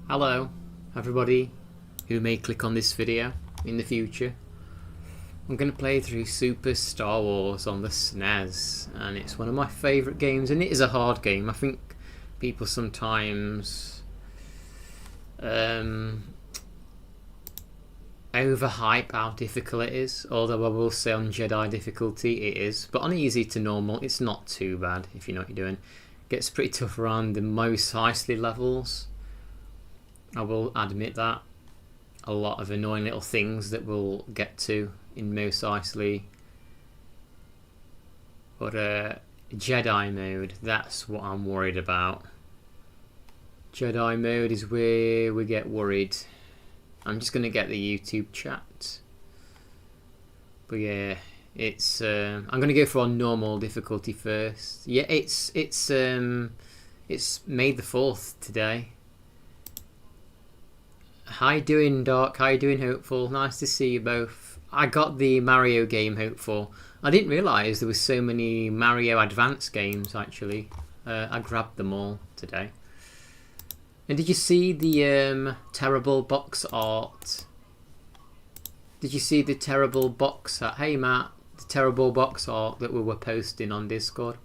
Hello, everybody who may click on this video in the future. I'm going to play through Super Star Wars on the SNES, and it's one of my favourite games, and it is a hard game. I think people sometimes overhype how difficult it is, although I will say on Jedi difficulty it is, but on easy to normal it's not too bad if you know what you're doing. It gets pretty tough around the Mos Eisley levels, I will admit that. A lot of annoying little things that we'll get to in Mos Eisley. But Jedi mode, that's what I'm worried about. Jedi mode is where we get worried. I'm just going to get the YouTube chat. But yeah, it's I'm going to go for on normal difficulty first. Yeah, it's May the 4th today. How you doing, Dark? How you doing, Hopeful? Nice to see you both. I got the Mario game, Hopeful. I didn't realise there was so many Mario Advance games, actually. I grabbed them all today. And did you see the terrible box art? Did you see the terrible box art? Hey, Matt. The terrible box art that we were posting on Discord.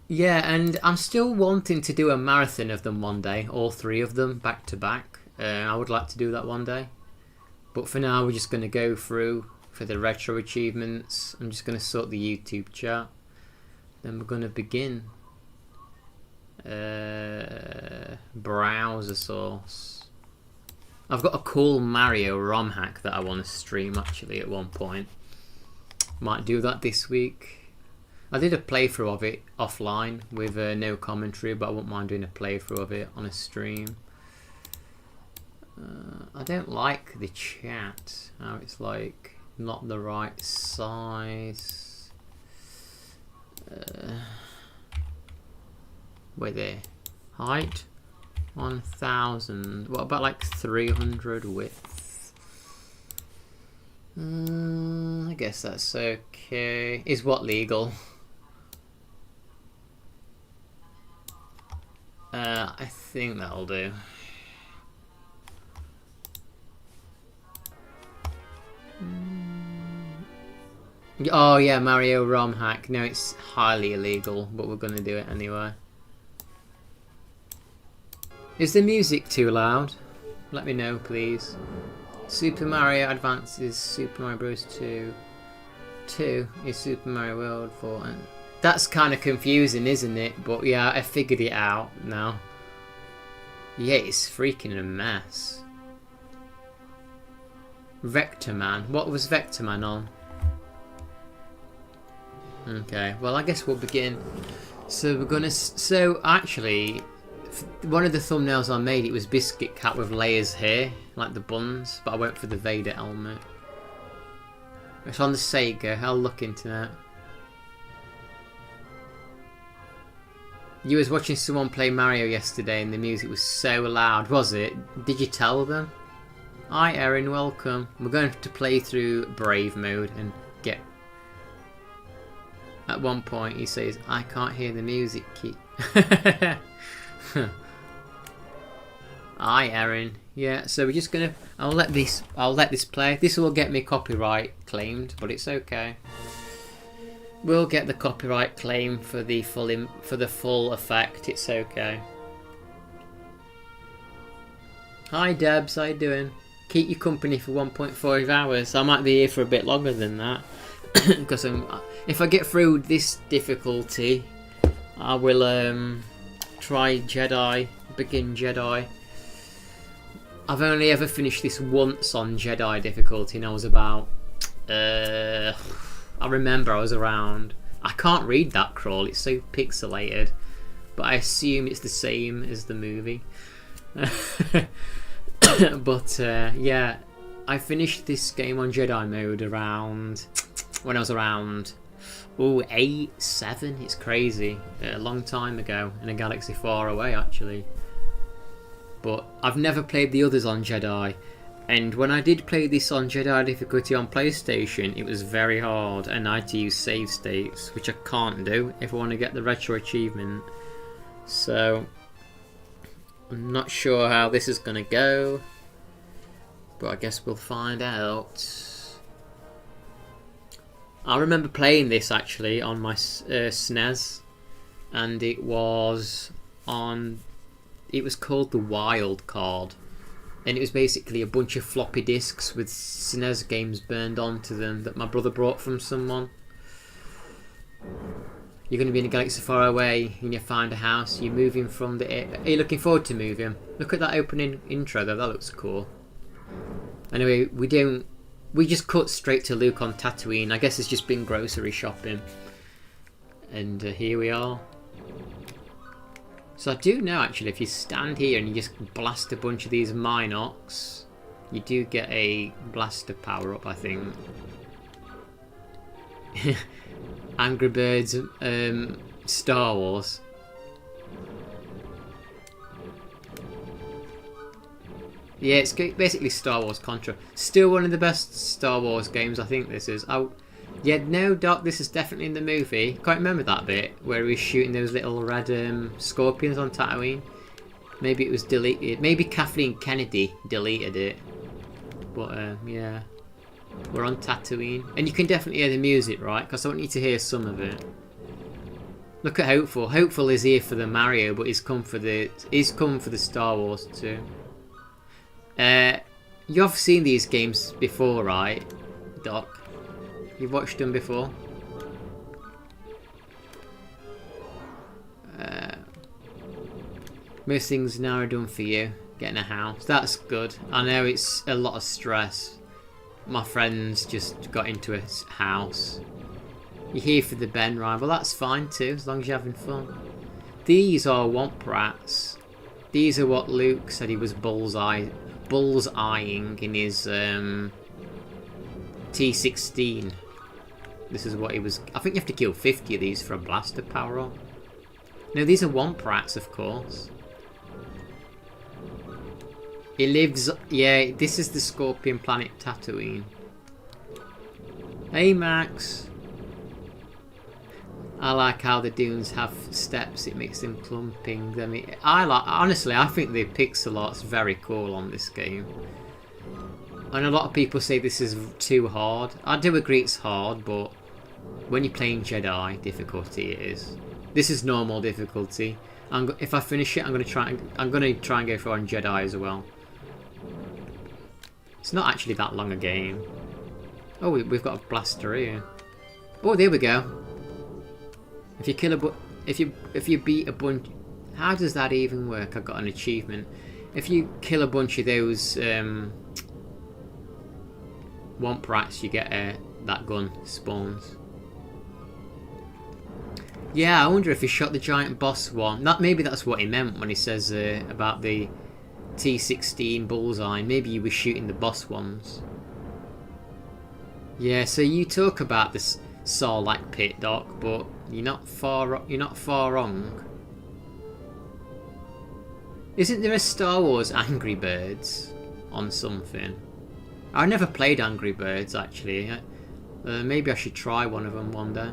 Yeah, and I'm still wanting to do a marathon of them one day, all three of them back to back. I would like to do that one day. But for now, we're just going to go through for the retro achievements. I'm just going to sort the YouTube chat. Then we're going to begin. Browser source. I've got a cool Mario ROM hack that I want to stream actually at one point. Might do that this week. I did a playthrough of it offline with no commentary, but I wouldn't mind doing a playthrough of it on a stream. I don't like the chat, how it's like not the right size. Wait there. Height 1000. What about like 300 width? I guess that's okay. Is what legal? I think that'll do. Oh yeah, Mario ROM hack. No, it's highly illegal, but we're gonna do it anyway. Is the music too loud? Let me know, please. Super Mario Advance is Super Mario Bros. 2. 2 is Super Mario World 4. That's kind of confusing, isn't it? But yeah, I figured it out now. Yeah, it's freaking a mess. Vector Man. What was Vector Man on? Okay, well I guess we'll begin. So we're gonna. So actually, one of the thumbnails I made, it was Biscuit Cat with layers hair, like the buns, but I went for the Vader helmet. It's on the Sega. I'll look into that. You was watching someone play Mario yesterday and the music was so loud, was it? Did you tell them? Hi Erin, welcome. We're going to play through Brave mode and get... At one point he says, I can't hear the music key. Hi Erin. Yeah, so we're just gonna... I'll let this play. This will get me copyright claimed, but it's okay. We'll get the copyright claim for the full effect. It's okay. Hi Debs, how you doing? Keep you company for 1.5 hours. I might be here for a bit longer than that because if I get through this difficulty, I will try Jedi. Begin Jedi. I've only ever finished this once on Jedi difficulty, and I was about. I remember I was around. I can't read that crawl, it's so pixelated, but I assume it's the same as the movie. But yeah, I finished this game on Jedi mode around when I was around 8, 7. It's crazy, a long time ago in a galaxy far away actually. But I've never played the others on Jedi. And when I did play this on Jedi difficulty on PlayStation, it was very hard and I had to use save states, which I can't do if I want to get the retro achievement. So I'm not sure how this is going to go, but I guess we'll find out. I remember playing this actually on my SNES, and it was called the Wild Card, and it was basically a bunch of floppy disks with SNES games burned onto them that my brother brought from someone. You're going to be in a galaxy far away and you find a house. You're moving from the air. Are you looking forward to moving? Look at that opening intro though, that looks cool. Anyway, we just cut straight to Luke on Tatooine. I guess it's just been grocery shopping. And here we are. So I do know actually, if you stand here and you just blast a bunch of these Minocs, you do get a blaster power up, I think. Angry Birds, Star Wars. Yeah, it's basically Star Wars Contra. Still one of the best Star Wars games, I think this is. Oh, yeah, no, Doc, this is definitely in the movie. Can't remember that bit where he was shooting those little red scorpions on Tatooine. Maybe it was deleted. Maybe Kathleen Kennedy deleted it. But yeah, we're on Tatooine, and you can definitely hear the music, right? Because I want you to hear some of it. Look at Hopeful. Hopeful is here for the Mario, but he's come for the Star Wars too. You've seen these games before, right, Doc? You've watched them before? Most things now are done for you. Getting a house. That's good. I know it's a lot of stress. My friends just got into a house. You're here for the Ben ride. Well, that's fine too, as long as you're having fun. These are Womp Rats. These are what Luke said he was bullseyeing in his T16. This is what he was. I think you have to kill 50 of these for a blaster power up. No, these are Womp Rats, of course. He lives. Yeah, this is the Scorpion planet Tatooine. Hey, Max. I like how the dunes have steps. It makes them clumping. Honestly, I think the pixel art's very cool on this game. And a lot of people say this is too hard. I do agree it's hard, but when you're playing Jedi difficulty, it is. This is normal difficulty. If I finish it, I'm gonna try and go for on Jedi as well. It's not actually that long a game. Oh, we've got a blaster here. Oh, there we go. If you kill if you beat a bunch, how does that even work? I got an achievement. If you kill a bunch of those Womp Rats, you get that gun spawns. Yeah, I wonder if he shot the giant boss one. Maybe that's what he meant when he says about the T16 bullseye. Maybe he was shooting the boss ones. Yeah, so you talk about this Sarlacc pit, Doc, but you're not far wrong. Isn't there a Star Wars Angry Birds on something? I never played Angry Birds actually. Maybe I should try one of them one day.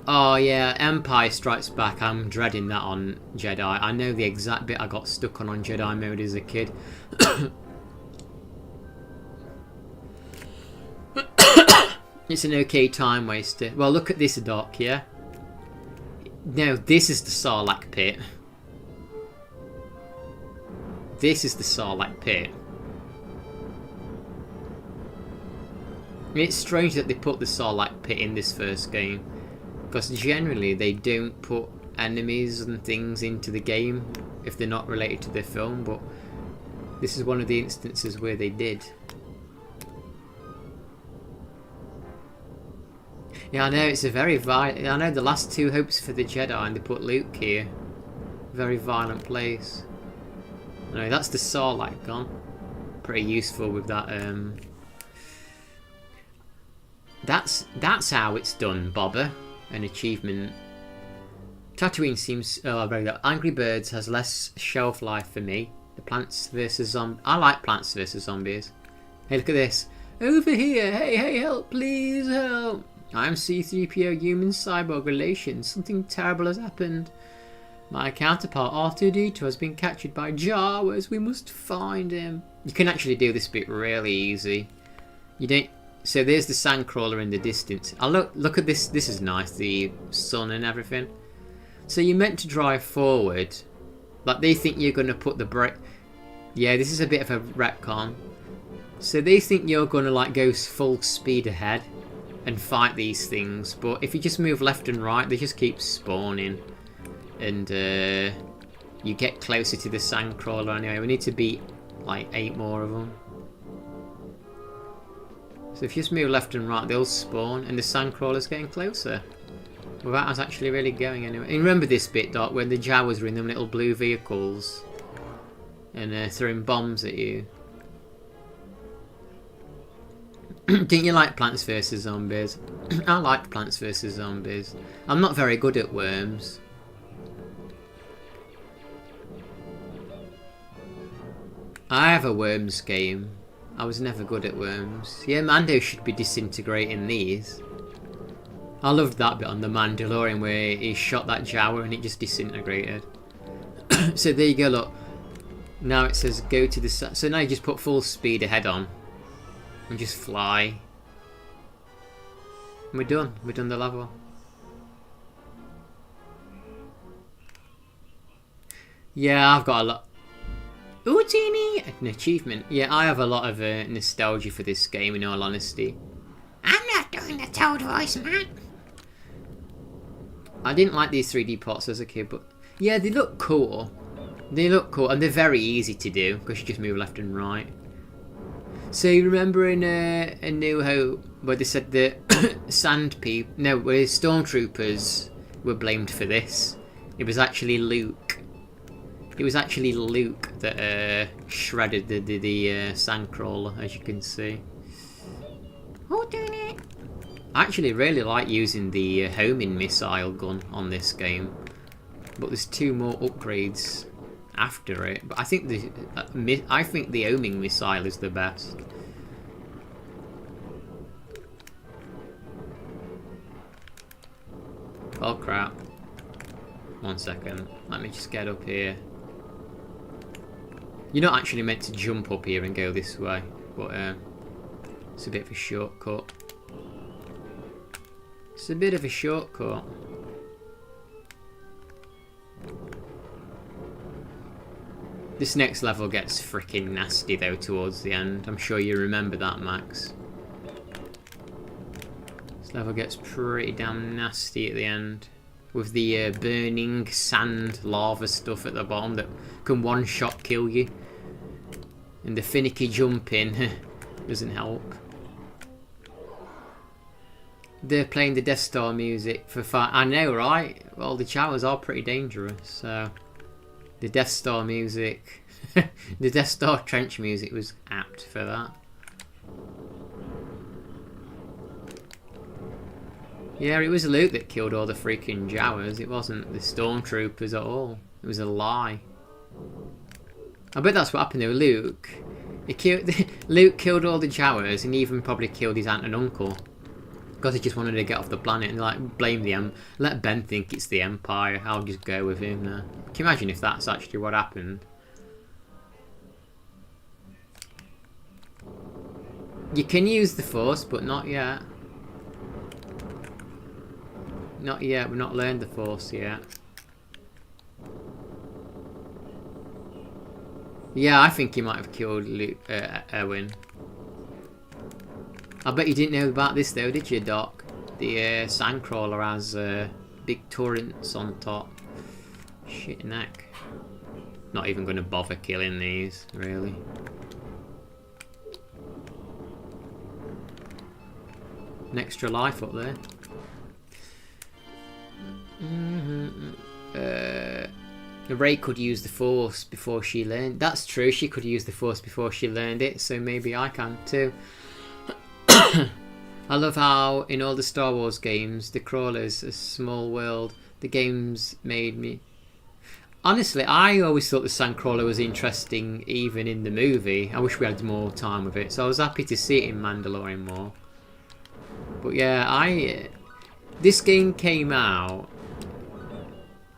Oh yeah, Empire Strikes Back. I'm dreading that on Jedi. I know the exact bit I got stuck on Jedi mode as a kid. It's an okay time waster. Well, look at this, Doc, yeah? No, this is the Sarlacc pit. This is the Sarlacc pit. It's strange that they put the Sarlacc pit in this first game, because generally they don't put enemies and things into the game if they're not related to the film, but this is one of the instances where they did. Yeah, I know, it's a very violent. I know the last two Hopes for the Jedi, and they put Luke here. Very violent place. No, that's the Sarlacc gun. Pretty useful with that. That's how it's done, Bobber. An achievement. Tatooine seems. Oh, very good. Angry Birds has less shelf life for me. The Plants vs Zombies. I like Plants vs Zombies. Hey, look at this. Over here. Hey, help, please help. I'm C-3PO human cyborg relations. Something terrible has happened. My counterpart R2-D2 has been captured by Jawas. We must find him. You can actually do this bit really easy. You don't. So there's the sandcrawler in the distance. Look at this. This is nice. The sun and everything. So you're meant to drive forward. Like they think you're going to put the brake. Yeah, this is a bit of a retcon. So they think you're going to like go full speed ahead and fight these things. But if you just move left and right, they just keep spawning. And you get closer to the sandcrawler anyway. We need to beat like 8 more of them. So if you just move left and right, they'll spawn, and the sandcrawler's getting closer. Without us actually really going anywhere. And remember this bit, Doc, when the Jawas were in them little blue vehicles and throwing bombs at you. Didn't you like Plants vs Zombies? I liked Plants vs Zombies. I'm not very good at worms. I have a worms game. I was never good at worms. Yeah, Mando should be disintegrating these. I loved that bit on The Mandalorian where he shot that Jawa and it just disintegrated. So there you go, look. Now it says go to the... So now you just put full speed ahead on. And just fly. And we're done. We're done the level. Yeah, I've got a lot... Ooh, teeny! An achievement. Yeah, I have a lot of nostalgia for this game, in all honesty. I'm not doing the Toad voice, man. I didn't like these 3D pots as a kid, but... Yeah, they look cool. They look cool, and they're very easy to do, because you just move left and right. So you remember in A New Hope, where they said the sand people... No, where stormtroopers were blamed for this. It was actually Luke. It was actually Luke that shredded the sandcrawler, as you can see. Who did it? I actually really like using the homing missile gun on this game, but there's 2 more upgrades after it. But I think the homing missile is the best. Oh crap! 1 second. Let me just get up here. You're not actually meant to jump up here and go this way, but it's a bit of a shortcut. It's a bit of a shortcut. This next level gets freaking nasty though towards the end. I'm sure you remember that, Max. This level gets pretty damn nasty at the end. With the burning sand lava stuff at the bottom that can one-shot kill you. And the finicky jumping doesn't help. They're playing the Death Star music for fun. I know, right? Well, the Jawas are pretty dangerous, so... The Death Star music... the Death Star trench music was apt for that. Yeah, it was Luke that killed all the freaking Jawas. It wasn't the stormtroopers at all. It was a lie. I bet that's what happened though. Luke killed all the Jawas and even probably killed his aunt and uncle. Because he just wanted to get off the planet and like blame the let Ben think it's the Empire. I'll just go with him now. Can you imagine if that's actually what happened? You can use the Force, but not yet. Not yet. We've not learned the Force yet. Yeah, I think he might have killed Luke, Owen. I bet you didn't know about this though, did you, Doc? The sandcrawler has big turrets on top. Shit neck. Not even going to bother killing these, really. An extra life up there. Rey could use the Force before she learned. That's true, she could use the Force before she learned it, so maybe I can too. I love how in all the Star Wars games, the crawler's a small world. The games made me... Honestly, I always thought the Sandcrawler was interesting even in the movie. I wish we had more time with it, so I was happy to see it in Mandalorian more. But yeah, this game came out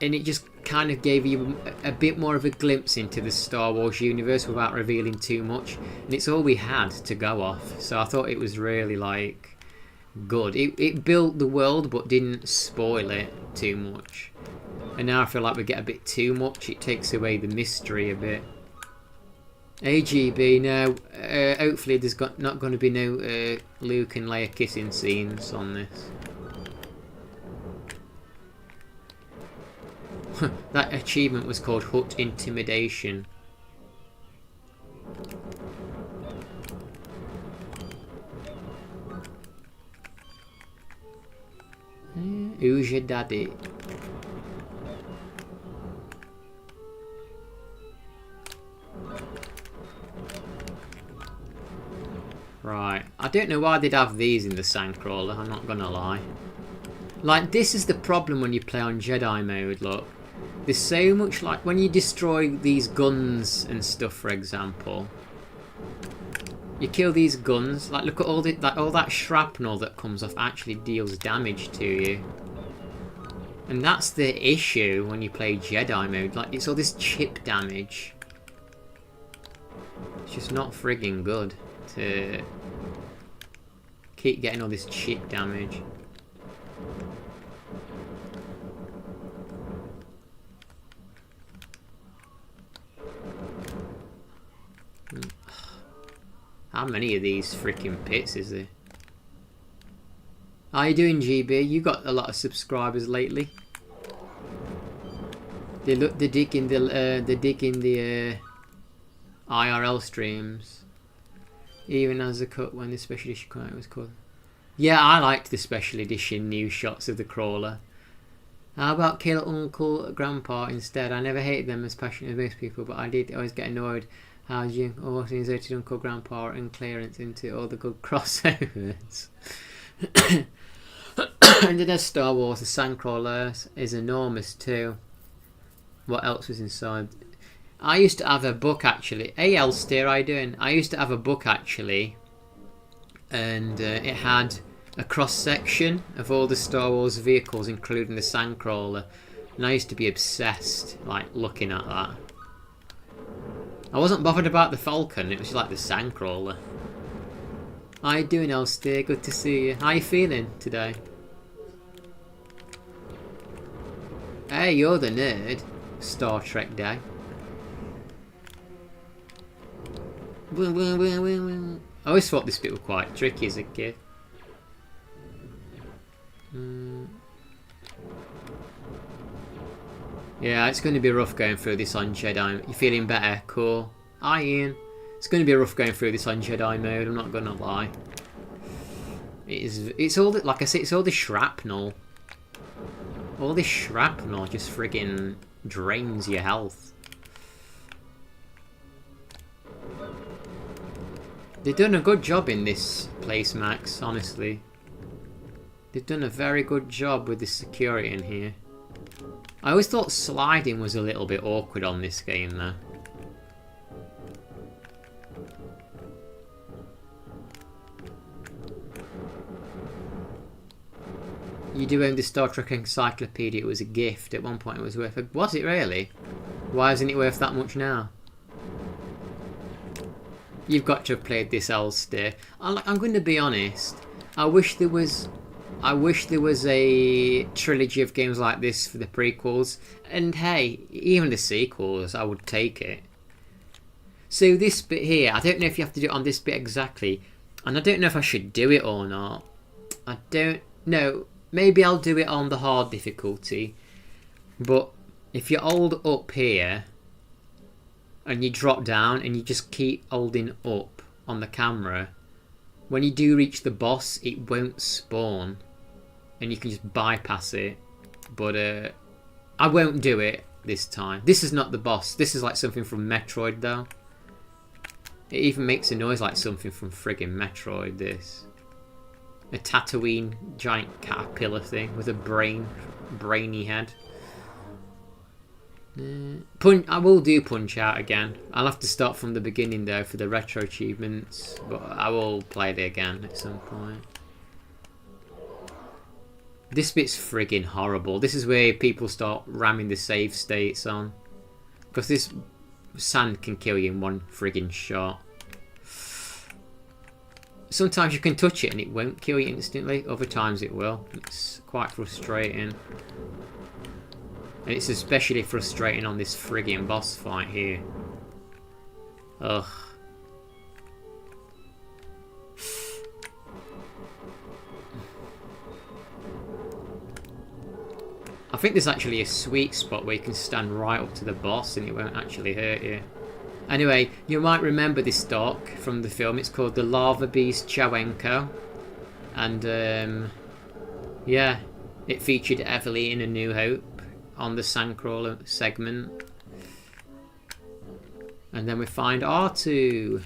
and it just kind of gave you a bit more of a glimpse into the Star Wars universe without revealing too much, and it's all we had to go off, so I thought it was really like good. It built the world but didn't spoil it too much, and now I feel like we get a bit too much. It takes away the mystery a bit. AGB, no, hopefully there's not going to be no Luke and Leia kissing scenes on this. That achievement was called Hut Intimidation. Who's your daddy? Right, I don't know why they'd have these in the Sandcrawler, I'm not gonna lie. Like, this is the problem when you play on Jedi mode, look. There's so much, like, when you destroy these guns and stuff, for example. You kill these guns, like, look at all that shrapnel that comes off actually deals damage to you. And that's the issue when you play Jedi mode, like, it's all this chip damage. It's just not frigging good to keep getting all this chip damage. How many of these freaking pits is there? How you doing, GB? You got a lot of subscribers lately. They dig in the IRL streams, even as a cut when the special edition came out was called. Yeah, I liked the special edition new shots of the crawler. How about kill Uncle Grandpa instead? I never hated them as passionate as most people, but I did always get annoyed how you almost inserted Uncle Grandpa and clearance into all the good crossovers. And then there's Star Wars, the Sandcrawler is enormous too. What else was inside? I used to have a book actually. Hey Elster, how you doing? I used to have a book actually, and it had a cross section of all the Star Wars vehicles, including the Sandcrawler, and I used to be obsessed, like looking at that. I wasn't bothered about the Falcon, it was just like the Sandcrawler. How you doing, Elster? Good to see you. How you feeling today? Hey, you're the nerd. Star Trek Day. I always thought this bit was quite tricky as a kid. Yeah, it's going to be rough going through this on Jedi. You feeling better? Cool. Hi Ian. It's going to be rough going through this on Jedi mode, I'm not going to lie. It's all the, like I said, it's all the shrapnel. All this shrapnel just friggin' drains your health. They've done a good job in this place, Max, honestly. They've done a very good job with the security in here. I always thought sliding was a little bit awkward on this game though. You do own the Star Trek Encyclopedia, it was a gift. At one point it was worth it. Was it really? Why isn't it worth that much now? You've got to have played this, Elster. I'm going to be honest. I wish there was a trilogy of games like this for the prequels. And hey, even the sequels, I would take it. So this bit here, I don't know if you have to do it on this bit exactly. And I don't know if I should do it or not. I don't know. Maybe I'll do it on the hard difficulty. But if you hold up here and you drop down and you just keep holding up on the camera, when you do reach the boss, it won't spawn. And you can just bypass it. But I won't do it this time. This is not the boss. This is like something from Metroid though. It even makes a noise like something from friggin' Metroid, this. A Tatooine giant caterpillar thing with a brainy head. I will do Punch Out again. I'll have to start from the beginning though for the retro achievements, but I will play it again at some point. This bit's friggin' horrible. This is where people start ramming the save states on. Because this sand can kill you in one friggin' shot. Sometimes you can touch it and it won't kill you instantly. Other times it will. It's quite frustrating. And it's especially frustrating on this friggin' boss fight here. Ugh. I think there's actually a sweet spot where you can stand right up to the boss and it won't actually hurt you. Anyway, you might remember this dock from the film. It's called the Lava Beast Chawenko. And, yeah, it featured heavily in A New Hope on the Sandcrawler segment. And then we find R2.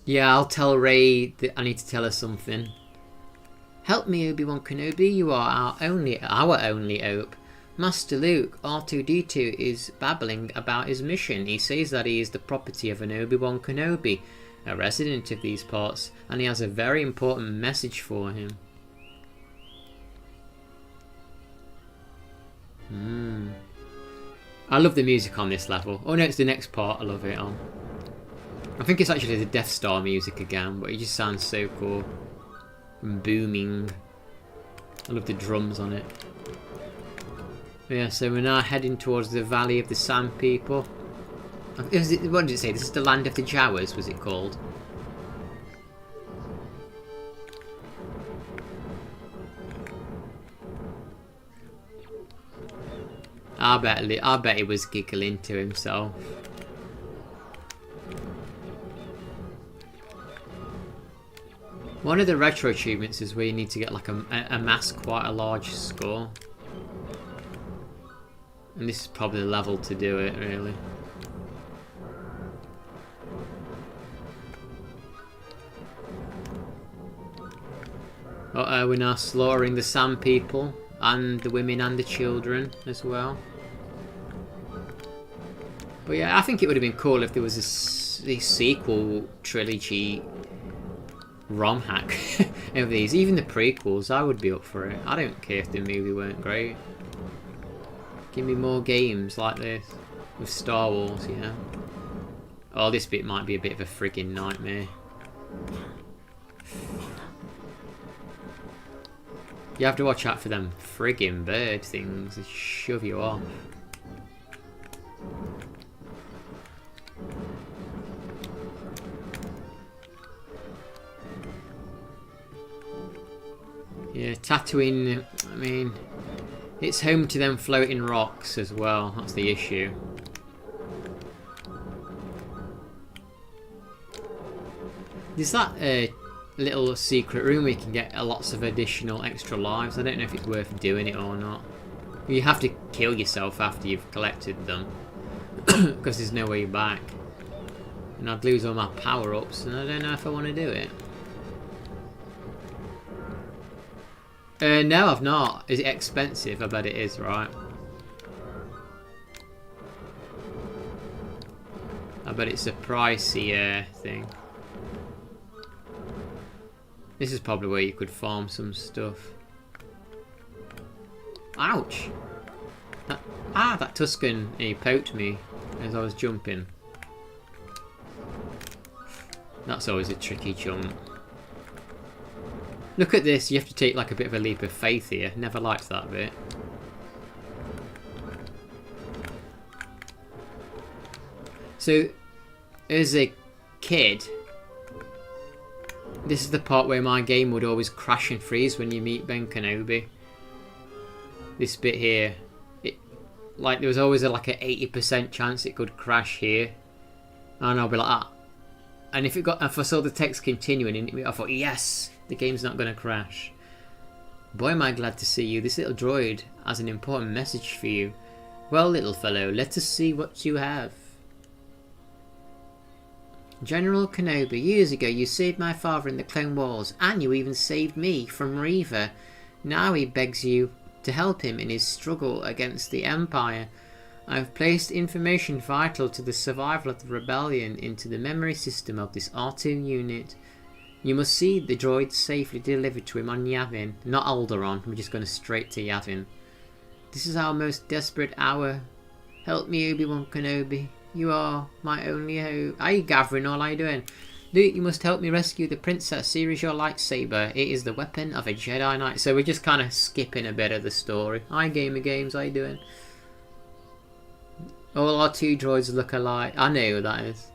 Yeah, I'll tell Rey that I need to tell her something. Help me, Obi-Wan Kenobi, you are our only hope. Master Luke, R2-D2 is babbling about his mission. He says that he is the property of an Obi-Wan Kenobi, a resident of these parts, and he has a very important message for him. I love the music on this level. Oh no, it's the next part I love it on. I think it's actually the Death Star music again, but it just sounds so cool. And booming. I love the drums on it. Yeah, so we're now heading towards the Valley of the Sand People. What did it say? This is the Land of the Jawas, was it called? I bet he was giggling to himself. One of the retro achievements is where you need to get like amass quite a large score. And this is probably the level to do it, really. We're now slaughtering the Sand People and the women and the children as well. But yeah, I think it would have been cool if there was a sequel trilogy ROM hack of these. Even the prequels, I would be up for it. I don't care if the movie weren't great. Give me more games like this with Star Wars, you know. Oh, this bit might be a bit of a friggin' nightmare. You have to watch out for them friggin' bird things that shove you off. Yeah, Tatooine, I mean, it's home to them floating rocks as well. That's the issue. There's that little secret room where you can get lots of additional extra lives. I don't know if it's worth doing it or not. You have to kill yourself after you've collected them. Because there's no way back. And I'd lose all my power-ups and I don't know if I want to do it. No, I've not. Is it expensive? I bet it is, right? I bet it's a pricey thing. This is probably where you could farm some stuff. Ouch! That Tusken, he poked me as I was jumping. That's always a tricky jump. Look at this, you have to take like a bit of a leap of faith here. Never liked that bit. So, as a kid, this is the part where my game would always crash and freeze when you meet Ben Kenobi. This bit here, like there was always like an 80% chance it could crash here, and I'll be like, ah. And if I saw the text continuing, I thought, yes, the game's not going to crash. Boy, am I glad to see you. This little droid has an important message for you. Well, little fellow, let us see what you have. General Kenobi, years ago you saved my father in the Clone Wars, and you even saved me from Reaver. Now he begs you to help him in his struggle against the Empire. I have placed information vital to the survival of the rebellion into the memory system of this R2 unit. You must see the droid safely delivered to him on Yavin. Not Alderaan, we're just going straight to Yavin. This is our most desperate hour. Help me, Obi-Wan Kenobi. You are my only hope. Aye, Gavrin, all are you doing? Luke, you must help me rescue the princess. Here is your lightsaber. It is the weapon of a Jedi Knight. So we're just kind of skipping a bit of the story. Hi, Gamer Games, how you doing? All our two droids look alike. I know who that is.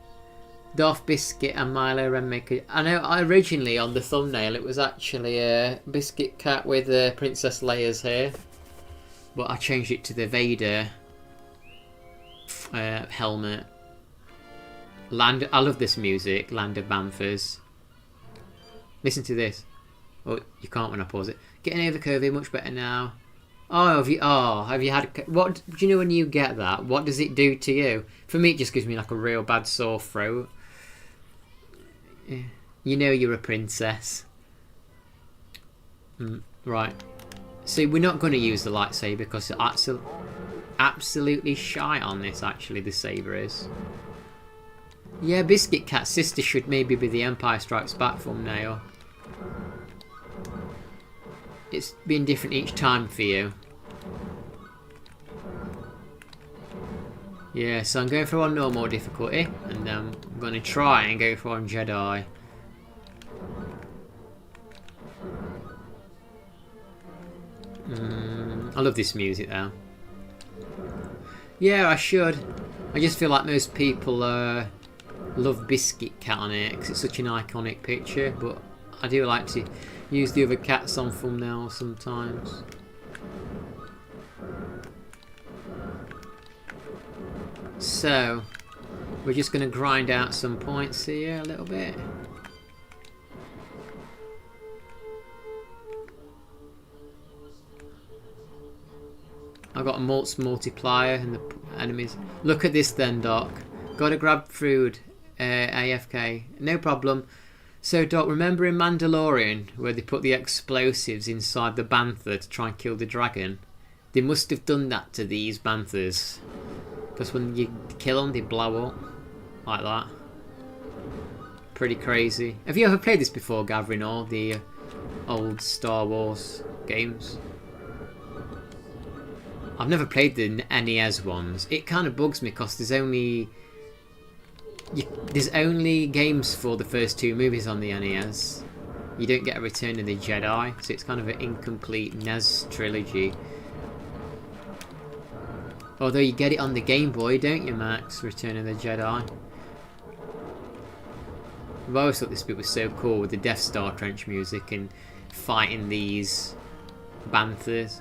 Darth Biscuit and Milo Renmaker. I know originally on the thumbnail it was actually a Biscuit Cat with Princess Leia's hair. But I changed it to the Vader helmet. I love this music, Land of Banthas. Listen to this. Oh, you can't when I pause it. Getting over COVID, much better now. Oh, have you had... What do you know when you get that? What does it do to you? For me, it just gives me like a real bad sore throat. Yeah. You know you're a princess. Right. See, we're not going to use the lightsaber because it's absolutely shite on this, actually, the saber is. Yeah, Biscuit Cat's sister should maybe be the Empire Strikes Back thumbnail. It's been different each time for you. Yeah, so I'm going for on normal difficulty, and I'm going to try and go for on Jedi. I love this music though. Yeah, I should. I just feel like most people love Biscuit Cat on it because it's such an iconic picture, but I do like to use the other cats on thumbnails sometimes. So, we're just going to grind out some points here a little bit. I've got a multiplier and the enemies. Look at this then, Doc. Gotta grab food. AFK. No problem. So, Doc, remember in Mandalorian where they put the explosives inside the bantha to try and kill the dragon? They must have done that to these banthas. Because when you kill them, they blow up. Like that. Pretty crazy. Have you ever played this before, Gavrin, or the old Star Wars games? I've never played the NES ones. It kind of bugs me because there's only games for the first two movies on the NES. You don't get a Return of the Jedi, so it's kind of an incomplete NES trilogy. Although you get it on the Game Boy, don't you, Max? Return of the Jedi. I've always thought this bit was so cool with the Death Star trench music and fighting these banthas.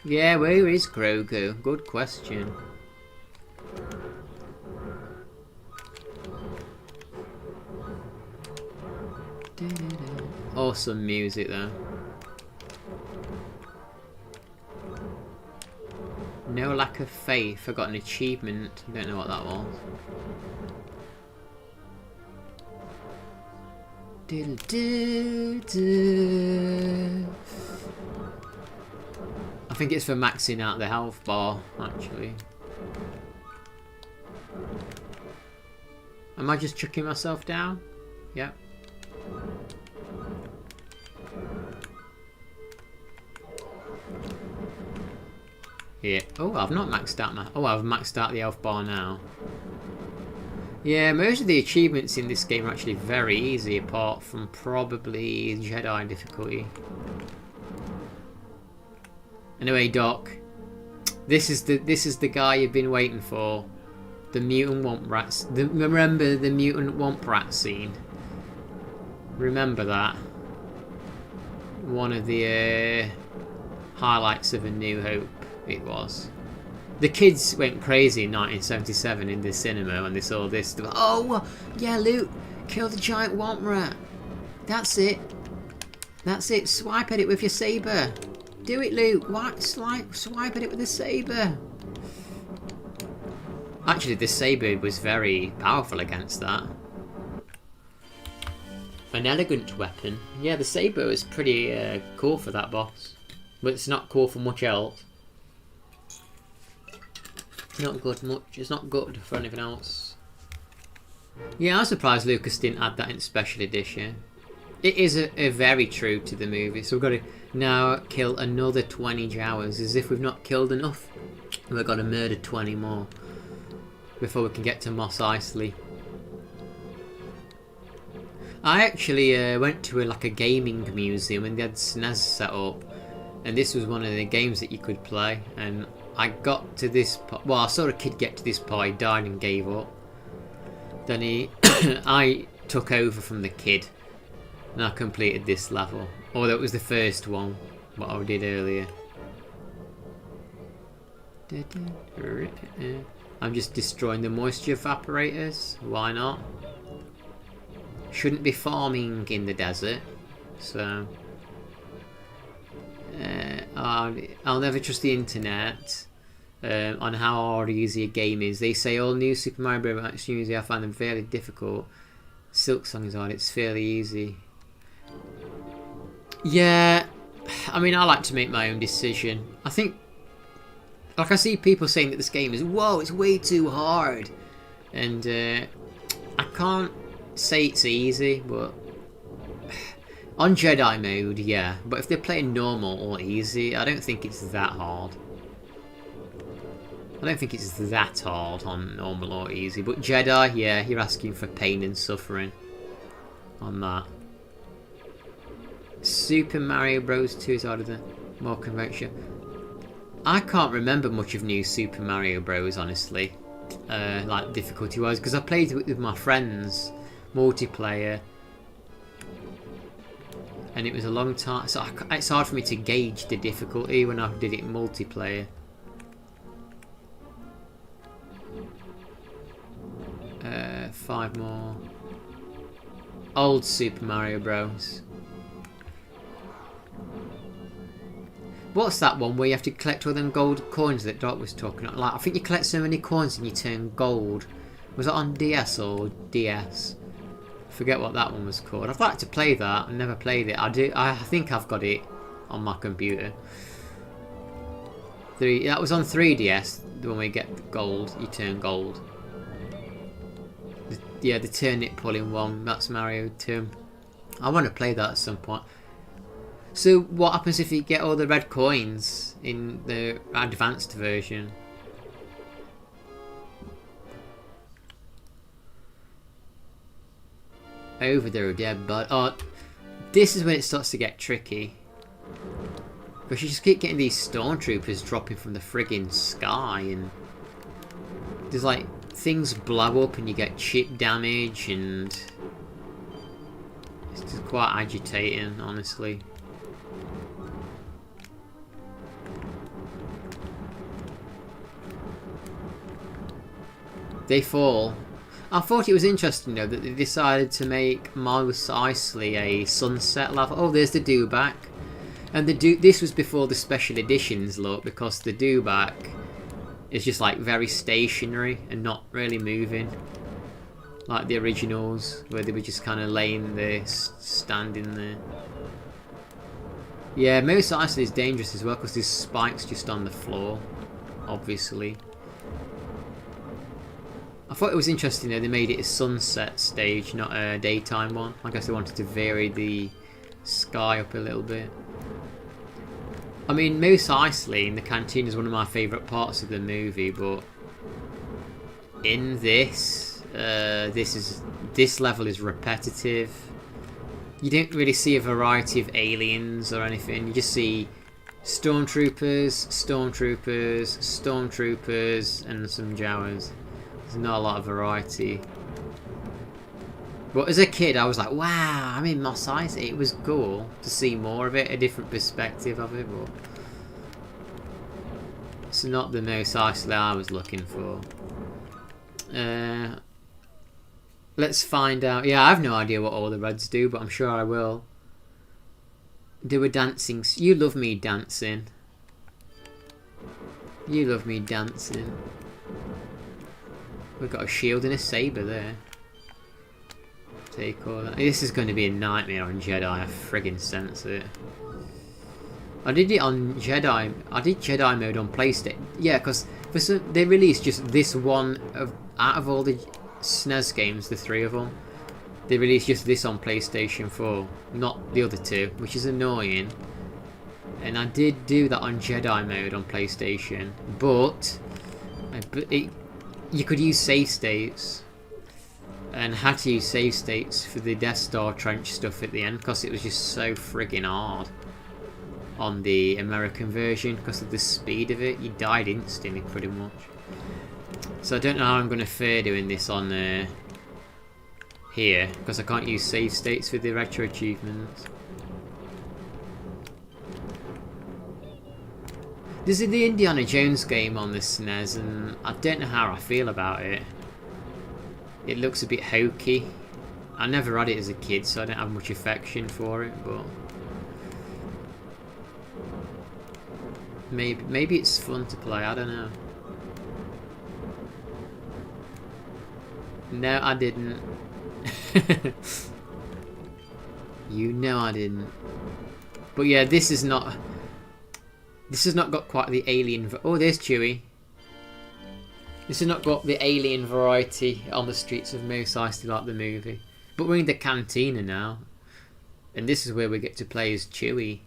Yeah, where is Grogu? Good question. Awesome music though. No lack of faith. I got an achievement. I don't know what that was. I think it's for maxing out the health bar, actually. Am I just chucking myself down? Yep. Yeah. Oh, I've not maxed out my... Oh, I've maxed out the health bar now. Yeah, most of the achievements in this game are actually very easy, apart from probably Jedi difficulty. Anyway, Doc, this is the guy you've been waiting for. The mutant womp rats. Remember the mutant womp rat scene? Remember that? One of the highlights of A New Hope it was. The kids went crazy in 1977 in the cinema when they saw this. They were, oh, yeah, Luke, kill the giant womp rat. That's it. That's it. Swipe at it with your saber. Do it, Luke. Swipe at it with a saber. Actually, the saber was very powerful against that. An elegant weapon. Yeah, the saber was pretty cool for that boss. But it's not cool for much else. Not good much. It's not good for anything else. Yeah, I was surprised Lucas didn't add that in Special Edition. It is a very true to the movie. So we've got to now kill another 20 Jawas. As if we've not killed enough. We've got to murder 20 more before we can get to Mos Eisley. I actually went to like a gaming museum and they had SNES set up. And this was one of the games that you could play. And I got to this part. Well, I saw a kid get to this part. He died and gave up. Then I took over from the kid. And I completed this level. Or that was the first one. What I did earlier. I'm just destroying the moisture evaporators. Why not? Shouldn't be farming in the desert. So... I'll never trust the internet on how hard or easy a game is. They say all new Super Mario Bros. Usually I find them fairly difficult. Silk Song is hard, it's fairly easy. Yeah, I mean, I like to make my own decision. I think, like, I see people saying that this game is, whoa, it's way too hard. And I can't say it's easy, but on Jedi mode, yeah. But if they're playing normal or easy, I don't think it's that hard. I don't think it's that hard on normal or easy. But Jedi, yeah, you're asking for pain and suffering on that. Super Mario Bros. 2 is harder than more conventional. I can't remember much of new Super Mario Bros. Honestly, like difficulty-wise, because I played it with my friends, multiplayer. And it was a long time, so it's hard for me to gauge the difficulty when I did it multiplayer. Five more. Old Super Mario Bros. What's that one where you have to collect all them gold coins that Doc was talking about? Like, I think you collect so many coins and you turn gold. Was that on DS or DS? Forget what that one was called. I'd like to play that. I never played it. I think I've got it on my computer. That was on 3DS. When we get the gold, you turn gold. Yeah, the turnip pulling one. That's Mario 2. I want to play that at some point. So what happens if you get all the red coins in the advanced version? Over there, dead bud. Oh, this is when it starts to get tricky. Because you just keep getting these stormtroopers dropping from the friggin' sky, and there's like things blow up and you get chip damage, and it's just quite agitating, honestly. They fall. I thought it was interesting though that they decided to make Mos Eisley a sunset level. Oh, there's the dewback. And this was before the special editions, look, because the dewback is just like very stationary and not really moving. Like the originals, where they were just kind of laying there, standing there. Yeah, Mos Eisley is dangerous as well because there's spikes just on the floor, obviously. I thought it was interesting though, they made it a sunset stage, not a daytime one. I guess they wanted to vary the sky up a little bit. I mean, Mos Eisley in the canteen is one of my favourite parts of the movie, but in this, this level is repetitive. You don't really see a variety of aliens or anything. You just see stormtroopers, stormtroopers, stormtroopers, and some Jawas. There's not a lot of variety. But as a kid, I was like, wow, I'm in Mos Eisley. It was cool to see more of it, a different perspective of it. But it's not the Mos Eisley I was looking for. Let's find out. Yeah, I have no idea what all the Reds do, but I'm sure I will. They were dancing. You love me dancing. You love me dancing. We've got a shield and a saber there. Take all that. This is going to be a nightmare on Jedi. I friggin' sense it. I did it on Jedi. I did Jedi mode on PlayStation. Yeah, because they released just this one out of all the SNES games, the 3 of them. They released just this on PlayStation 4, not the other 2, which is annoying. And I did do that on Jedi mode on PlayStation, but you could use save states, and had to use save states for the Death Star trench stuff at the end because it was just so friggin' hard on the American version because of the speed of it. You died instantly pretty much. So I don't know how I'm going to fare doing this on here because I can't use save states for the retro achievements. This is the Indiana Jones game on the SNES and I don't know how I feel about it. It looks a bit hokey. I never had it as a kid so I don't have much affection for it, but maybe it's fun to play, I don't know. No, I didn't. You know I didn't. But yeah, this has not got quite the alien. Oh, there's Chewie. This has not got the alien variety on the streets of Mos Eisley like the movie. But we're in the cantina now, and this is where we get to play as Chewie.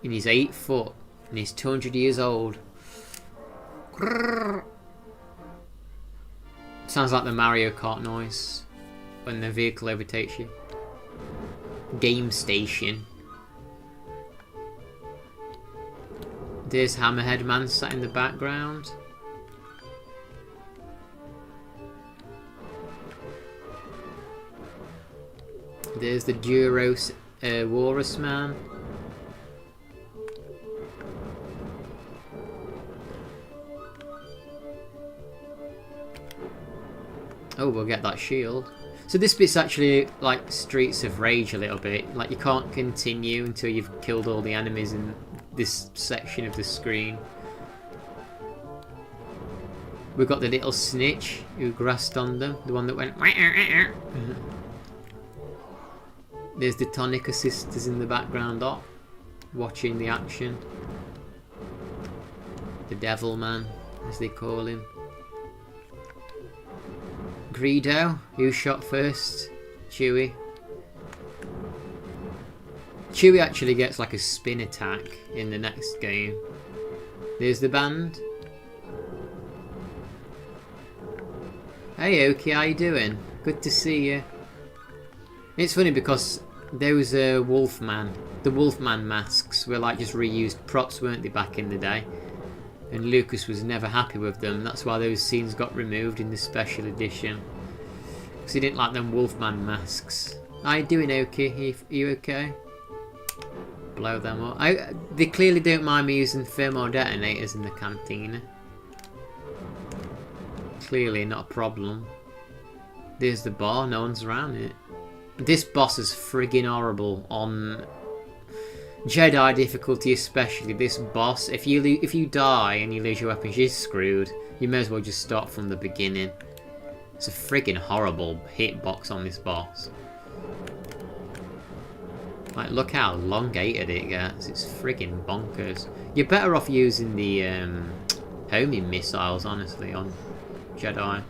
And he's 8 foot, and he's 200 years old. Sounds like the Mario Kart noise when the vehicle overtakes you. Game station. There's Hammerhead Man sat in the background. There's the Duros Walrus Man. Oh, we'll get that shield. So this bit's actually like Streets of Rage a little bit. Like you can't continue until you've killed all the enemies in this section of the screen. We've got the little snitch who grassed on them. The one that went... There's the Tonica sisters in the background up, watching the action. The Devil Man, as they call him. Greedo, who shot first? Chewie. Chewie actually gets like a spin attack in the next game. There's the band. Hey Oki, how you doing? Good to see you. It's funny because those Wolfman, the Wolfman masks were like just reused props, weren't they, back in the day? And Lucas was never happy with them. That's why those scenes got removed in the special edition. Because he didn't like them Wolfman masks. How you doing, Oki? Are you okay? Blow them up. They clearly don't mind me using thermal detonators in the cantina. Clearly not a problem. There's the bar, no one's around it. This boss is friggin' horrible on Jedi difficulty, especially. This boss, if you die and you lose your weapons, you're screwed. You may as well just start from the beginning. It's a friggin' horrible hitbox on this boss. Like, look how elongated it gets. It's friggin' bonkers. You're better off using the homing missiles, honestly, on Jedi.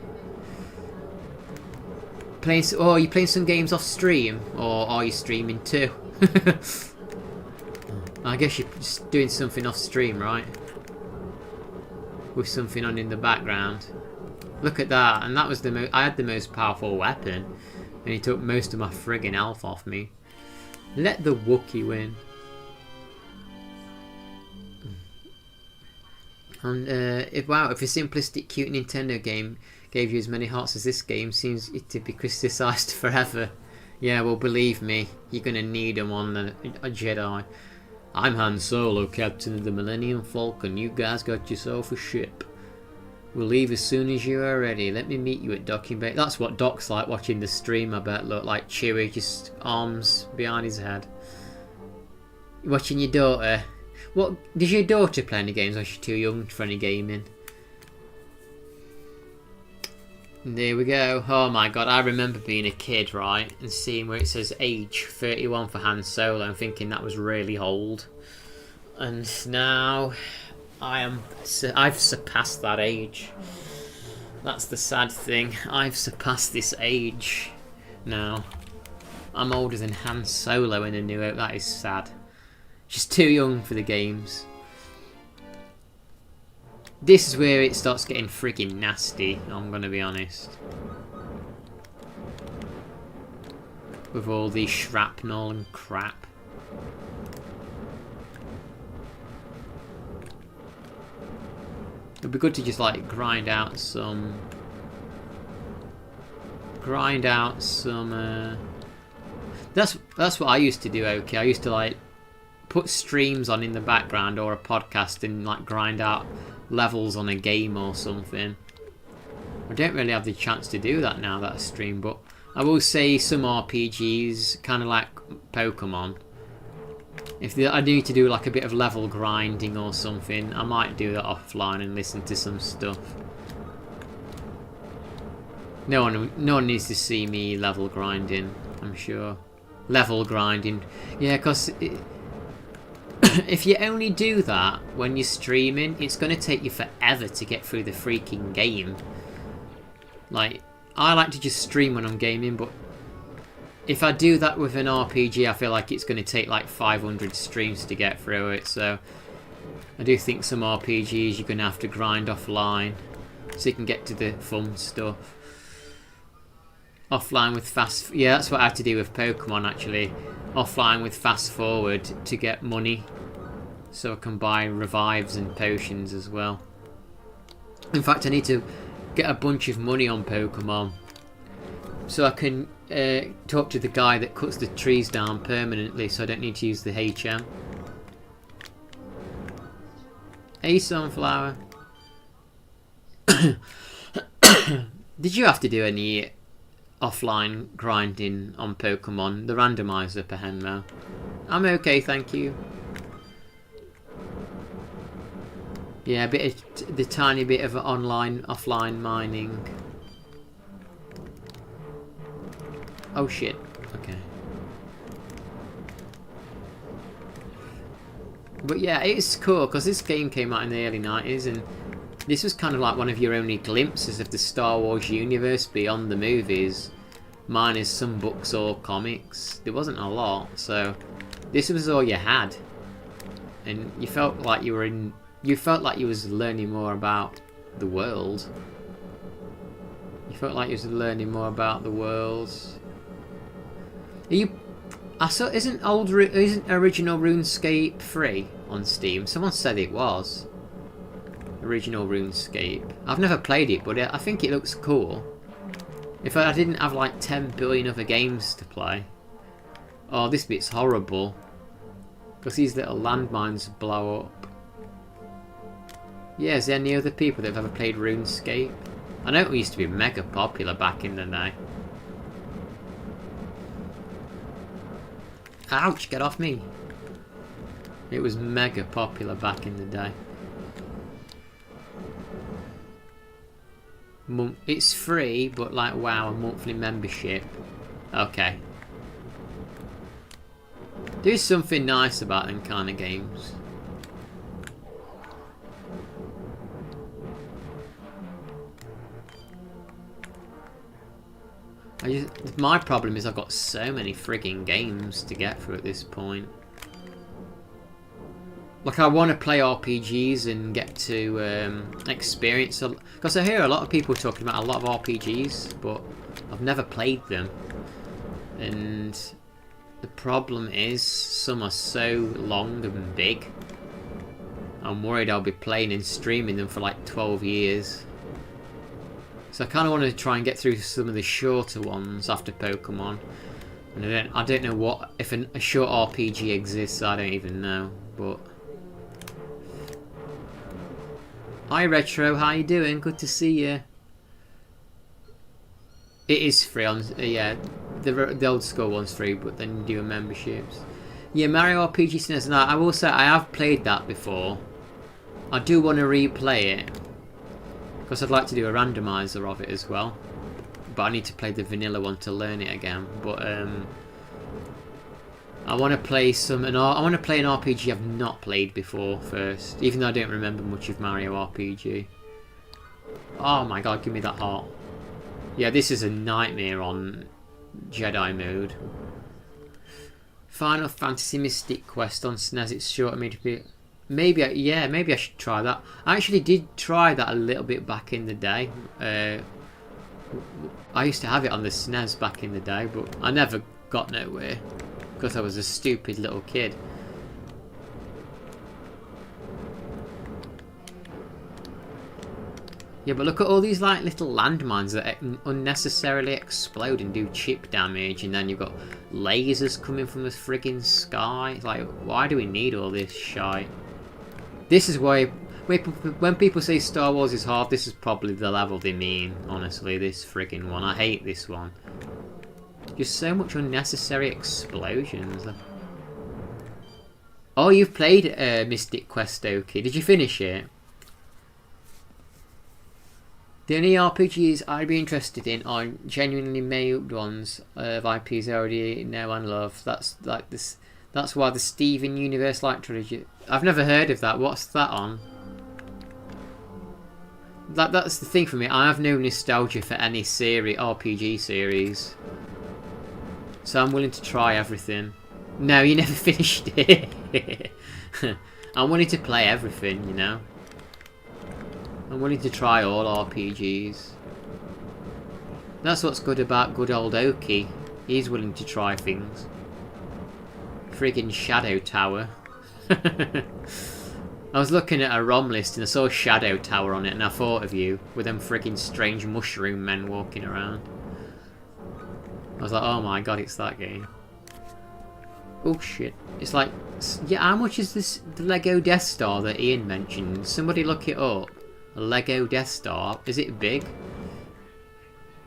Oh, are you playing some games off stream? Or are you streaming too? I guess you're just doing something off stream, right? With something on in the background. Look at that, and that was I had the most powerful weapon, and he took most of my friggin' health off me. Let the Wookiee win. And if a simplistic, cute Nintendo game gave you as many hearts as this game, seems it to be criticised forever. Yeah, well, believe me, you're gonna need them on a Jedi. I'm Han Solo, captain of the Millennium Falcon. You guys got yourself a ship. We'll leave as soon as you are ready. Let me meet you at docking bay. That's what Doc's like watching the stream, I bet. Look, like Chewie, just arms behind his head. Watching your daughter. What, does your daughter play any games, or is she too young for any gaming? And there we go. Oh my god, I remember being a kid, right, and seeing where it says age 31 for Han Solo and thinking that was really old. And now I've surpassed that age. That's the sad thing. I've surpassed this age now. I'm older than Han Solo in A New Hope. That is sad. Just too young for the games. This is where it starts getting freaking nasty, I'm gonna be honest. With all the shrapnel and crap. It'd be good to just like grind out some that's what I used to do. Okay, I used to like put streams on in the background or a podcast and like grind out levels on a game or something. I don't really have the chance to do that now that I stream, but I will say some RPGs, kind of like Pokemon. If I need to do like a bit of level grinding or something, I might do that offline and listen to some stuff. No one needs to see me level grinding, I'm sure. Level grinding, yeah, because if you only do that when you're streaming, it's going to take you forever to get through the freaking game. Like, I like to just stream when I'm gaming, but if I do that with an RPG, I feel like it's going to take like 500 streams to get through it. So I do think some RPGs you're going to have to grind offline so you can get to the fun stuff. Offline with fast... Yeah, that's what I had to do with Pokemon, actually. Offline with fast forward to get money. So I can buy revives and potions as well. In fact, I need to get a bunch of money on Pokemon. So I can talk to the guy that cuts the trees down permanently, so I don't need to use the HM. Hey, Sunflower. Did you have to do any offline grinding on Pokemon? The randomizer, Pehenmo. I'm okay, thank you. Yeah, a bit of the tiny bit of online, offline mining. Oh shit. Okay. But yeah, it's cool because this game came out in the early 90s and this was kind of like one of your only glimpses of the Star Wars universe beyond the movies, minus some books or comics. There wasn't a lot, so this was all you had. And you felt like you were in... You felt like you was learning more about the world. You felt like you was learning more about the world. I saw. Isn't original RuneScape free on Steam? Someone said it was. Original RuneScape. I've never played it, but I think it looks cool. If I didn't have like 10 billion other games to play. Oh, this bit's horrible. Because these little landmines blow up. Yeah, is there any other people that have ever played RuneScape? I know it used to be mega popular back in the day. Ouch, get off me. It was mega popular back in the day. It's free, but like, wow, a monthly membership. Okay. There's something nice about them kind of games. My problem is I've got so many frigging games to get through at this point. Like, I want to play RPGs and get to experience... Because I hear a lot of people talking about a lot of RPGs, but I've never played them. And the problem is, some are so long and big. I'm worried I'll be playing and streaming them for like 12 years. So I kind of want to try and get through some of the shorter ones after Pokemon. And I don't know what... If a short RPG exists, I don't even know. But... Hi Retro, how you doing? Good to see you. It is free on... yeah, the old school one's free, but then you do a memberships. Yeah, Mario RPG SNES. Now, I will say I have played that before. I do want to replay it. Because I'd like to do a randomizer of it as well. But I need to play the vanilla one to learn it again. But I want to play an RPG I've not played before first, even though I don't remember much of Mario RPG. Oh my god, give me that heart. Yeah, this is a nightmare on Jedi mode. Final Fantasy Mystic Quest on SNES. It's short of me to be. Maybe I should try that. I actually did try that a little bit back in the day. I used to have it on the SNES back in the day, but I never got nowhere because I was a stupid little kid. Yeah, but look at all these like little landmines that unnecessarily explode and do chip damage, and then you've got lasers coming from the friggin' sky. It's like, why do we need all this shite? This is why when people say Star Wars is hard, this is probably the level they mean, honestly, this friggin' one. I hate this one. Just so much unnecessary explosions. Oh, you've played Mystic Quest, okay. Did you finish it? The only RPGs I'd be interested in are genuinely made ones of IPs I already know and love. That's like this. That's why the Steven Universe Light trilogy. I've never heard of that. What's that on? That's the thing for me. I have no nostalgia for any RPG series, so I'm willing to try everything. No, you never finished it. I'm willing to play everything, you know. I'm willing to try all RPGs. That's what's good about good old Oki. He's willing to try things. Friggin' Shadow Tower. I was looking at a ROM list and I saw Shadow Tower on it and I thought of you with them friggin' strange mushroom men walking around. I was like, oh my god, it's that game. Oh shit. It's like, yeah, how much is this the Lego Death Star that Ian mentioned? Somebody look it up. A Lego Death Star. Is it big?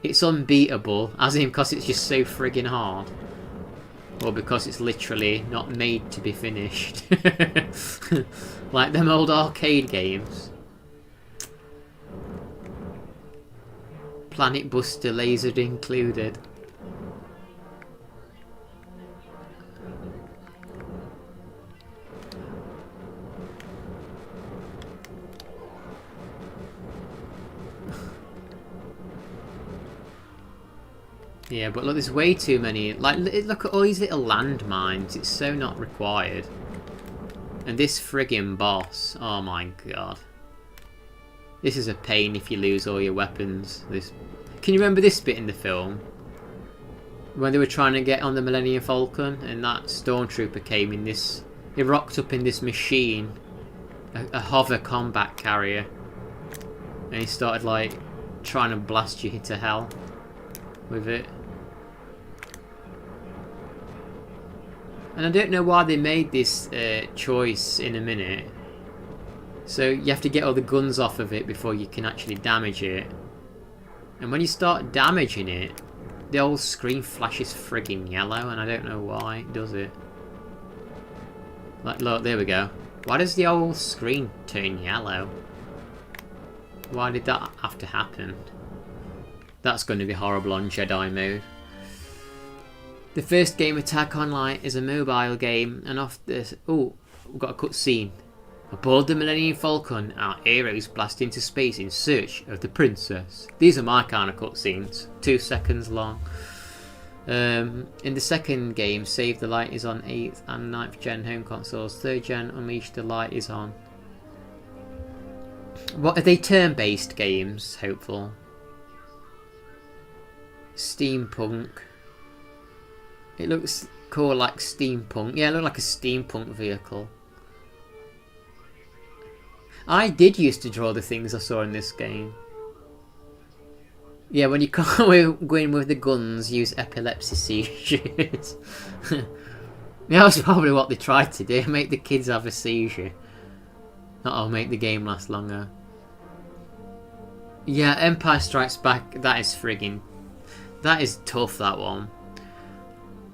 It's unbeatable, as in because it's just so friggin' hard. Or because it's literally not made to be finished. Like them old arcade games. Planet Buster lasered included. Yeah, but look, there's way too many. Like, look at all these little landmines. It's so not required. And this friggin' boss. Oh my god. This is a pain if you lose all your weapons. Can you remember this bit in the film? When they were trying to get on the Millennium Falcon and that stormtrooper came in this. He rocked up in this machine. A hover combat carrier. And he started like trying to blast you to hell with it. And I don't know why they made this choice in a minute. So you have to get all the guns off of it before you can actually damage it. And when you start damaging it, the whole screen flashes friggin' yellow, and I don't know why it does it. Like, look, there we go. Why does the whole screen turn yellow? Why did that have to happen? That's going to be horrible on Jedi mode. The first game, Attack Online, is a mobile game, and off this... Oh, we've got a cutscene. Aboard the Millennium Falcon, our heroes blast into space in search of the princess. These are my kind of cutscenes. 2 seconds long. In the second game, Save the Light is on 8th and 9th gen home consoles. 3rd gen, Unleash the Light is on. What are they, turn-based games? Hopeful. Steampunk. It looks cool, like steampunk. Yeah, it looked like a steampunk vehicle. I did used to draw the things I saw in this game. Yeah, when you can't go in with the guns, use epilepsy seizures. Yeah, that's probably what they tried to do. Make the kids have a seizure. That'll make the game last longer. Yeah, Empire Strikes Back, that is friggin'... That is tough, that one.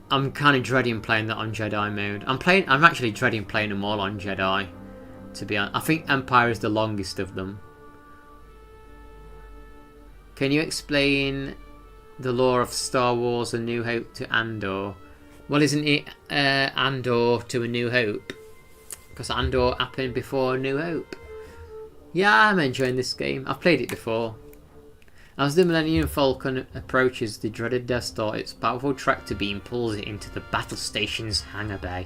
I'm kind of dreading playing that on Jedi mode. I'm actually dreading playing them all on Jedi, to be honest. I think Empire is the longest of them. Can you explain the lore of Star Wars A New Hope to Andor? Well, isn't it Andor to A New Hope? Because Andor happened before A New Hope. Yeah, I'm enjoying this game. I've played it before. As the Millennium Falcon approaches the dreaded Death Star, its powerful tractor beam pulls it into the battle station's hangar bay.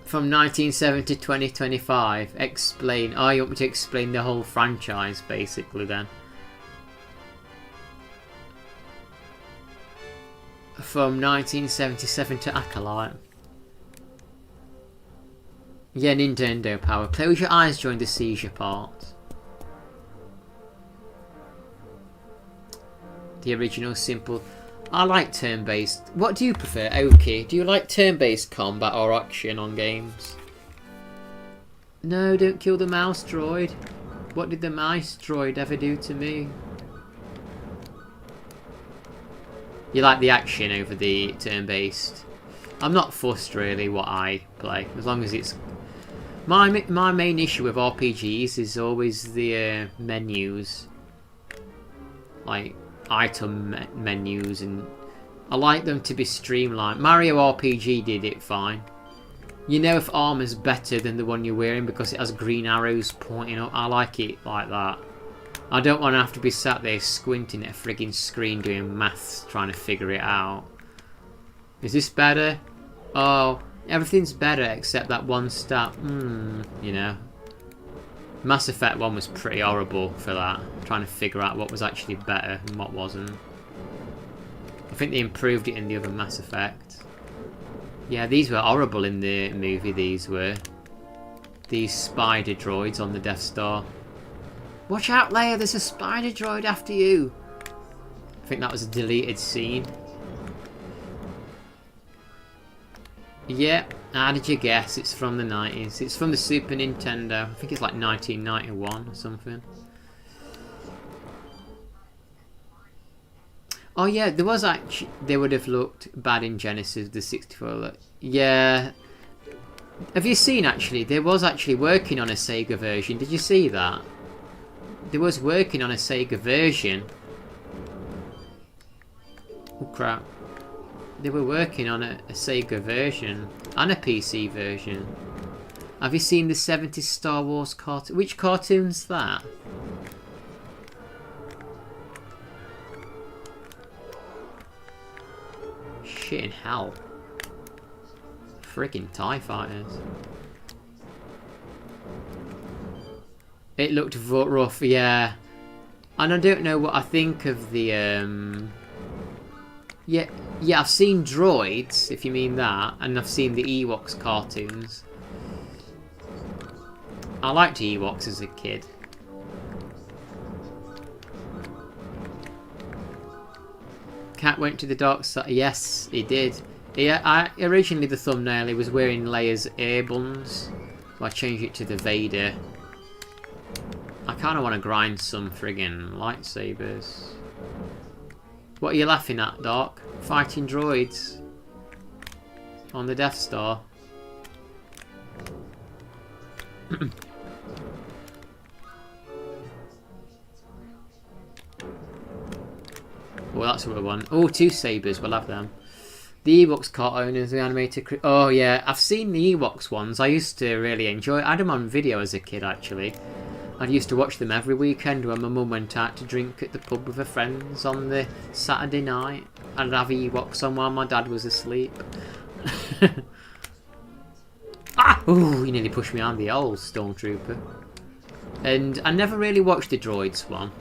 From 1970 to 2025. Explain. Oh, you want me to explain the whole franchise, basically, then? From 1977 to Acolyte. Yeah, Nintendo power. Close your eyes during the seizure part. The original simple. I like turn-based. What do you prefer, Oki? Do you like turn-based combat or action on games? No, don't kill the mouse droid. What did the mouse droid ever do to me? You like the action over the turn-based. I'm not fussed really what I play, as long as it's... My main issue with RPGs is always the menus. Like item menus, and I like them to be streamlined. Mario RPG did it fine. You know if armor's better than the one you're wearing because it has green arrows pointing up. I like it like that. I don't want to have to be sat there squinting at a frigging screen doing maths trying to figure it out. Is this better? Oh, everything's better except that one stat. You know. Mass Effect 1 was pretty horrible for that. Trying to figure out what was actually better and what wasn't. I think they improved it in the other Mass Effect. Yeah, these were horrible in the movie, these were. These spider droids on the Death Star. Watch out, Leia, there's a spider droid after you. I think that was a deleted scene. Yeah, how did you guess? It's from the 90s. It's from the Super Nintendo. I think it's like 1991 or something. Oh yeah, there was actually... They would have looked bad in Genesis, the 64. Look. Yeah. Have you seen actually? There was actually working on a Sega version. Did you see that? There was working on a Sega version. Oh crap. They were working on a Sega version and a PC version. Have you seen the 70s Star Wars cartoon? Which cartoon's that? Shit in hell. Friggin' TIE fighters. It looked rough, yeah. And I don't know what I think of the Yeah, I've seen droids, if you mean that, and I've seen the Ewoks cartoons. I liked Ewoks as a kid. Cat went to the dark side. Yes, he did. Yeah, originally the thumbnail, he was wearing Leia's air buns. So I changed it to the Vader. I kind of want to grind some friggin' lightsabers. What are you laughing at, Doc? Fighting droids on the Death Star. Well, that's what we want. Oh, 2 sabers. We'll have them. The Ewoks cartoon is the animated... Oh, yeah. I've seen the Ewoks ones. I used to really enjoy it. I had them on video as a kid, actually. I used to watch them every weekend when my mum went out to drink at the pub with her friends on the Saturday night. I'd have Ewoks on while my dad was asleep. Ah! Ooh, you nearly pushed me on the old Stormtrooper. And I never really watched the Droids one.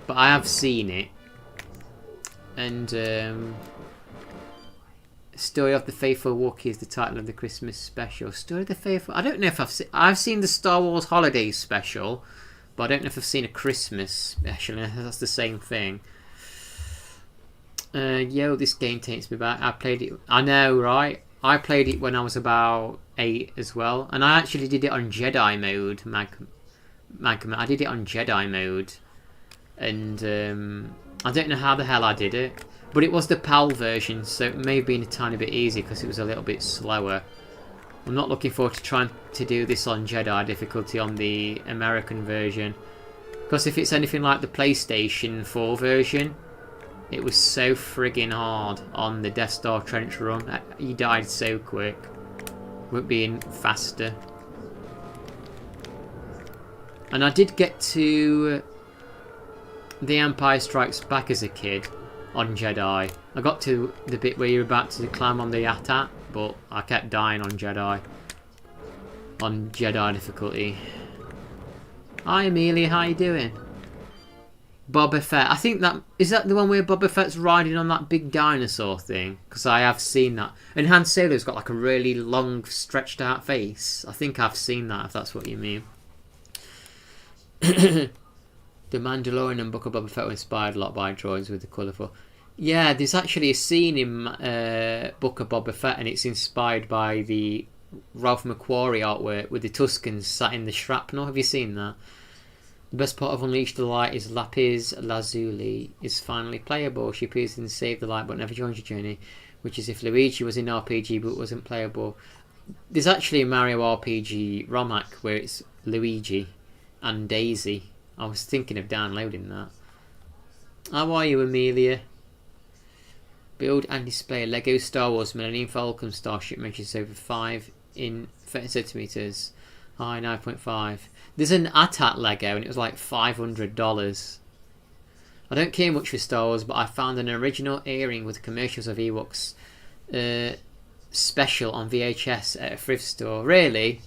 But I have seen it. And, Story of the Faithful Wookiee is the title of the Christmas special. Story of the Faithful... I don't know if I've seen the Star Wars Holidays special, but I don't know if I've seen a Christmas special. That's the same thing. Yo, this game takes me back. I played it... I know, right? I played it when I was about 8 as well. And I actually did it on Jedi mode. I did it on Jedi mode. And I don't know how the hell I did it. But it was the PAL version, so it may have been a tiny bit easier because it was a little bit slower. I'm not looking forward to trying to do this on Jedi difficulty on the American version. Because if it's anything like the PlayStation 4 version, it was so friggin' hard on the Death Star trench run. You died so quick. With being faster. And I did get to The Empire Strikes Back as a kid on Jedi. I got to the bit where you're about to climb on the AT-AT, but I kept dying on Jedi. On Jedi difficulty. Hi Amelia, how you doing? Boba Fett. I think that... Is that the one where Boba Fett's riding on that big dinosaur thing? Because I have seen that. And Han Solo's got like a really long, stretched out face. I think I've seen that, if that's what you mean. The Mandalorian and Book of Boba Fett were inspired a lot by droids with the colourful... Yeah, there's actually a scene in Book of Boba Fett, and it's inspired by the Ralph McQuarrie artwork with the Tuscans sat in the shrapnel. Have you seen that? The best part of Unleash the Light is Lapis Lazuli is finally playable. She appears in Save the Light but never joins your journey, which is if Luigi was in RPG but wasn't playable. There's actually a Mario RPG ROM hack where it's Luigi and Daisy. I was thinking of downloading that. How are you, Amelia? Build and display a Lego Star Wars Millennium Falcon starship measures over 5 in 30 centimeters. High 9.5. There's an AT-AT Lego and it was like $500. I don't care much for Star Wars, but I found an original earring with commercials of Ewoks special on VHS at a thrift store. Really?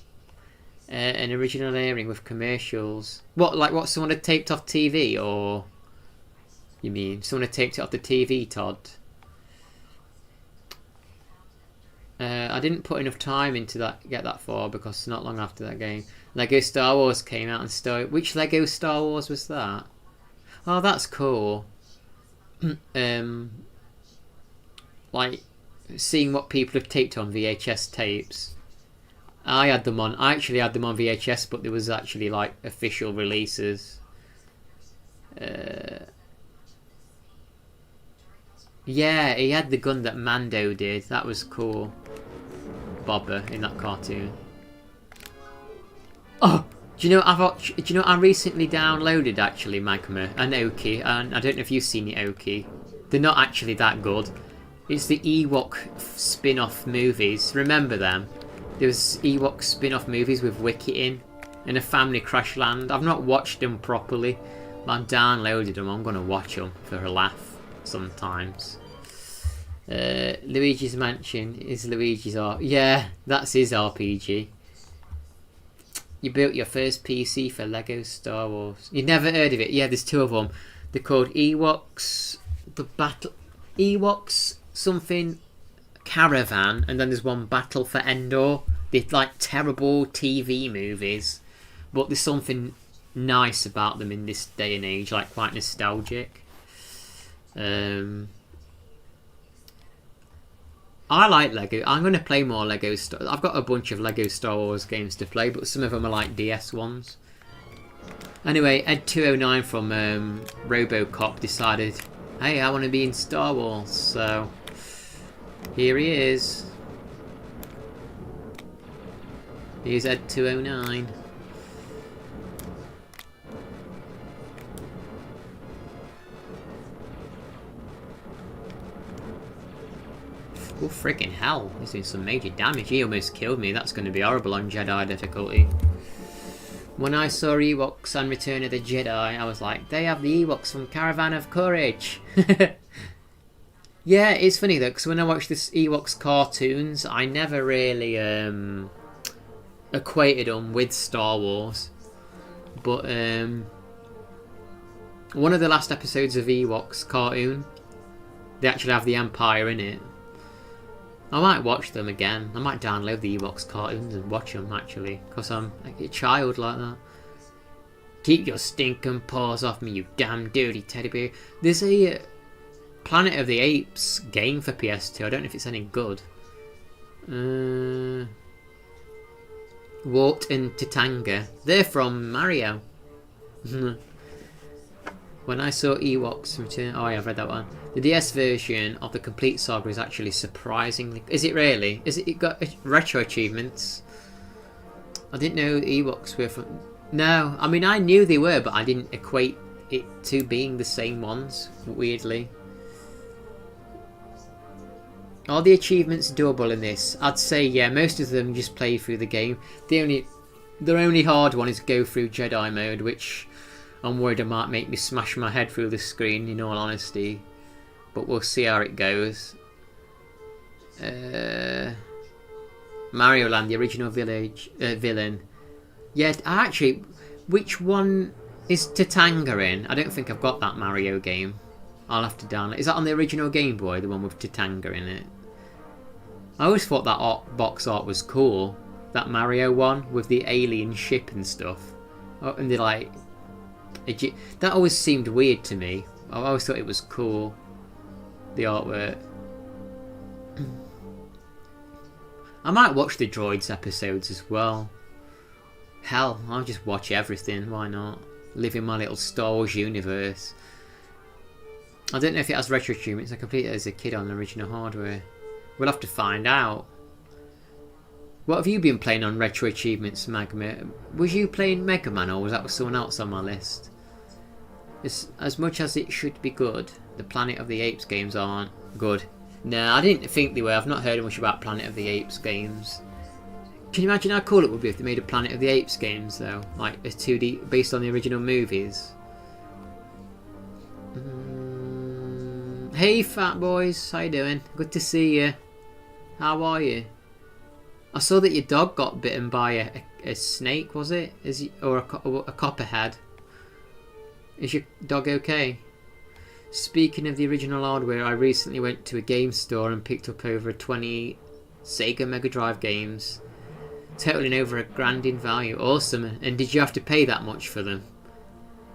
An original earring with commercials. What, like what someone had taped off TV, or... You mean someone had taped it off the TV, Todd? I didn't put enough time into that, get that far, because not long after that game, Lego Star Wars came out and started. Which Lego Star Wars was that? Oh, that's cool. Like seeing what people have taped on VHS tapes. I actually had them on VHS, but there was actually like official releases. Yeah, he had the gun that Mando did. That was cool. Boba in that cartoon. Oh, do you know I recently downloaded actually Magma and Oki, and I don't know if you've seen the Oki. They're not actually that good. It's the Ewok spin-off movies. Remember them? There was Ewok spin-off movies with Wiki in a Family Crash Land. I've not watched them properly, but I've downloaded them. I'm gonna watch them for a laugh sometimes. Luigi's Mansion is Luigi's art. Yeah, that's his RPG. You built your first PC for Lego Star Wars. You never heard of it? Yeah, there's two of them. They're called Ewoks. Ewoks something Caravan, and then there's one Battle for Endor. They're like terrible TV movies, but there's something nice about them in this day and age, like quite nostalgic. I like Lego. I'm going to play more Lego Star. I've got a bunch of Lego Star Wars games to play, but some of them are like DS ones. Anyway, Ed209 from RoboCop decided, hey, I want to be in Star Wars, so here he is. Here's Ed209. Oh, freaking hell. He's doing some major damage. He almost killed me. That's going to be horrible on Jedi difficulty. When I saw Ewoks on Return of the Jedi, I was like, they have the Ewoks from Caravan of Courage. Yeah, it's funny though, because when I watched this Ewoks cartoons, I never really equated them with Star Wars. But one of the last episodes of Ewoks cartoon, they actually have the Empire in it. I might watch them again. I might download the Ewoks cartoons and watch them actually, because I'm like a child like that. Keep your stinking paws off me, you damn dirty teddy bear. There's a Planet of the Apes game for PS2. I don't know if it's any good. Wart and Titanga. They're from Mario. When I saw Ewoks Return... Oh yeah, I've read that one. The DS version of the complete saga is actually surprisingly... Is it really? It got retro achievements? I didn't know Ewoks were from... No, I mean I knew they were, but I didn't equate it to being the same ones, weirdly. Are the achievements double in this? I'd say yeah, most of them just play through the game. The only hard one is go through Jedi mode, which I'm worried it might make me smash my head through the screen, in all honesty. But we'll see how it goes. Mario Land, the original villain. Yeah, actually, which one is Tatanga in? I don't think I've got that Mario game. I'll have to download. Is that on the original Game Boy, the one with Tatanga in it? I always thought that box art was cool. That Mario one with the alien ship and stuff. Oh, and they're like... That always seemed weird to me. I always thought it was cool. The artwork. I might watch the Droids episodes as well. Hell, I'll just watch everything. Why not? Live in my little Star Wars universe. I don't know if it has retro achievements. I completed it as a kid on the original hardware. We'll have to find out. What have you been playing on retro achievements, Magma? Was you playing Mega Man, or was that with someone else on my list? As much as it should be good, the Planet of the Apes games aren't good. No, I didn't think they were. I've not heard much about Planet of the Apes games. Can you imagine how cool it would be if they made a Planet of the Apes games, though? Like a 2D based on the original movies. Hey, fat boys. How you doing? Good to see you. How are you? I saw that your dog got bitten by a snake, was it? Or a copperhead. Is your dog okay? Speaking of the original hardware, I recently went to a game store and picked up over 20 Sega Mega Drive games, totaling over $1,000 in value. Awesome. And did you have to pay that much for them?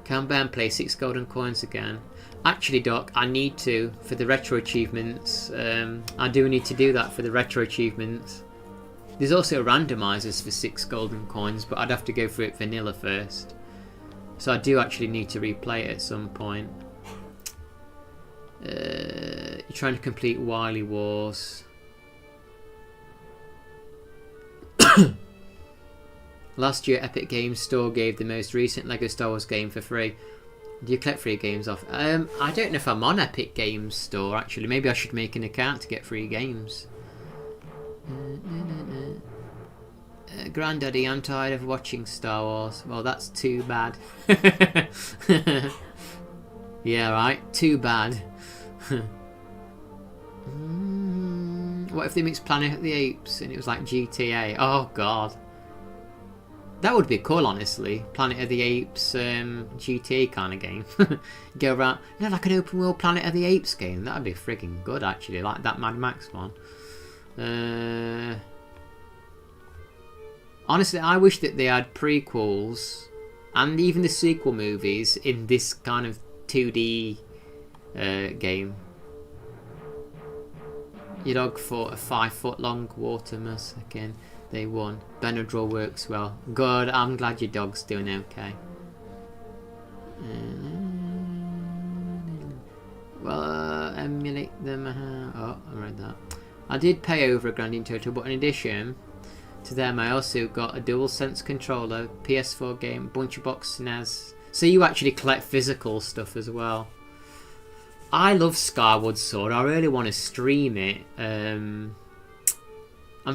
Can Ben play 6 golden coins again? Actually, Doc, I need to for the retro achievements. I do need to do that for the retro achievements. There's also randomizers for 6 golden coins, but I'd have to go through it vanilla first. So I do actually need to replay it at some point. You're trying to complete Wily Wars. Last year, Epic Games Store gave the most recent LEGO Star Wars game for free. Do you collect free games off? I don't know if I'm on Epic Games Store, actually. Maybe I should make an account to get free games. Granddaddy, I'm tired of watching Star Wars. Well, that's too bad. Yeah, right. Too bad. What if they mixed Planet of the Apes and it was like GTA? Oh, God. That would be cool, honestly. Planet of the Apes, GTA kind of game. Go around, no, like an open world Planet of the Apes game. That'd be frigging good, actually. Like that Mad Max one. Honestly, I wish that they had prequels and even the sequel movies in this kind of 2D game. Your dog fought a 5-foot-long water mouse again. They won. Benadryl works well. Good, I'm glad your dog's doing okay. Well, emulate them. Oh, I read that. I did pay over $1,000 in total, but in addition to them, I also got a DualSense controller, PS4 game, bunch of box SNES. So you actually collect physical stuff as well. I love Skyward Sword. I really want to stream it. I'm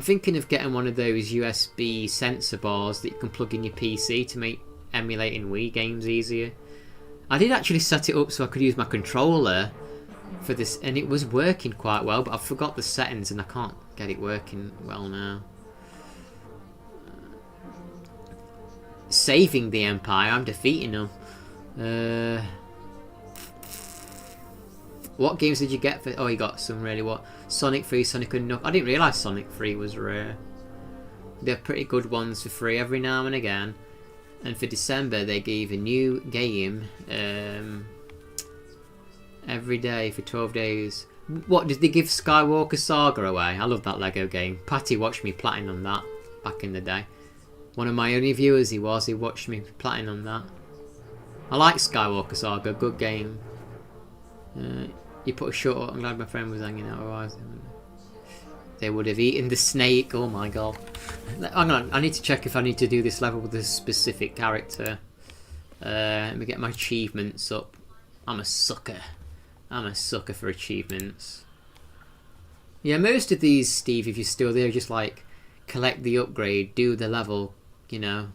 thinking of getting one of those USB sensor bars that you can plug in your PC to make emulating Wii games easier. I did actually set it up so I could use my controller for this, and it was working quite well, but I forgot the settings and I can't get it working well now. Saving the Empire, I'm defeating them. What games did you get for... Oh, you got some really what? Sonic 3, Sonic and Knuckles. I didn't realise Sonic 3 was rare. They're pretty good ones for free every now and again. And for December, they gave a new game every day for 12 days. What, did they give Skywalker Saga away? I love that LEGO game. Patty watched me platinum that back in the day. One of my only viewers he watched me platinum that. I like Skywalker Saga, good game. You put a short. I'm glad my friend was hanging out. they would have eaten the snake. Oh my god. Hang on, I need to check if I need to do this level with a specific character. Let me get my achievements up. I'm a sucker. I'm a sucker for achievements. Yeah, most of these, Steve, if you're still there, just like collect the upgrade, do the level, you know.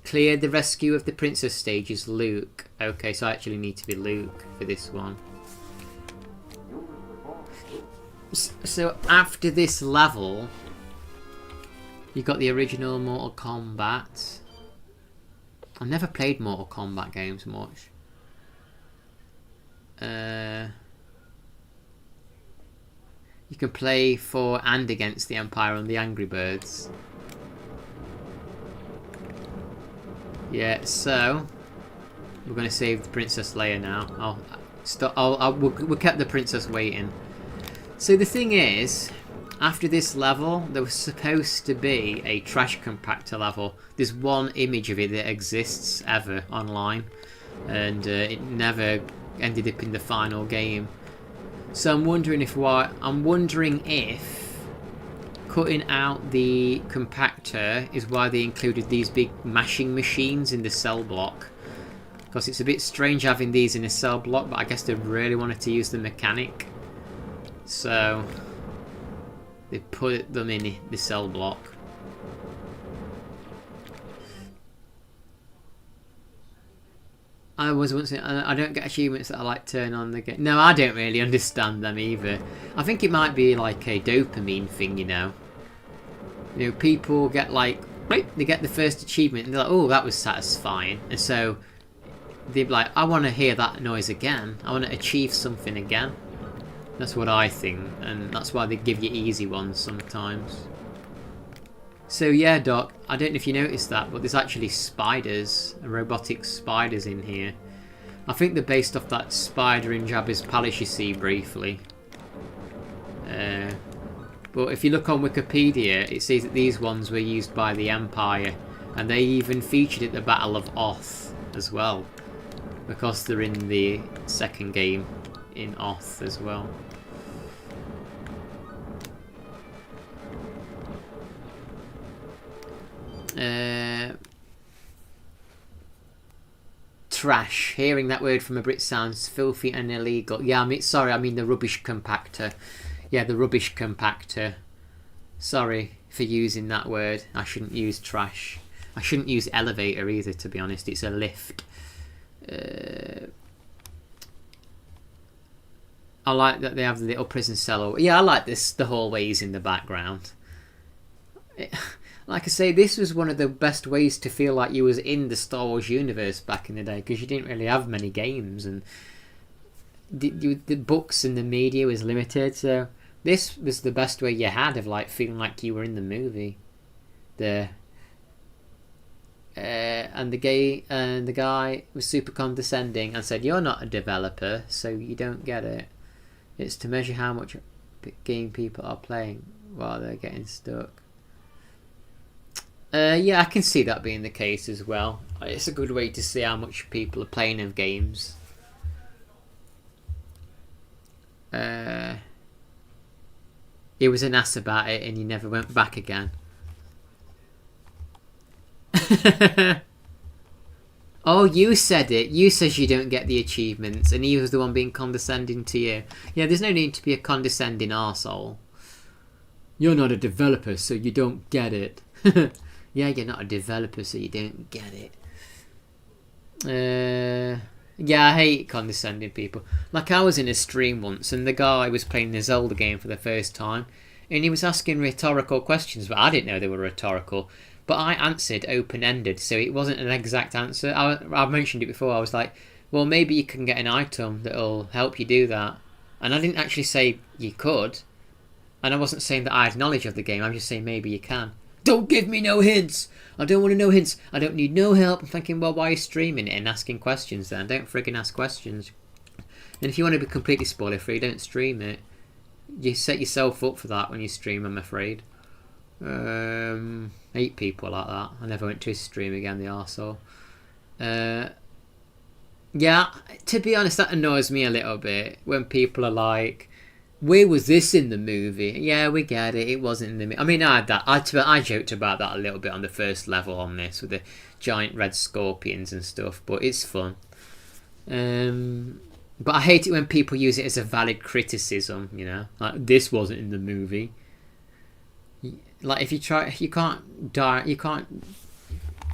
Clear the rescue of the princess stage is Luke. Okay, so I actually need to be Luke for this one. So after this level, you got the original Mortal Kombat. I've never played Mortal Kombat games much. You can play for and against the Empire on the Angry Birds. Yeah, so we're going to save the Princess Leia now. We'll keep the princess waiting. So the thing is, after this level, there was supposed to be a trash compactor level. There's one image of it that exists ever online, and it never ended up in the final game. So I'm wondering if cutting out the compactor is why they included these big mashing machines in the cell block. Because it's a bit strange having these in a cell block, but I guess they really wanted to use the mechanic. So they put them in the cell block. I was once I don't get achievements that I like turn on the game. No, I don't really understand them either. I think it might be like a dopamine thing, you know. You know, people get like, they get the first achievement and they're like, oh, that was satisfying. And so they're like, I want to hear that noise again. I want to achieve something again. That's what I think, and that's why they give you easy ones sometimes. So yeah, Doc, I don't know if you noticed that, but there's actually spiders, robotic spiders in here. I think they're based off that spider in Jabba's palace you see briefly. But if you look on Wikipedia, it says that these ones were used by the Empire, and they even featured at the Battle of Oth as well, because they're in the second game in Oth as well. Trash. Hearing that word from a Brit sounds filthy and illegal. Yeah, I mean the rubbish compactor. Yeah, the rubbish compactor. Sorry for using that word. I shouldn't use trash. I shouldn't use elevator either, to be honest. It's a lift. I like that they have the little prison cell. Yeah, I like this. The hallways in the background. Like I say, this was one of the best ways to feel like you was in the Star Wars universe back in the day, because you didn't really have many games, and the books and the media was limited. So this was the best way you had of like feeling like you were in the movie. And the guy was super condescending and said, "You're not a developer, so you don't get it. It's to measure how much game people are playing while they're getting stuck." Yeah, I can see that being the case as well. It's a good way to see how much people are playing of games. He was an ass about it and he never went back again. Oh, you said it. You says you don't get the achievements, and he was the one being condescending to you. Yeah, there's no need to be a condescending arsehole. You're not a developer, so you don't get it. Yeah, you're not a developer, so you don't get it. Yeah, I hate condescending people. Like, I was in a stream once, and the guy was playing the Zelda game for the first time, and he was asking rhetorical questions, but I didn't know they were rhetorical. But I answered open-ended, so it wasn't an exact answer. I mentioned it before. I was like, well, maybe you can get an item that'll help you do that. And I didn't actually say you could. And I wasn't saying that I had knowledge of the game. I'm just saying maybe you can. Don't give me no hints! I don't want to know hints. I don't need no help. I'm thinking, well, why are you streaming it and asking questions then? Don't friggin' ask questions. And if you want to be completely spoiler-free, don't stream it. You set yourself up for that when you stream, I'm afraid. 8 people like that. I never went to his stream again, the arsehole. Yeah, to be honest, that annoys me a little bit when people are like, Where was this in the movie? Yeah, we get it. It wasn't in the movie. I mean, I had that. I joked about that a little bit on the first level on this with the giant red scorpions and stuff, but it's fun. But I hate it when people use it as a valid criticism. You know, like this wasn't in the movie. Like if you try, you can't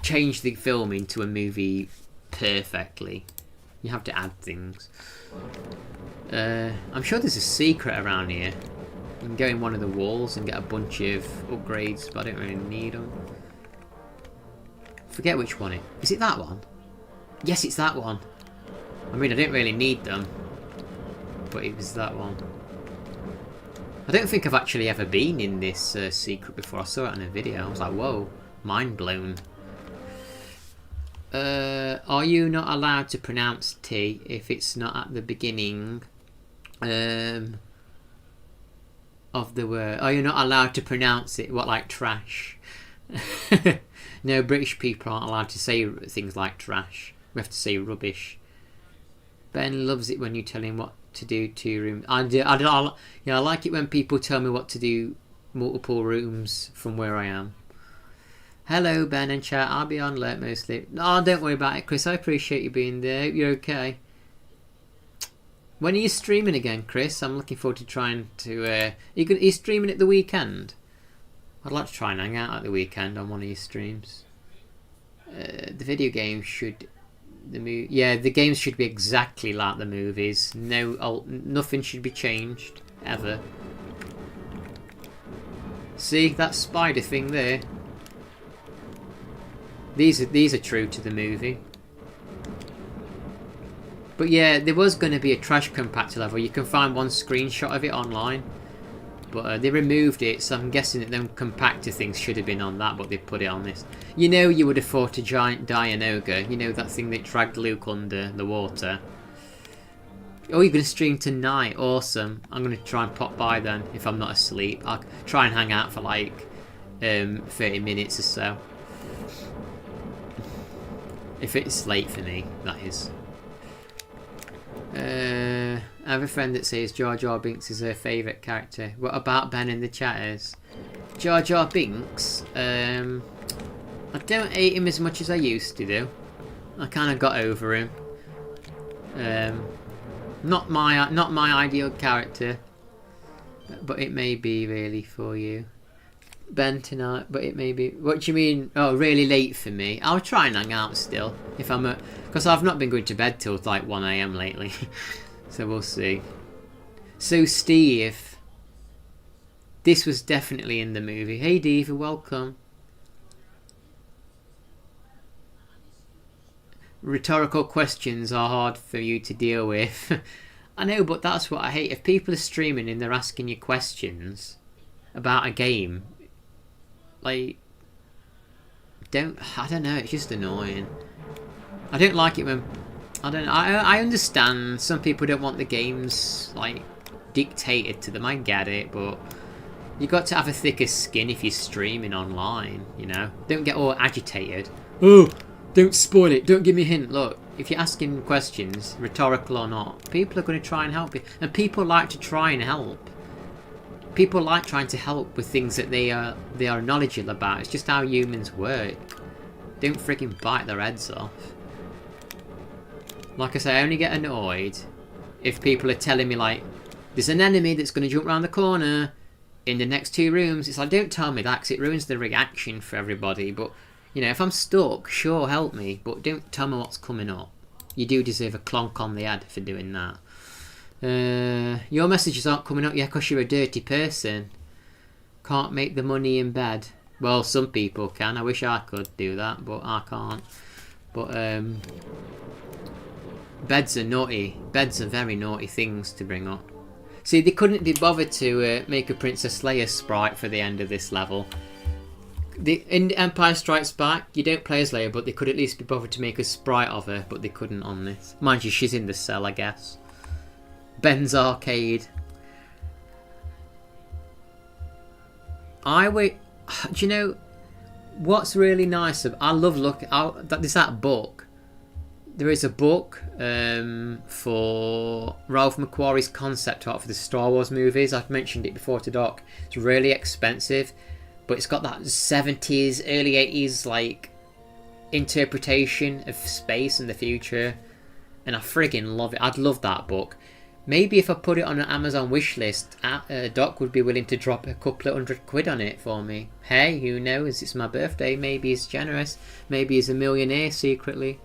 change the film into a movie perfectly. You have to add things. I'm sure there's a secret around here. You can go in one of the walls and get a bunch of upgrades, but I don't really need them. Forget which one it is. Is it that one? Yes, it's that one. I mean, I don't really need them, but it was that one. I don't think I've actually ever been in this secret before. I saw it in a video. I was like, whoa, mind blown. Are you not allowed to pronounce T if it's not at the beginning of the word? Are you not allowed to pronounce it? What, like trash? No, British people aren't allowed to say things like trash. We have to say rubbish. Ben loves it when you tell him what to do to rooms. I like it when people tell me what to do multiple rooms from where I am. Hello, Ben and chat. I'll be on late mostly. Oh, don't worry about it, Chris. I appreciate you being there. Hope you're okay. When are you streaming again, Chris? I'm looking forward to trying to... Are you streaming at the weekend? I'd like to try and hang out at the weekend on one of your streams. The video game should... the games should be exactly like the movies. Nothing should be changed. Ever. See, that spider thing there? These are true to the movie. But yeah, there was going to be a trash compactor level. You can find one screenshot of it online. But they removed it, so I'm guessing that them compactor things should have been on that, but they put it on this. You know you would have fought a giant Dianoga. You know that thing that dragged Luke under the water. Oh, you're going to stream tonight. Awesome. I'm going to try and pop by then, if I'm not asleep. I'll try and hang out for like 30 minutes or so. If it's late for me, that is. I have a friend that says Jar Jar Binks is her favourite character. What about Ben in the chatters? Jar Jar Binks? I don't hate him as much as I used to do. I kind of got over him. Not my ideal character, but it may be really for you. Ben tonight, but it may be. What do you mean? Oh, really late for me? I'll try and hang out still if I'm because I've not been going to bed till like 1 AM lately, so we'll see. So Steve, this was definitely in the movie. Hey Diva, welcome. Rhetorical questions are hard for you to deal with. I know, but that's what I hate. If people are streaming and they're asking you questions about a game. Like, I don't know, it's just annoying. I don't like it when, I understand some people don't want the games, like, dictated to them, I get it, but you got to have a thicker skin if you're streaming online, you know? Don't get all agitated. Oh, don't spoil it, don't give me a hint. Look, if you're asking questions, rhetorical or not, people are going to try and help you. And people like to try and help. People like trying to help with things that they are knowledgeable about. It's just how humans work. Don't freaking bite their heads off. Like I say, I only get annoyed if people are telling me like, there's an enemy that's going to jump around the corner in the next 2 rooms. It's like, don't tell me that because it ruins the reaction for everybody. But, you know, if I'm stuck, sure, help me. But don't tell me what's coming up. You do deserve a clonk on the head for doing that. Your messages aren't coming up yet because you're a dirty person. Can't make the money in bed. Well, some people can. I wish I could do that, but I can't. But beds are naughty. Beds are very naughty things to bring up. See, they couldn't be bothered to make a Princess Leia sprite for the end of this level. In Empire Strikes Back, you don't play as Leia, but they could at least be bothered to make a sprite of her, but they couldn't on this. Mind you, she's in the cell, I guess. Ben's Arcade. Do you know what's really nice? I love looking. There's that book. there is a book for Ralph McQuarrie's concept art for the Star Wars movies. I've mentioned it before to Doc. It's really expensive, but it's got that 70s, early 80s like interpretation of space and the future, and I friggin' love it. I'd love that book. Maybe if I put it on an Amazon wish list, Doc would be willing to drop a couple of £100 on it for me. Hey, who knows? It's my birthday. Maybe he's generous. Maybe he's a millionaire secretly.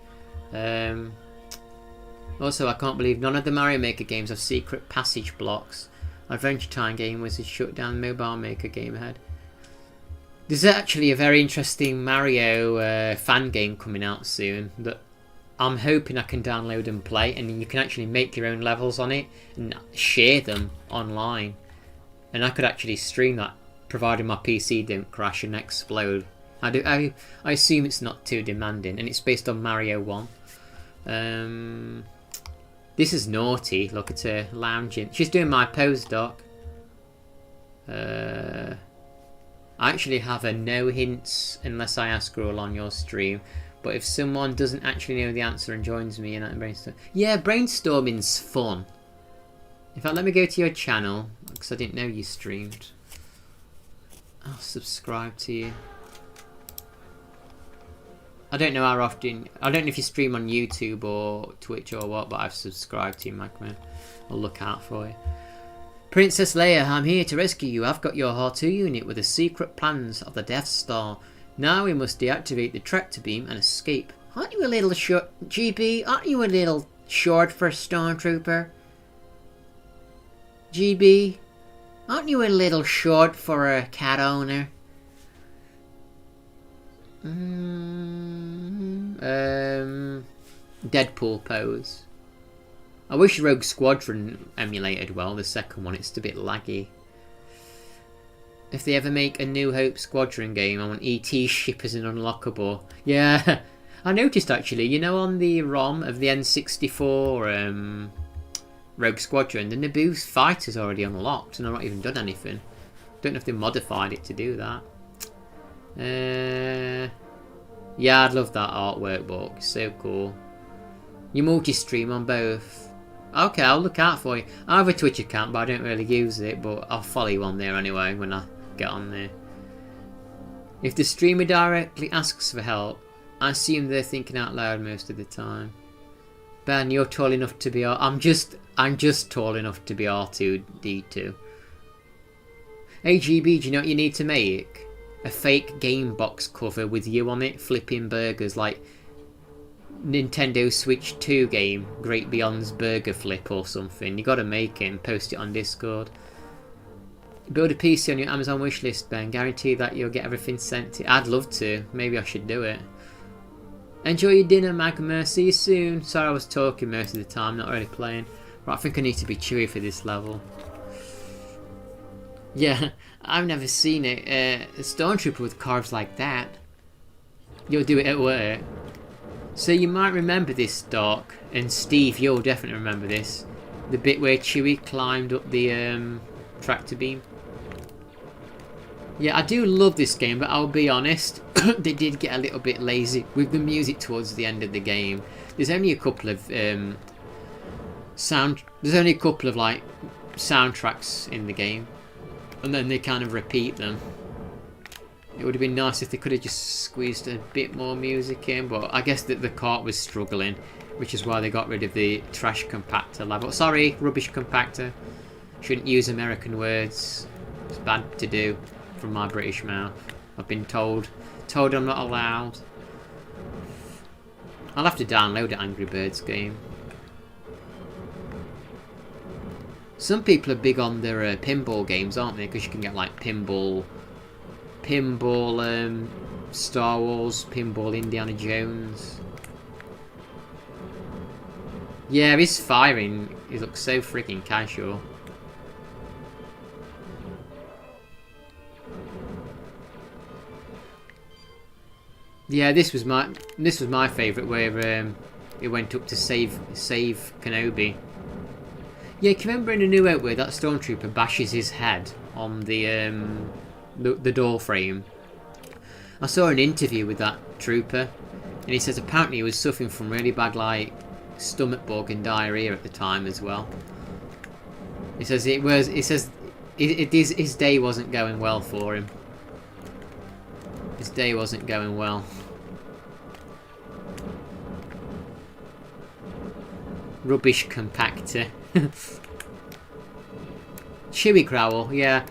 Also, I can't believe none of the Mario Maker games have secret passage blocks. Adventure Time game was a shut down Mobile Maker game ahead. There's actually a very interesting Mario fan game coming out soon that I'm hoping I can download and play, and you can actually make your own levels on it and share them online. And I could actually stream that, provided my PC don't crash and explode. I assume it's not too demanding, and it's based on Mario 1. This is naughty. Look at her lounging. She's doing my pose, Doc. I actually have a no hints unless I ask her all on your stream. But if someone doesn't actually know the answer and joins me in that brainstorm... Yeah, brainstorming's fun. In fact, let me go to your channel, because I didn't know you streamed. I'll subscribe to you. I don't know how often... I don't know if you stream on YouTube or Twitch or what, but I've subscribed to you, Magman. I'll look out for you. Princess Leia, I'm here to rescue you. I've got your R2 unit with the secret plans of the Death Star. Now we must deactivate the tractor beam and escape. Aren't you a little short, GB? Aren't you a little short for Stormtrooper? GB? Aren't you a little short for a cat owner? Deadpool pose. I wish Rogue Squadron emulated well, the second one. It's a bit laggy. If they ever make a New Hope Squadron game, I want ET ship as an unlockable. Yeah, I noticed actually, you know, on the ROM of the N64 Rogue Squadron, the Naboo's fighter's already unlocked and I've not even done anything. Don't know if they modified it to do that. Yeah, I'd love that artwork book. So cool. You multi-stream on both. Okay, I'll look out for you. I have a Twitch account, but I don't really use it. But I'll follow you on there anyway when I get on there. If the streamer directly asks for help, I assume they're thinking out loud most of the time. Ben, you're tall enough to be I'm just tall enough to be R2D2. Hey GB, do you know what you need to make? A fake game box cover with you on it, flipping burgers like Nintendo Switch 2 game, Great Beyond's Burger Flip or something. You gotta make it and post it on Discord. Build a PC on your Amazon wishlist, Ben. Guarantee that you'll get everything sent to you. I'd love to. Maybe I should do it. Enjoy your dinner, Magma. See you soon. Sorry I was talking most of the time, not really playing. Right, I think I need to be chewy for this level. Yeah, I've never seen it. A Stormtrooper with carves like that. You'll do it at work. So you might remember this, Doc. And Steve, you'll definitely remember this. The bit where Chewie climbed up the tractor beam. Yeah, I do love this game, but I'll be honest, they did get a little bit lazy with the music towards the end of the game. There's only a couple of like soundtracks in the game, and then they kind of repeat them. It would have been nice if they could have just squeezed a bit more music in, but I guess that the cart was struggling, which is why they got rid of the trash compactor level. Sorry, rubbish compactor. Shouldn't use American words. It's bad to do from my British mouth. I've been told I'm not allowed. I'll have to download the Angry Birds game. Some people are big on their pinball games, aren't they? Because you can get like pinball Star Wars, pinball Indiana Jones. Yeah, his firing, he looks so freaking casual. Yeah, this was my favourite, where it went up to save Kenobi. Yeah, can you remember in A New Hope where that Stormtrooper bashes his head on the door frame? I saw an interview with that trooper, And he says apparently he was suffering from really bad, like, stomach bug and diarrhea at the time as well. He says his day wasn't going well for him. His day wasn't going well. Rubbish compactor. Chewy growl, yeah.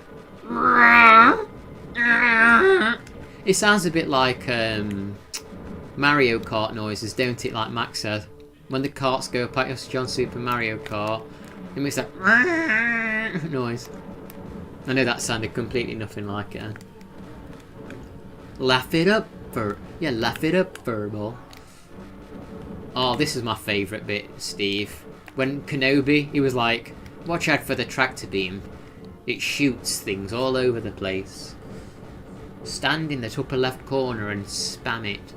It sounds a bit like Mario Kart noises, don't it? Like Max said. When the carts go past John Super Mario Kart, it makes that noise. I know that sounded completely nothing like it. Laugh it up, laugh it up, Furball. Oh, this is my favourite bit, Steve. When Kenobi, he was like, watch out for the tractor beam. It shoots things all over the place. Stand in the upper left corner and spam it.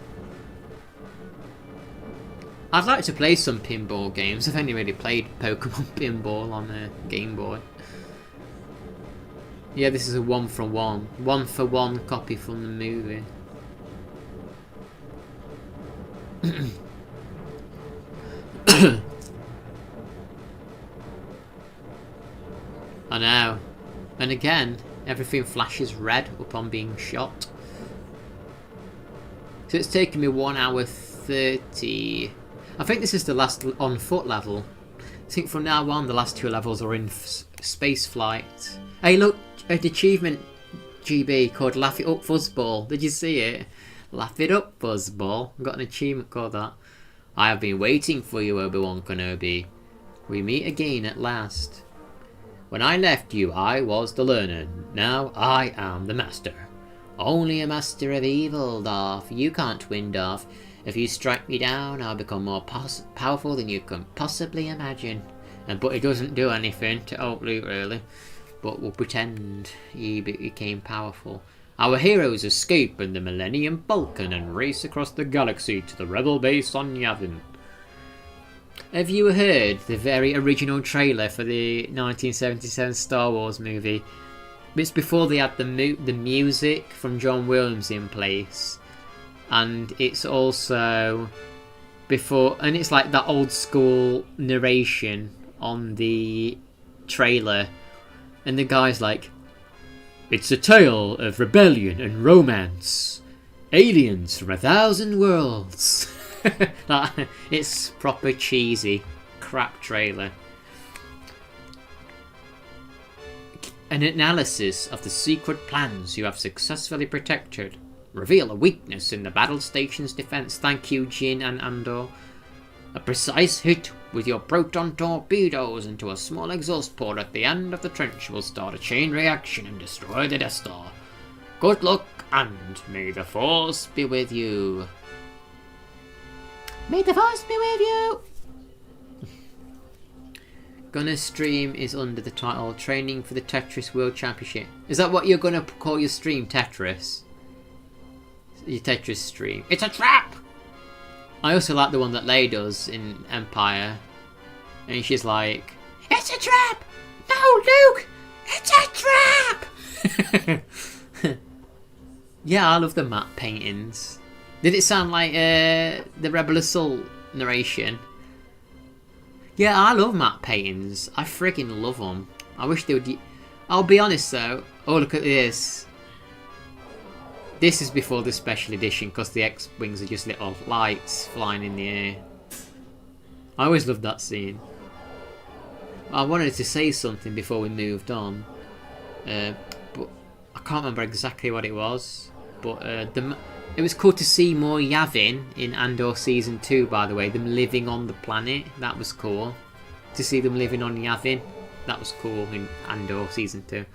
I'd like to play some pinball games. I've only really played Pokemon Pinball on a Game Boy. Yeah, this is a 1-for-1. 1-for-1 copy from the movie. I know. And again, everything flashes red upon being shot. So it's taken me 1 hour 30. I think this is the last on foot level. I think from now on the last 2 levels are in space flight. Hey look, an achievement GB called Laugh It Up Fuzzball. Did you see it? Laugh It Up Fuzzball. I've got an achievement called that. I have been waiting for you, Obi-Wan Kenobi. We meet again at last. When I left you, I was the learner. Now I am the master. Only a master of evil, Darth. You can't win, Darth. If you strike me down, I'll become more powerful than you can possibly imagine. But it doesn't do anything to Luke, really. But we'll pretend he became powerful. Our heroes escape in the Millennium Falcon and race across the galaxy to the rebel base on Yavin. Have you heard the very original trailer for the 1977 Star Wars movie? It's before they had the music from John Williams in place. And it's also before, and it's like that old school narration on the trailer. And the guy's like, it's a tale of rebellion and romance. Aliens from 1,000 worlds. It's proper cheesy crap trailer. An analysis of the secret plans you have successfully protected. Reveal a weakness in the battle station's defense. Thank you, Jin and Andor. A precise hit with your proton torpedoes into a small exhaust port at the end of the trench will start a chain reaction and destroy the Death Star. Good luck, and may the Force be with you. May the Force be with you! Gonna stream is under the title Training for the Tetris World Championship. Is that what you're gonna call your stream, Tetris? Your Tetris stream. It's a trap! I also like the one that Leia does in Empire. And she's like, it's a trap! No, Luke! It's a trap! Yeah, I love the map paintings. Did it sound like the Rebel Assault narration? Yeah, I love map paintings. I friggin' love them. I wish they would... I'll be honest though. Oh, look at this. This is before the special edition because the X-Wings are just little lights flying in the air. I always loved that scene. I wanted to say something before we moved on. But I can't remember exactly what it was. But it was cool to see more Yavin in Andor Season 2, by the way. Them living on the planet. That was cool. To see them living on Yavin. That was cool in Andor Season 2.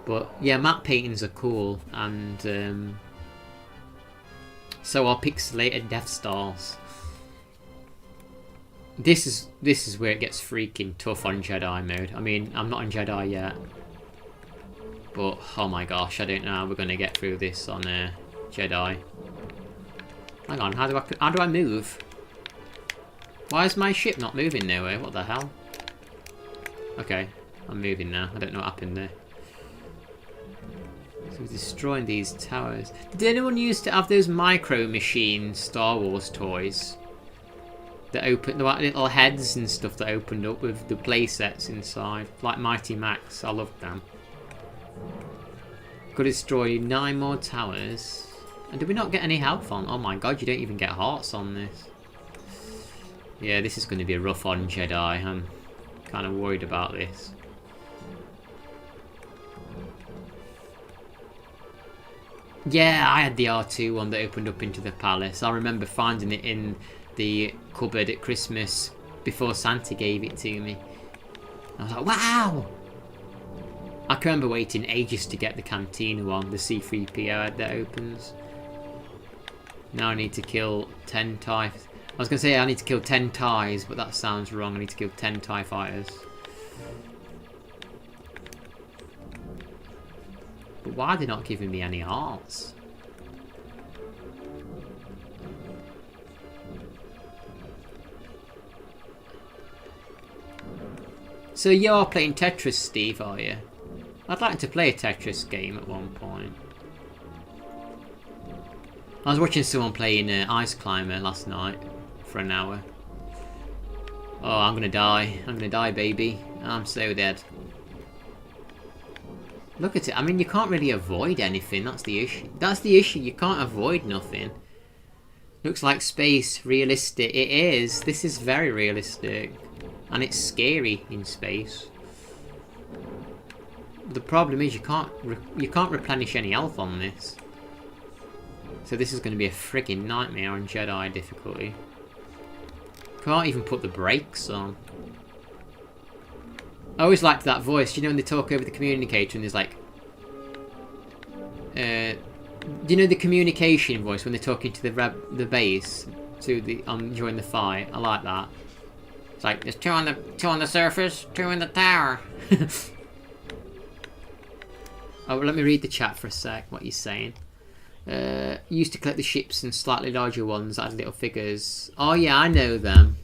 But yeah, map paintings are cool, and so are pixelated Death Stars. This is where it gets freaking tough on Jedi mode. I mean, I'm not on Jedi yet, but oh my gosh, I don't know how we're gonna get through this on Jedi. Hang on, how do I move? Why is my ship not moving nowhere? What the hell? Okay, I'm moving now. I don't know what happened there. So we're destroying these towers. Did anyone used to have those Micro Machine Star Wars toys? That open, the little heads and stuff that opened up with the play sets inside. Like Mighty Max, I loved them. Could destroy 9 more towers. And did we not get any health on? Oh my god, you don't even get hearts on this. Yeah, this is going to be a rough on Jedi. I'm kind of worried about this. Yeah, I had the R2 one that opened up into the palace. I remember finding it in the cupboard at Christmas before Santa gave it to me. I was like, wow! I can remember waiting ages to get the Cantina one, the C3PO that opens. Now I need to kill 10 TIE... I was going to say I need to kill 10 TIEs, but that sounds wrong. I need to kill 10 TIE fighters. But why are they not giving me any hearts? So you are playing Tetris, Steve, are you? I'd like to play a Tetris game at one point. I was watching someone playing Ice Climber last night for an hour. Oh, I'm gonna die. I'm gonna die, baby. I'm so dead. Look at it. I mean, you can't really avoid anything. That's the issue. That's the issue. You can't avoid nothing. Looks like space. Realistic. It is. This is very realistic. And it's scary in space. The problem is you can't replenish any health on this. So this is going to be a friggin' nightmare on Jedi difficulty. Can't even put the brakes on. I always liked that voice. You know when they talk over the communicator and there's like... do you know the communication voice when they're talking to the base to the during the fight? I like that. It's like there's two on the surface, 2 in the tower. Oh, let me read the chat for a sec. What you're saying? Used to collect the ships and slightly larger ones that had little figures. Oh yeah, I know them.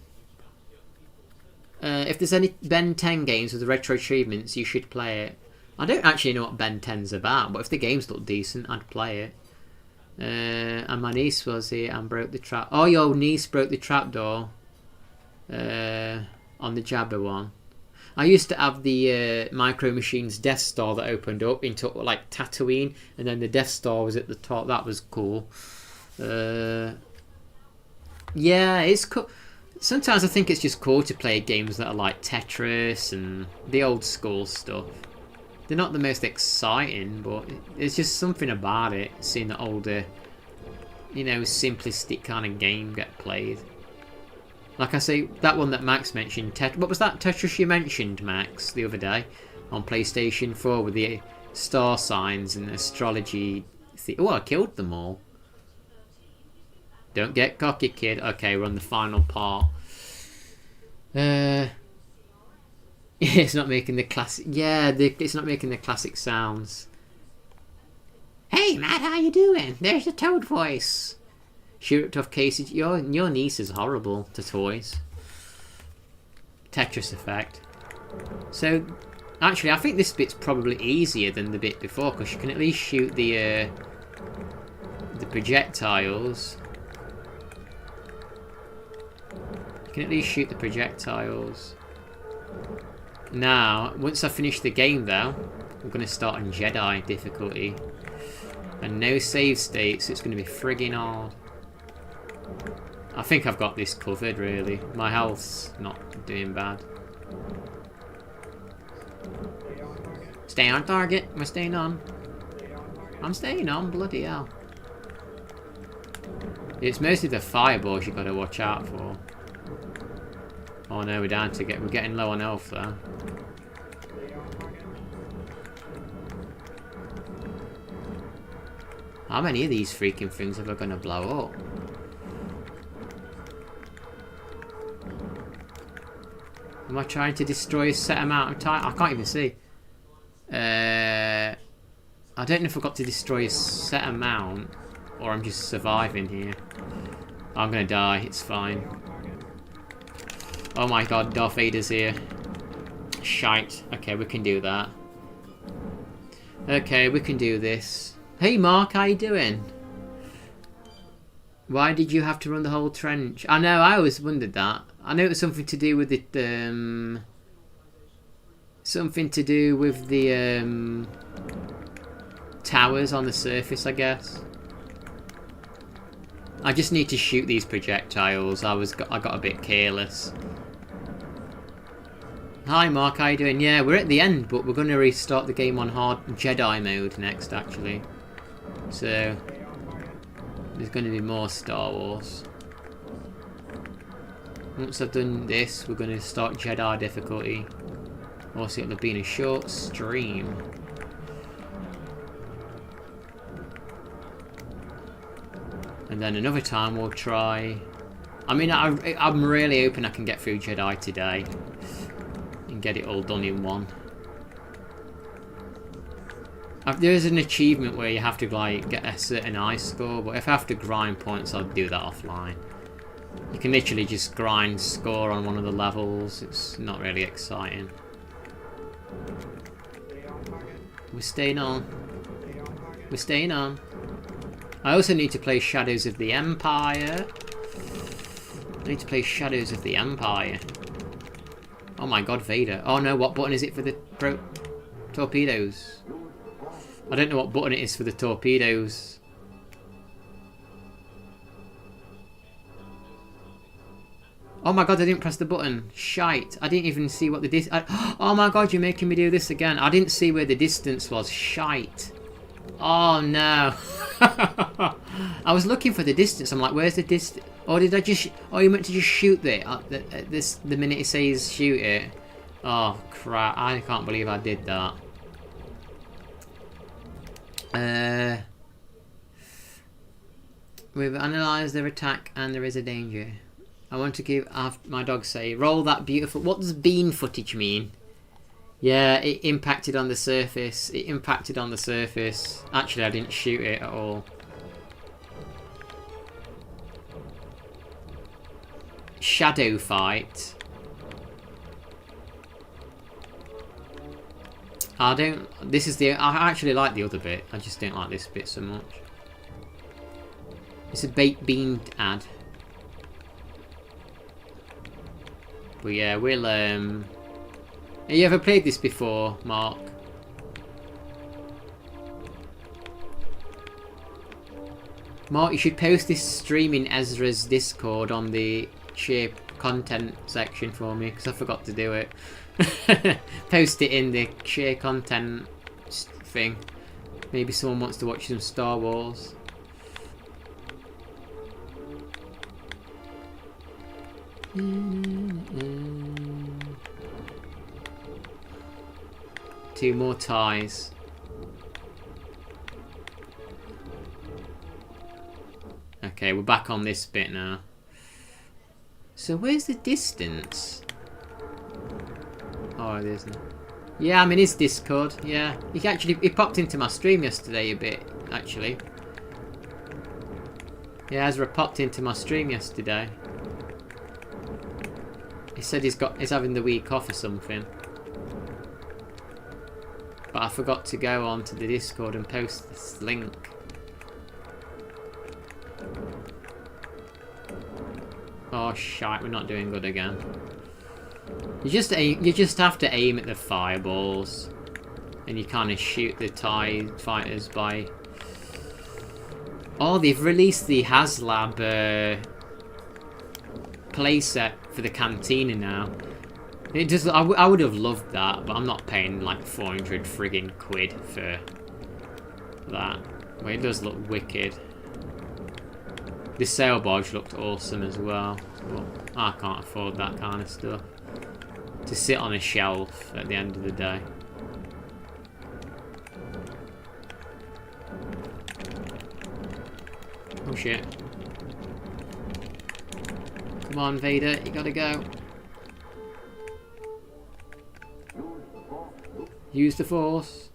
If there's any Ben 10 games with the retro achievements, you should play it. I don't actually know what Ben 10's about, but if the games look decent, I'd play it. And my niece was here and broke the trap. Oh, your niece broke the trapdoor. On the Jabba one. I used to have the Micro Machines Death Star that opened up into like Tatooine, and then the Death Star was at the top. That was cool. Yeah, it's cool. Sometimes I think it's just cool to play games that are like Tetris and the old school stuff. They're not the most exciting, but there's just something about it, seeing the older, you know, simplistic kind of game get played. Like I say, that one that Max mentioned, what was that Tetris you mentioned, Max, the other day on PlayStation 4 with the star signs and astrology? Oh, I killed them all. Don't get cocky, kid. Okay, we're on the final part. It's not making the classic. Yeah, it's not making the classic sounds. Hey, Matt, how you doing? There's the Toad voice. She ripped off Casey. Your niece is horrible to toys. Tetris effect. So, actually, I think this bit's probably easier than the bit before because you can at least shoot the projectiles. You can at least shoot the projectiles. Now, once I finish the game, though, we're going to start on Jedi difficulty, and no save states. So it's going to be friggin' hard. I think I've got this covered, really. My health's not doing bad. Stay on target. We're staying on. I'm staying on, bloody hell. It's mostly the fireballs you got to watch out for. Oh no, we're getting low on health there. How many of these freaking things are going to blow up? Am I trying to destroy a set amount of time? I can't even see. I don't know if I've got to destroy a set amount or I'm just surviving here. I'm going to die. It's fine. Oh my god, Darth Vader's here. Shite. Okay, we can do that. Okay, we can do this. Hey Mark, how you doing? Why did you have to run the whole trench? I know, I always wondered that. I know it was something to do with the towers on the surface, I guess. I just need to shoot these projectiles. I got a bit careless. Hi Mark, how you doing? Yeah, we're at the end, but we're going to restart the game on hard Jedi mode next, actually. So there's going to be more Star Wars. Once I've done this, we're going to start Jedi difficulty. Also, it'll have been a short stream. And then another time we'll try... I mean, I'm really hoping I can get through Jedi today. And get it all done in one. There is an achievement where you have to like get a certain high score, but if I have to grind points, I'll do that offline. You can literally just grind score on one of the levels. It's not really exciting. We're staying on. We're staying on. I also need to play Shadows of the Empire. I need to play Shadows of the Empire. Oh my god, Vader. Oh no, what button is it for the torpedoes? I don't know what button it is for the torpedoes. Oh my god, I didn't press the button. Shite. I didn't even see what the oh my god, you're making me do this again. I didn't see where the distance was. Shite. Oh no. I was looking for the distance. I'm like, where's the distance? Or did I just... Oh, you meant to just shoot it the minute it says shoot it. Oh, crap. I can't believe I did that. We've analysed their attack and there is a danger. I want to give my dog say, roll that beautiful... What does bean footage mean? Yeah, it impacted on the surface. It impacted on the surface. Actually, I didn't shoot it at all. Shadow fight. I actually like the other bit. I just don't like this bit so much. It's a baked bean ad. But yeah, we'll have you ever played this before, Mark? Mark, you should post this stream in Ezra's Discord on the share content section for me, because I forgot to do it. Post it in the share content thing. Maybe someone wants to watch some Star Wars. Two more ties. Okay, we're back on this bit now. So where's the distance? Oh, it isn't. Yeah, I'm in his Discord. Yeah, he popped into my stream yesterday a bit, actually. Yeah, Ezra popped into my stream yesterday. He said he's having the week off or something. But I forgot to go on to the Discord and post this link. Oh shite, we're not doing good again. You just have to aim at the fireballs, and you kind of shoot the TIE fighters by. Oh, they've released the HasLab playset for the Cantina now. It just, I would have loved that, but I'm not paying like 400 friggin' quid for that. But it does look wicked. This sail barge looked awesome as well, but I can't afford that kind of stuff to sit on a shelf at the end of the day. Oh shit. Come on, Vader, you gotta go. Use the Force.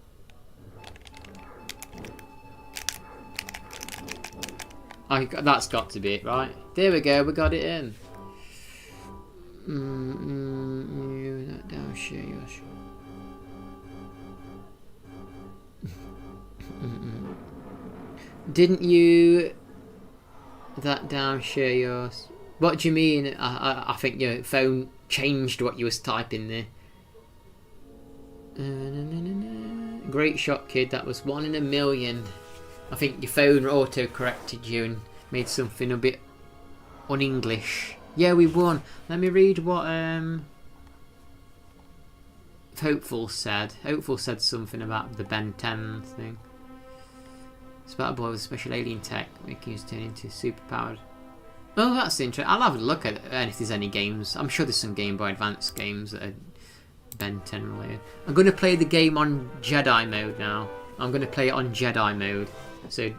Oh, that's got to be it, right? There we go, we got it in. Didn't you that down share yours? What do you mean? I think your phone changed what you was typing there. Great shot, kid. That was 1 in a million. I think your phone auto-corrected you and made something a bit un-English. Yeah, we won. Let me read what Hopeful said. Hopeful said something about the Ben 10 thing. It's about a boy with special alien tech making his turn into superpowered. Oh, that's interesting. I'll have a look at if there's any games. I'm sure there's some Game Boy Advance games that are Ben 10 related. I'm going to play the game on Jedi mode now. I'm going to play it on Jedi mode. So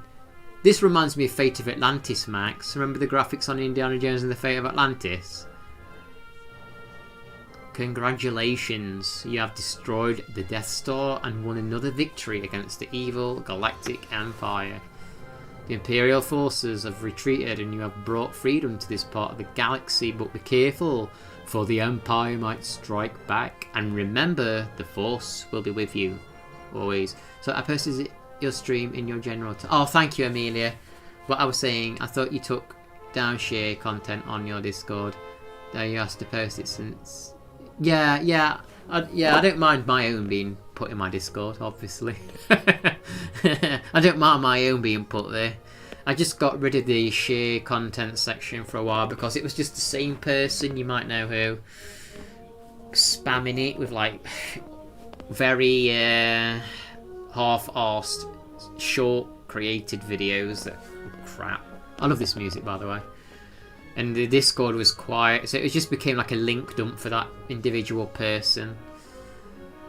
this reminds me of Fate of Atlantis, Max. Remember the graphics on Indiana Jones and the Fate of Atlantis? Congratulations, you have destroyed the Death Star and won another victory against the evil Galactic Empire. The Imperial forces have retreated and you have brought freedom to this part of the galaxy, but be careful, for the Empire might strike back. And remember, the Force will be with you, always. So I posted your stream in your general... Oh, thank you, Amelia. What I was saying, I thought you took down share content on your Discord. There you have to post it since... Yeah, I don't mind my own being put in my Discord, obviously. I don't mind my own being put there. I just got rid of the share content section for a while because it was just the same person, you might know who, spamming it with like very half-arsed, short, created videos that crap. I love this music, by the way. And the Discord was quiet, so it just became like a link dump for that individual person.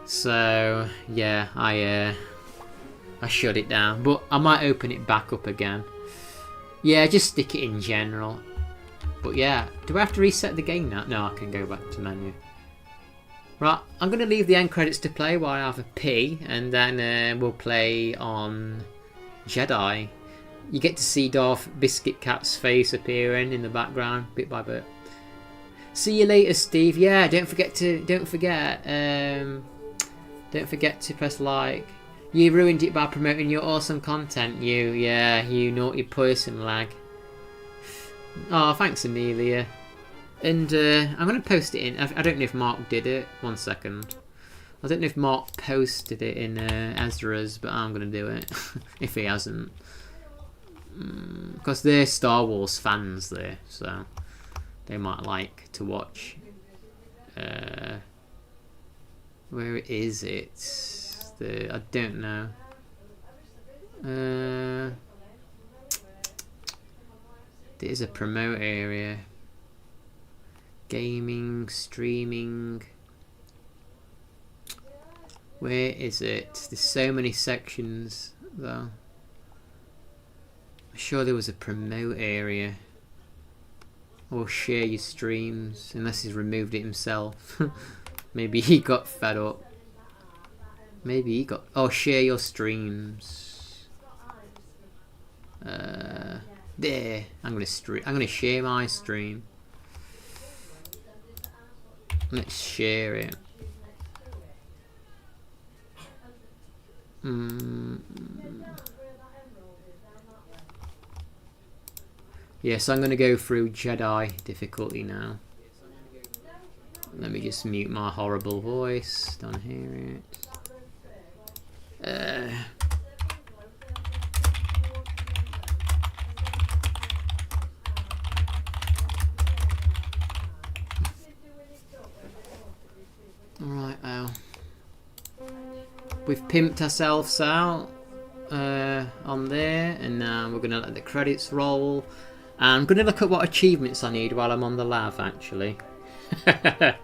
So yeah, I shut it down, but I might open it back up again. Yeah, just stick it in general. But yeah, do I have to reset the game now? No, I can go back to menu. Right, I'm going to leave the end credits to play while I have a pee, and then we'll play on Jedi. You get to see Darth Biscuit Cat's face appearing in the background, bit by bit. See you later, Steve. Yeah, don't forget to press like. You ruined it by promoting your awesome content. You naughty person, lag. Oh, thanks, Amelia. And I'm gonna post it in. I don't know if Mark did it. 1 second. I don't know if Mark posted it in Ezra's, but I'm gonna do it if he hasn't. Because they're Star Wars fans there, so they might like to watch. Where is it? I don't know. There's a promote area. Gaming, streaming. Where is it? There's so many sections though. I'm sure there was a promote area. Or share your streams, unless he's removed it himself. Maybe he got fed up. Maybe he got... Oh, share your streams. There. I'm gonna share my stream. Let's share it. Yes, I'm going to go through Jedi difficulty now. Let me just mute my horrible voice. Don't hear it. Alright, we've pimped ourselves out on there, and now we're going to let the credits roll. I'm going to look at what achievements I need while I'm on the lav, actually. I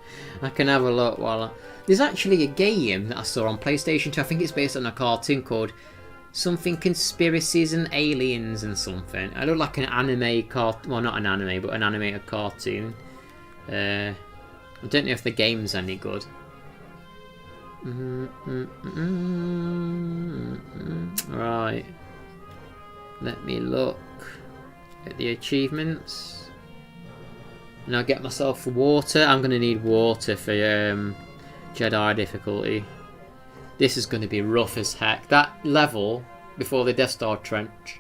can have a look while There's actually a game that I saw on PlayStation 2. I think it's based on a cartoon called something Conspiracies and Aliens and something. I look like an anime well, not an anime, but an animated cartoon. I don't know if the game's any good. Right. Let me look at the achievements. And I'll get myself water. I'm going to need water for Jedi difficulty. This is going to be rough as heck. That level before the Death Star trench.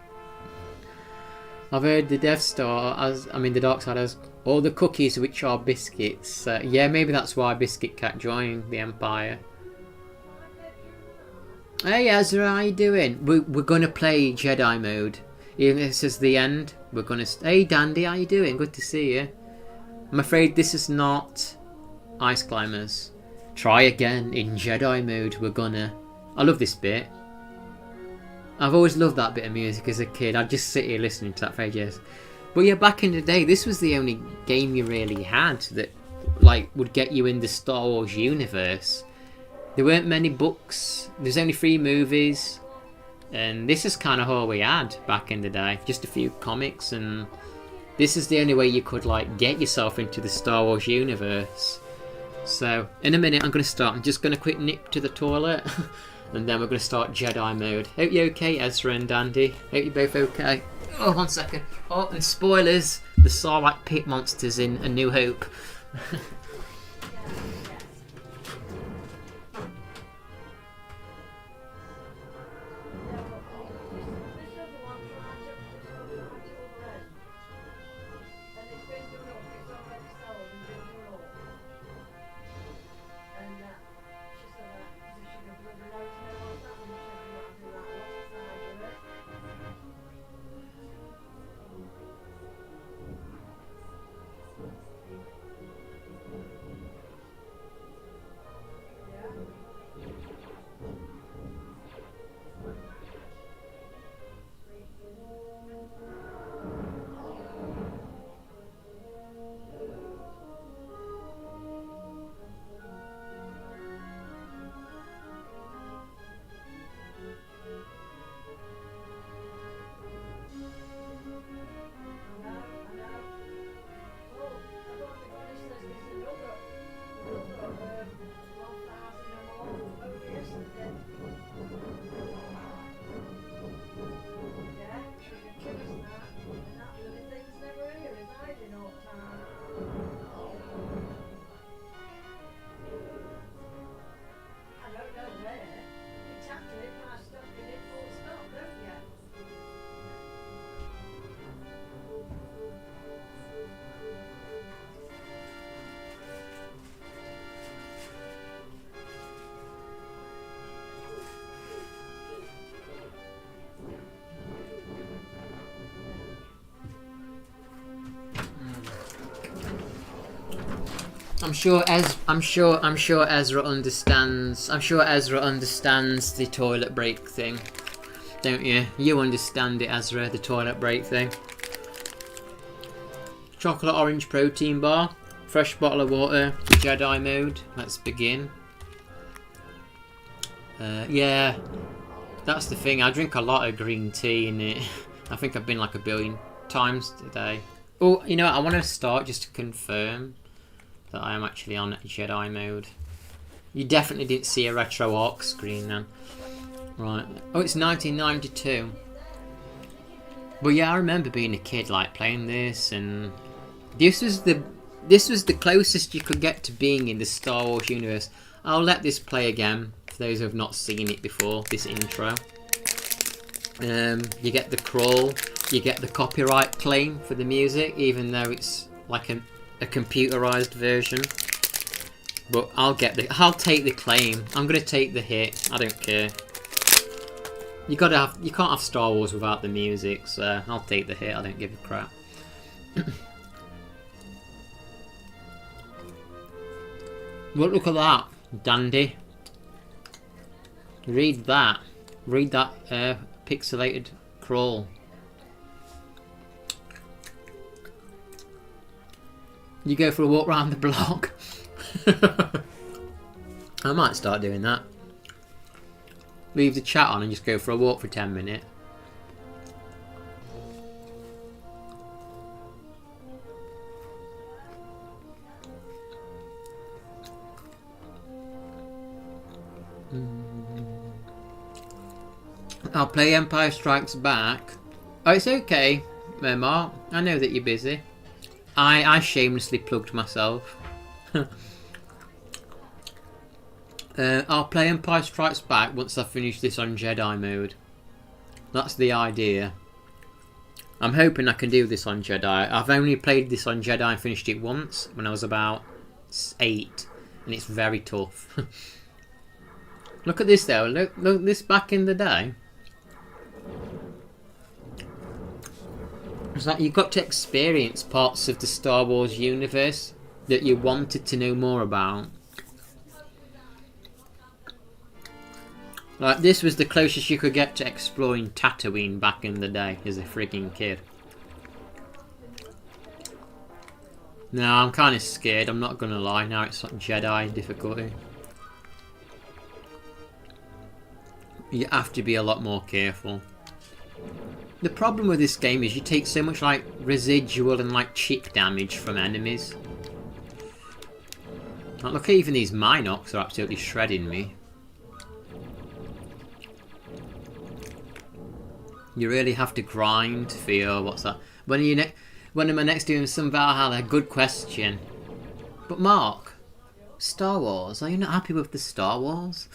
I've heard the Death Star, the dark side has all the cookies which are biscuits. Yeah, maybe that's why Biscuit Cat joined the Empire. Hey Ezra, how you doing? We're gonna play Jedi mode. Even if this is the end, we're gonna... Hey Dandy, how you doing? Good to see you. I'm afraid this is not Ice Climbers. Try again in Jedi mode, we're gonna... I love this bit. I've always loved that bit of music as a kid. I'd just sit here listening to that for ages. But yeah, back in the day, this was the only game you really had that like would get you in the Star Wars universe. There weren't many books. There's only 3 movies. And this is kind of all we had back in the day. Just a few comics, and this is the only way you could like get yourself into the Star Wars universe. So in a minute I'm going to start. I'm just going to quick nip to the toilet. And then we're going to start Jedi mode. Hope you're okay, Ezra and Dandy. Hope you're both okay. Oh, 1 second. Oh, and spoilers. The Sarlacc pit monsters in A New Hope. I'm sure Ezra understands. I'm sure Ezra understands the toilet break thing, don't you? You understand it, Ezra, the toilet break thing. Chocolate orange protein bar, fresh bottle of water, Jedi mode. Let's begin. Yeah, that's the thing. I drink a lot of green tea in it. I think I've been like 1 billion times today. Oh, you know what? I want to start just to confirm that I am actually on Jedi mode. You definitely didn't see a retro arc screen then. Right. Oh, it's 1992. But yeah, I remember being a kid like playing this, and this was the closest you could get to being in the Star Wars universe. I'll let this play again for those who have not seen it before, this intro. You get the crawl, you get the copyright claim for the music, even though it's like a computerized version. But I'll take the claim. I'm gonna take the hit. I don't care. You can't have Star Wars without the music, so I'll take the hit. I don't give a crap. But look at that, Dandy. Read that. Read that pixelated crawl. You go for a walk around the block. I might start doing that. Leave the chat on and just go for a walk for 10 minutes. I'll play Empire Strikes Back. Oh, it's okay, Mark. I know that you're busy. I shamelessly plugged myself. I'll play Empire Strikes Back once I finish this on Jedi mode. That's the idea. I'm hoping I can do this on Jedi. I've only played this on Jedi and finished it once when I was about 8, and it's very tough. Look at this though. Look this back in the day. It's like you got to experience parts of the Star Wars universe that you wanted to know more about. Like, this was the closest you could get to exploring Tatooine back in the day as a frigging kid. Now, I'm kind of scared, I'm not gonna lie. Now it's like Jedi difficulty. You have to be a lot more careful. The problem with this game is you take so much like residual and like chip damage from enemies. Like, look, even these Minocs are absolutely shredding me. You really have to grind for your... What's that? When am I next doing some Valhalla? Good question. But Mark, Star Wars, are you not happy with the Star Wars?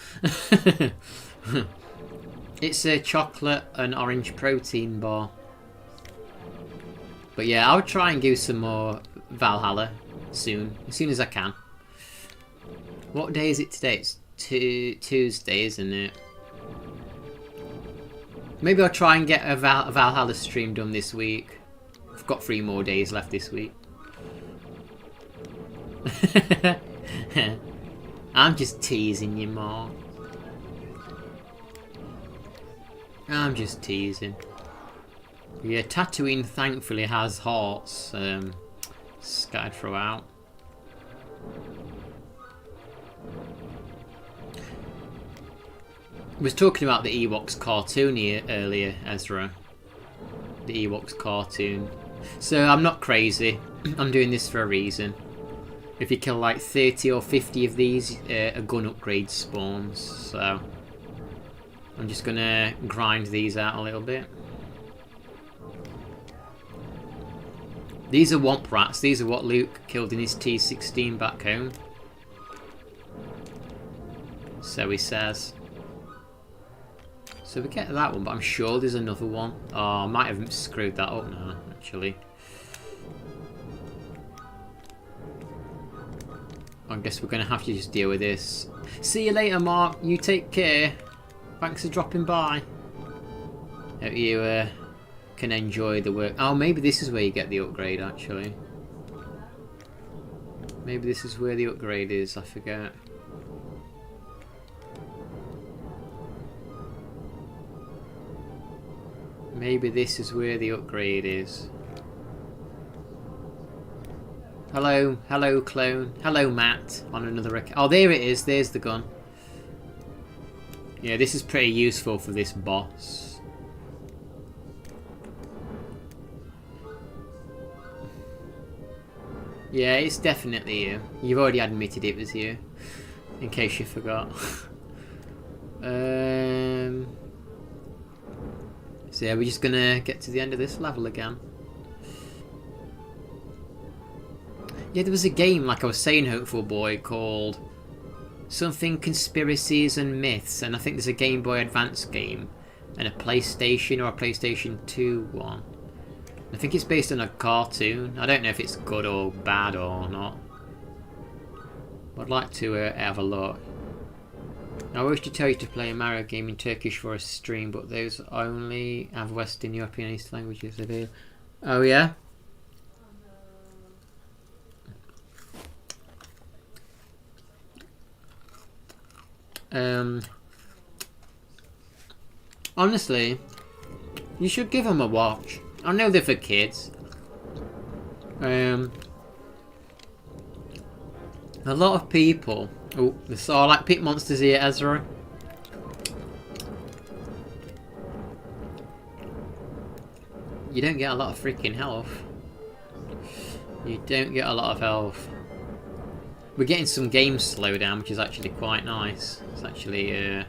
It's a chocolate and orange protein bar. But yeah, I'll try and do some more Valhalla soon. As soon as I can. What day is it today? It's Tuesday, isn't it? Maybe I'll try and get a Valhalla stream done this week. I've got 3 more days left this week. I'm just teasing you, Mark. I'm just teasing. Yeah, Tatooine thankfully has hearts scattered throughout. I was talking about the Ewoks cartoon here earlier, Ezra. The Ewoks cartoon. So I'm not crazy. I'm doing this for a reason. If you kill like 30 or 50 of these, a gun upgrade spawns. So I'm just gonna grind these out a little bit. These are Womp Rats. These are what Luke killed in his T-16 back home. So he says. So we get that one, but I'm sure there's another one. Oh, I might have screwed that up now, actually. I guess we're going to have to just deal with this. See you later, Mark. You take care. Thanks for dropping by. Hope you can enjoy the work. Oh, maybe this is where you get the upgrade, actually. Maybe this is where the upgrade is, I forget. Maybe this is where the upgrade is. Hello, hello clone. Hello Matt on another account. Oh, there it is. There's the gun. Yeah, this is pretty useful for this boss. Yeah, it's definitely you. You've already admitted it was you. In case you forgot. So yeah, we're just gonna get to the end of this level again. Yeah, there was a game, like I was saying, Hopeful Boy, called something Conspiracies and Myths, and I think there's a Game Boy Advance game and a PlayStation or a PlayStation 2 one. I think it's based on a cartoon. I don't know if it's good or bad or not. I'd like to have a look. I wish to tell you to play a Mario game in Turkish for a stream, but those only have Western European East languages available. Oh yeah? Honestly, you should give them a watch. I know they're for kids. A lot of people... Oh, they saw like pit monsters here, Ezra. You don't get a lot of freaking health. You don't get a lot of health. We're getting some game slowdown, which is actually quite nice. It's actually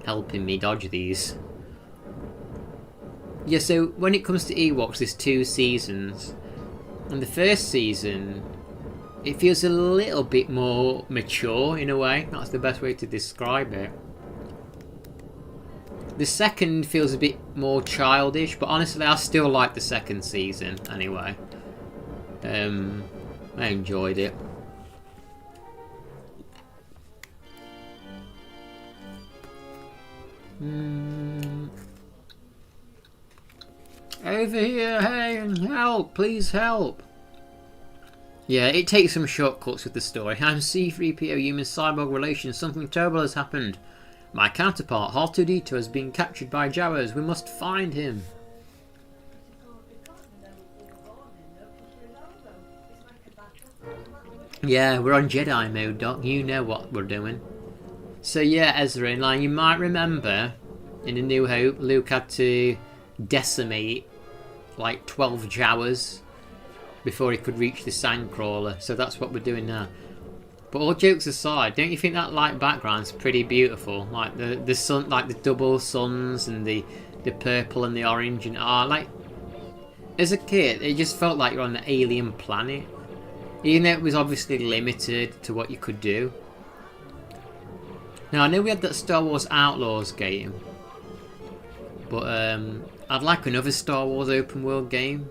helping me dodge these. Yeah, so when it comes to Ewoks, there's 2 seasons. And the first season, it feels a little bit more mature in a way. That's the best way to describe it. The second feels a bit more childish, but honestly, I still like the second season anyway. I enjoyed it. Over here, hey, help! Please help! Yeah, it takes some shortcuts with the story. I'm C-3PO human-cyborg relations. Something terrible has happened. My counterpart, R2-D2, has been captured by Jawas. We must find him. Yeah, we're on Jedi mode, Doc. You know what we're doing. So yeah, Ezra, like you might remember, in A New Hope, Luke had to decimate like 12 Jawas before he could reach the Sandcrawler. So that's what we're doing now. But all jokes aside, don't you think that light background's pretty beautiful? Like the sun, like the double suns and the purple and the orange and like as a kid, it just felt like you're on an alien planet. Even though it was obviously limited to what you could do. Now I know we had that Star Wars Outlaws game, but I'd like another Star Wars open world game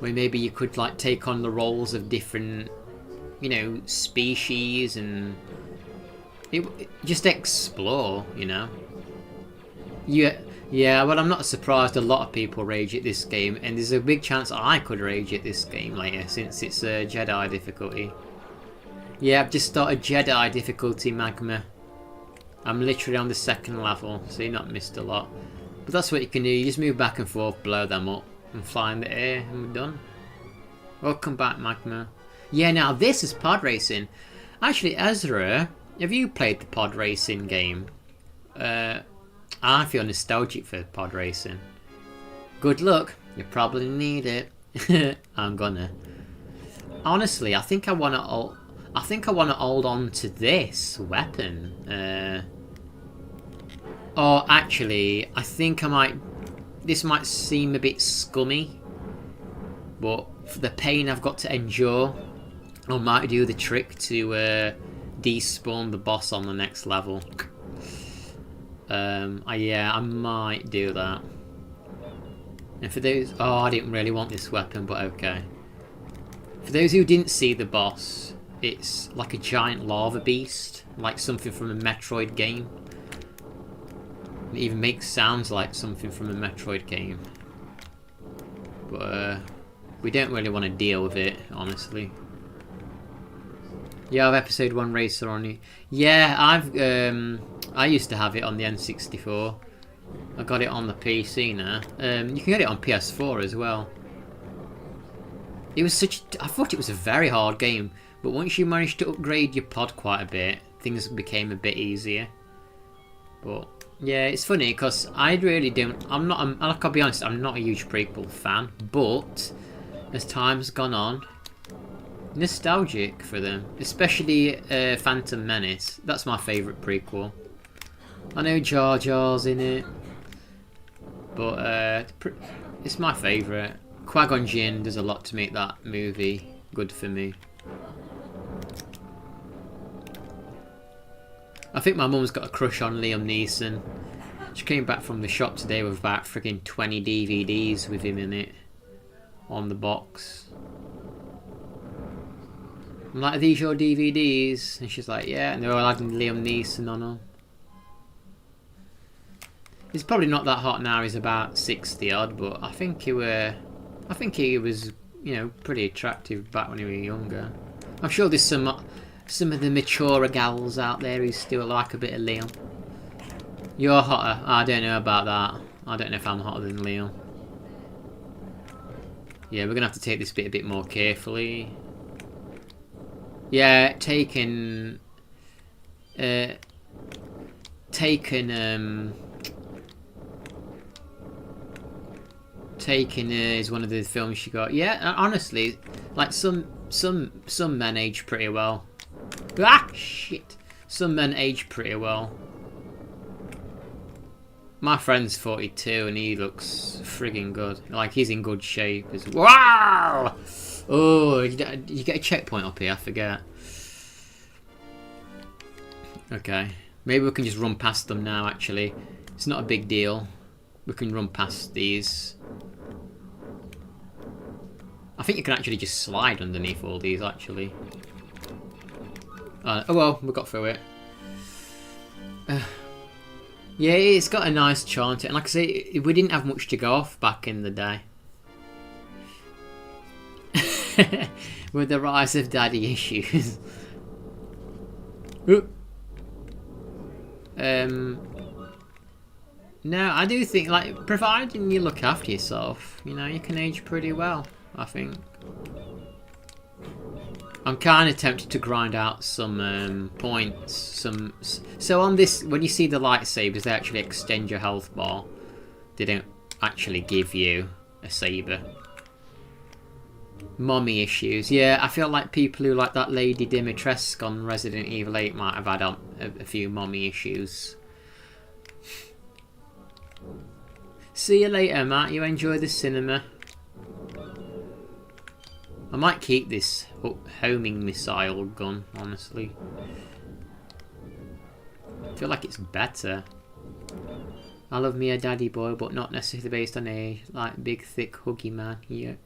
where maybe you could like take on the roles of different, you know, species and just explore, you know. Yeah, well, I'm not surprised a lot of people rage at this game, and there's a big chance I could rage at this game later since it's a Jedi difficulty. Yeah, I've just started Jedi difficulty, Magma. I'm literally on the 2nd level, so you've not missed a lot. But that's what you can do, you just move back and forth, blow them up, and fly in the air, and we're done. Welcome back, Magma. Yeah, now this is pod racing. Actually, Ezra, have you played the pod racing game? I feel nostalgic for pod racing. Good luck. You probably need it. I'm gonna. Honestly, I think I wanna hold on to this weapon. Or actually, I think I might. This might seem a bit scummy, but for the pain I've got to endure, I might do the trick to despawn the boss on the next level. Yeah, I might do that. And for those... Oh, I didn't really want this weapon, but okay. For those who didn't see the boss, it's like a giant lava beast, like something from a Metroid game. It even makes sounds like something from a Metroid game. But we don't really want to deal with it, honestly. Yeah, I have episode 1 Racer on it. Yeah, I used to have it on the N64. I got it on the PC now. You can get it on PS4 as well. It was I thought it was a very hard game, but once you managed to upgrade your pod quite a bit, things became a bit easier. But yeah, it's funny because I really don't. Like, I'll be honest, I'm not a huge prequel fan, but as time's gone on, nostalgic for them, especially Phantom Menace. That's my favourite prequel. I know Jar Jar's in it, but it's my favourite. Qui-Gon Jinn does a lot to make that movie good for me. I think my mum's got a crush on Liam Neeson. She came back from the shop today with about friggin' 20 DVDs with him in it on the box. I'm like, are these your DVDs? And she's like, yeah, and they're all having Liam Neeson on them. He's probably not that hot now, he's about 60 odd, but I think he was, you know, pretty attractive back when he was younger. I'm sure there's some of the maturer gals out there who still like a bit of Liam. You're hotter. I don't know about that. I don't know if I'm hotter than Liam. Yeah, we're gonna have to take this bit a bit more carefully. Yeah, Taken is one of the films she got. Yeah, honestly, like some men age pretty well. Ah, shit. Some men age pretty well. My friend's 42 and he looks friggin' good. Like, he's in good shape. Wow! Oh, you get a checkpoint up here, I forget. Okay. Maybe we can just run past them now, actually. It's not a big deal. We can run past these. I think you can actually just slide underneath all these, actually. Oh well, we got through it. Yeah, it's got a nice charm to it. And like I say, we didn't have much to go off back in the day. With the rise of daddy issues. No, I do think, like, providing you look after yourself, you know, you can age pretty well, I think. I'm kind of tempted to grind out some points. So on this, when you see the lightsabers, they actually extend your health bar. They don't actually give you a saber. Mommy issues. Yeah, I feel like people who like that Lady Dimitrescu on Resident Evil 8 might have had a few mommy issues. See you later, Matt. You enjoy the cinema. I might keep this homing missile gun, honestly. I feel like it's better. I love me a daddy boy, but not necessarily based on age. Like big, thick, huggy man. Yeah.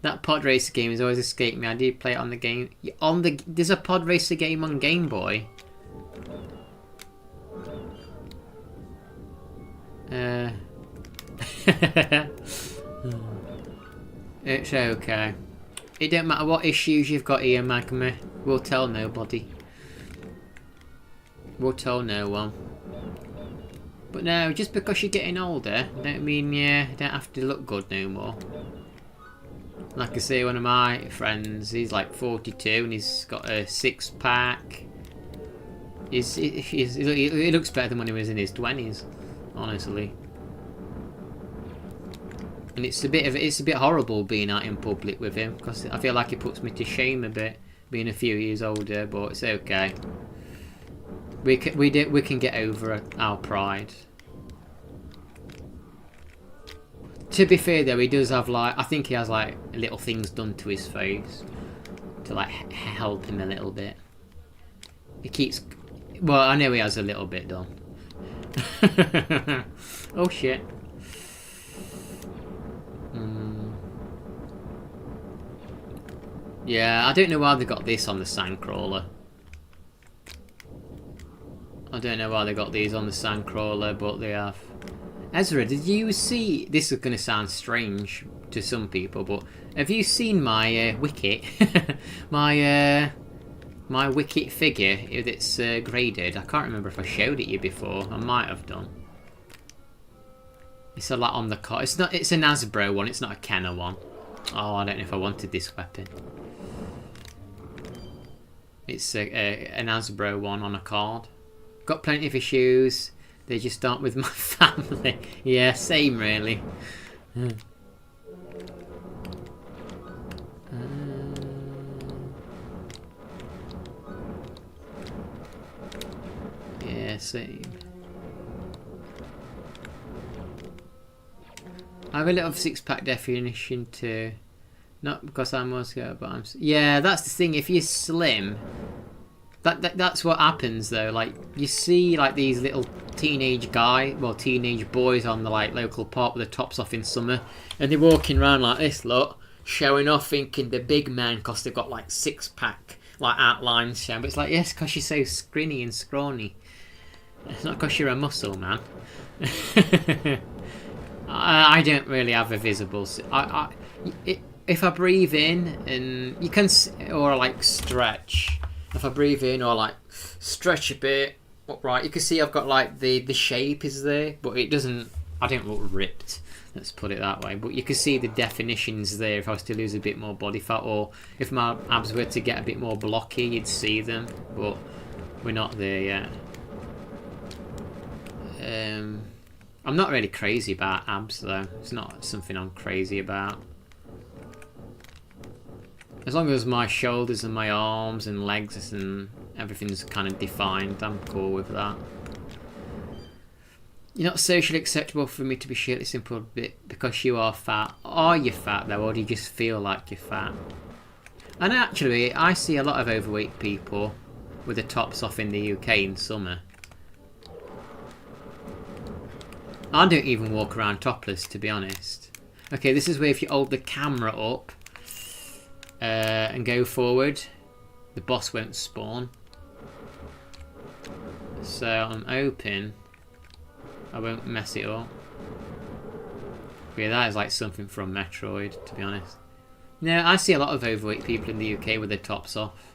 That pod racer game has always escaped me. I did play it on the game. There's a pod racer game on Game Boy. It's okay. It don't matter what issues you've got here, Magma. We'll tell nobody. We'll tell no one. But no, just because you're getting older, don't mean you don't have to look good no more. Like I say, one of my friends, he's like 42 and he's got a six-pack. He looks better than when he was in his 20s, honestly. And it's a bit horrible being out in public with him, because I feel like it puts me to shame a bit, being a few years older. But it's okay. We can get over our pride. To be fair though, he does have I think he has like little things done to his face to like help him a little bit. He keeps, well, I know he has a little bit done. Oh shit. Yeah, I don't know why they got this on the Sandcrawler. I don't know why they got these on the Sandcrawler, but they have. Ezra, did you see... This is going to sound strange to some people, but have you seen my Wicket? my Wicket figure that's graded? I can't remember if I showed it you before. I might have done. It's a lot on the card. It's not. It's an Hasbro one. It's not a Kenner one. Oh, I don't know if I wanted this weapon. It's an Hasbro one on a card. Got plenty of issues. They just aren't with my family. Yeah, same really. Yeah, same. I have a little six-pack definition too. Not because I'm Musco, but I'm... Yeah, that's the thing. If you're slim... That's what happens though. Like, you see like these little teenage boys on the like local park with the tops off in summer, and they're walking around like this, look, showing off, thinking they're big men because they've got like six-pack like outlines showing. But it's like, yes, because you're so skinny and scrawny. It's not because you're a muscle man. I don't really have a visible. If I breathe in and you can, or like stretch. If I breathe in or like stretch a bit upright, you can see I've got like the shape is there, but it doesn't. I don't look ripped. Let's put it that way. But you can see the definitions there. If I was to lose a bit more body fat, or if my abs were to get a bit more blocky, you'd see them. But we're not there yet. I'm not really crazy about abs though. It's not something I'm crazy about. As long as my shoulders and my arms and legs and everything's kind of defined, I'm cool with that. You're not socially acceptable for me to be shirtless in public because you are fat. Are you fat though, or do you just feel like you're fat? And actually, I see a lot of overweight people with the tops off in the UK in summer. I don't even walk around topless, to be honest. Okay, this is where if you hold the camera up and go forward, the boss won't spawn. So I'm hoping I won't mess it up. Yeah, that is like something from Metroid, to be honest. No, I see a lot of overweight people in the UK with their tops off.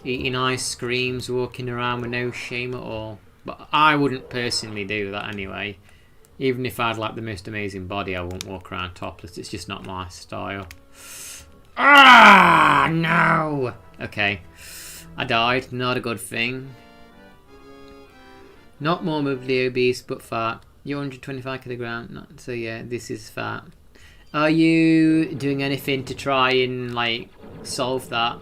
Eating ice creams, walking around with no shame at all. But I wouldn't personally do that anyway. Even if I had like the most amazing body, I wouldn't walk around topless. It's just not my style. Ah, no! Okay. I died. Not a good thing. Not morbidly obese, but fat. You're 125 kilograms. So yeah, this is fat. Are you doing anything to try and like solve that?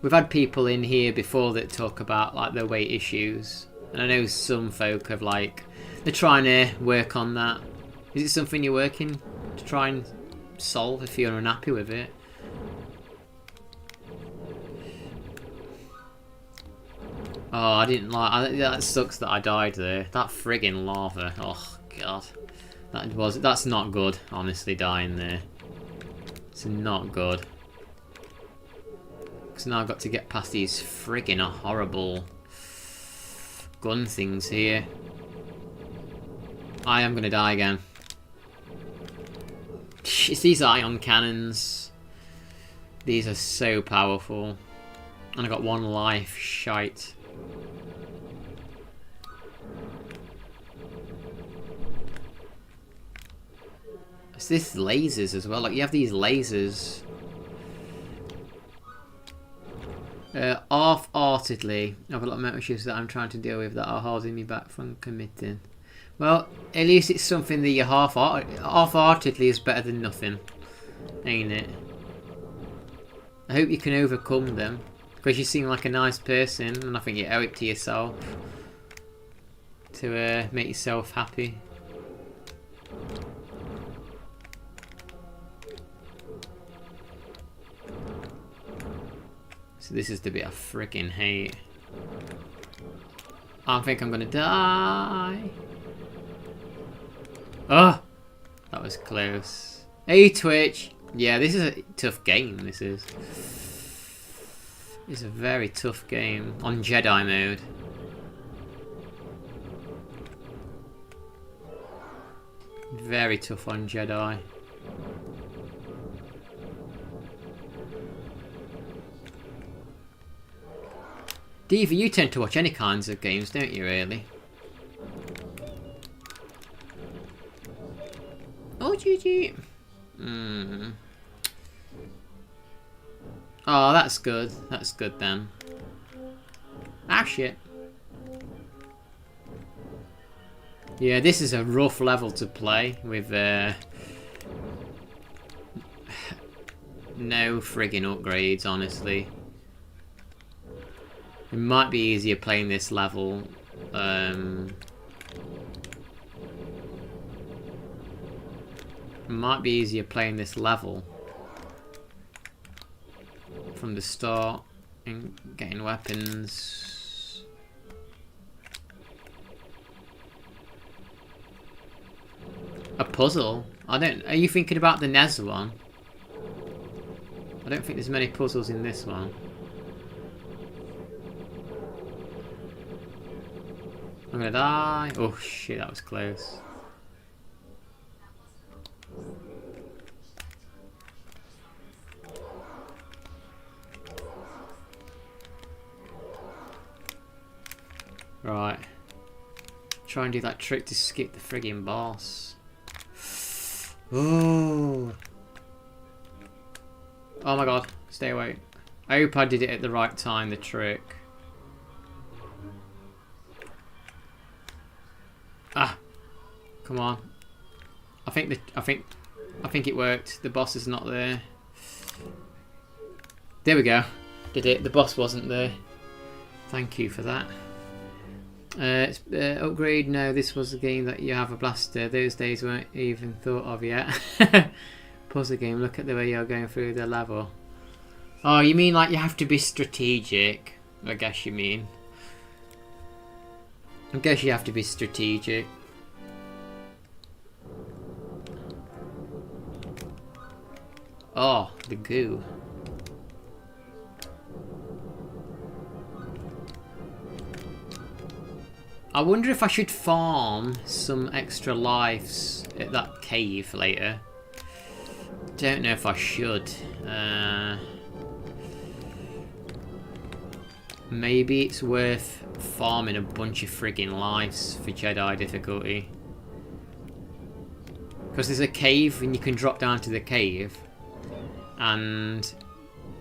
We've had people in here before that talk about like their weight issues, and I know some folk have like they're trying to work on that. Is it something you're working to try and solve if you're unhappy with it? Oh, I didn't like. That sucks that I died there. That friggin' lava. Oh god, that's not good. Honestly, dying there. It's not good. Because now I've got to get past these friggin' horrible gun things here. I am gonna die again. It's these ion cannons. These are so powerful. And I got one life. Shite. It's this lasers as well. Like you have these lasers. Half-heartedly, I have a lot of mental issues that I'm trying to deal with that are holding me back from committing. Well, at least it's something that you half-heartedly is better than nothing, ain't it? I hope you can overcome them, because you seem like a nice person, and I think you owe it to yourself to make yourself happy. So this is the bit I freaking hate. I think I'm gonna die. Oh, that was close. Hey Twitch. Yeah, this is a tough game. This is. It's a very tough game on Jedi mode. Very tough on Jedi. Diva, you tend to watch any kinds of games, don't you, really? Oh, GG. Oh, that's good. That's good then. Ah, shit. Yeah, this is a rough level to play with no friggin' upgrades, honestly. It might be easier playing this level. It might be easier playing this level from the start and getting weapons. A puzzle? I don't. Are you thinking about the NES one? I don't think there's many puzzles in this one. I'm gonna die. Oh shit, that was close. Right. Try and do that trick to skip the friggin' boss. Ooh. Oh my god, stay away. I hope I did it at the right time, the trick. Ah, come on. I think it worked. The boss is not there. There we go. Did it? The boss wasn't there. Thank you for that. Upgrade. No, this was a game that you have a blaster. Those days weren't even thought of yet. Puzzle game. Look at the way you're going through the level. Oh, you mean like you have to be strategic? I guess you mean. I guess you have to be strategic. Oh, the goo. I wonder if I should farm some extra lives at that cave later. Don't know if I should. Maybe it's worth farming a bunch of friggin' lives for Jedi difficulty. Because there's a cave and you can drop down to the cave and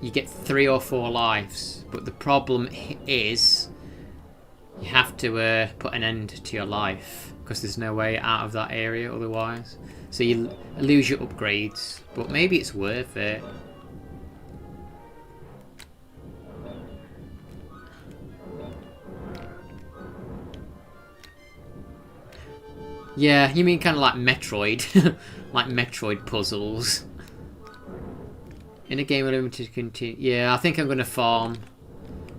you get 3 or 4 lives. But the problem is you have to put an end to your life because there's no way out of that area otherwise. So you lose your upgrades, but maybe it's worth it. Yeah, you mean kind of like Metroid, like Metroid puzzles. In a game of limited continue. Yeah, I think I'm gonna farm.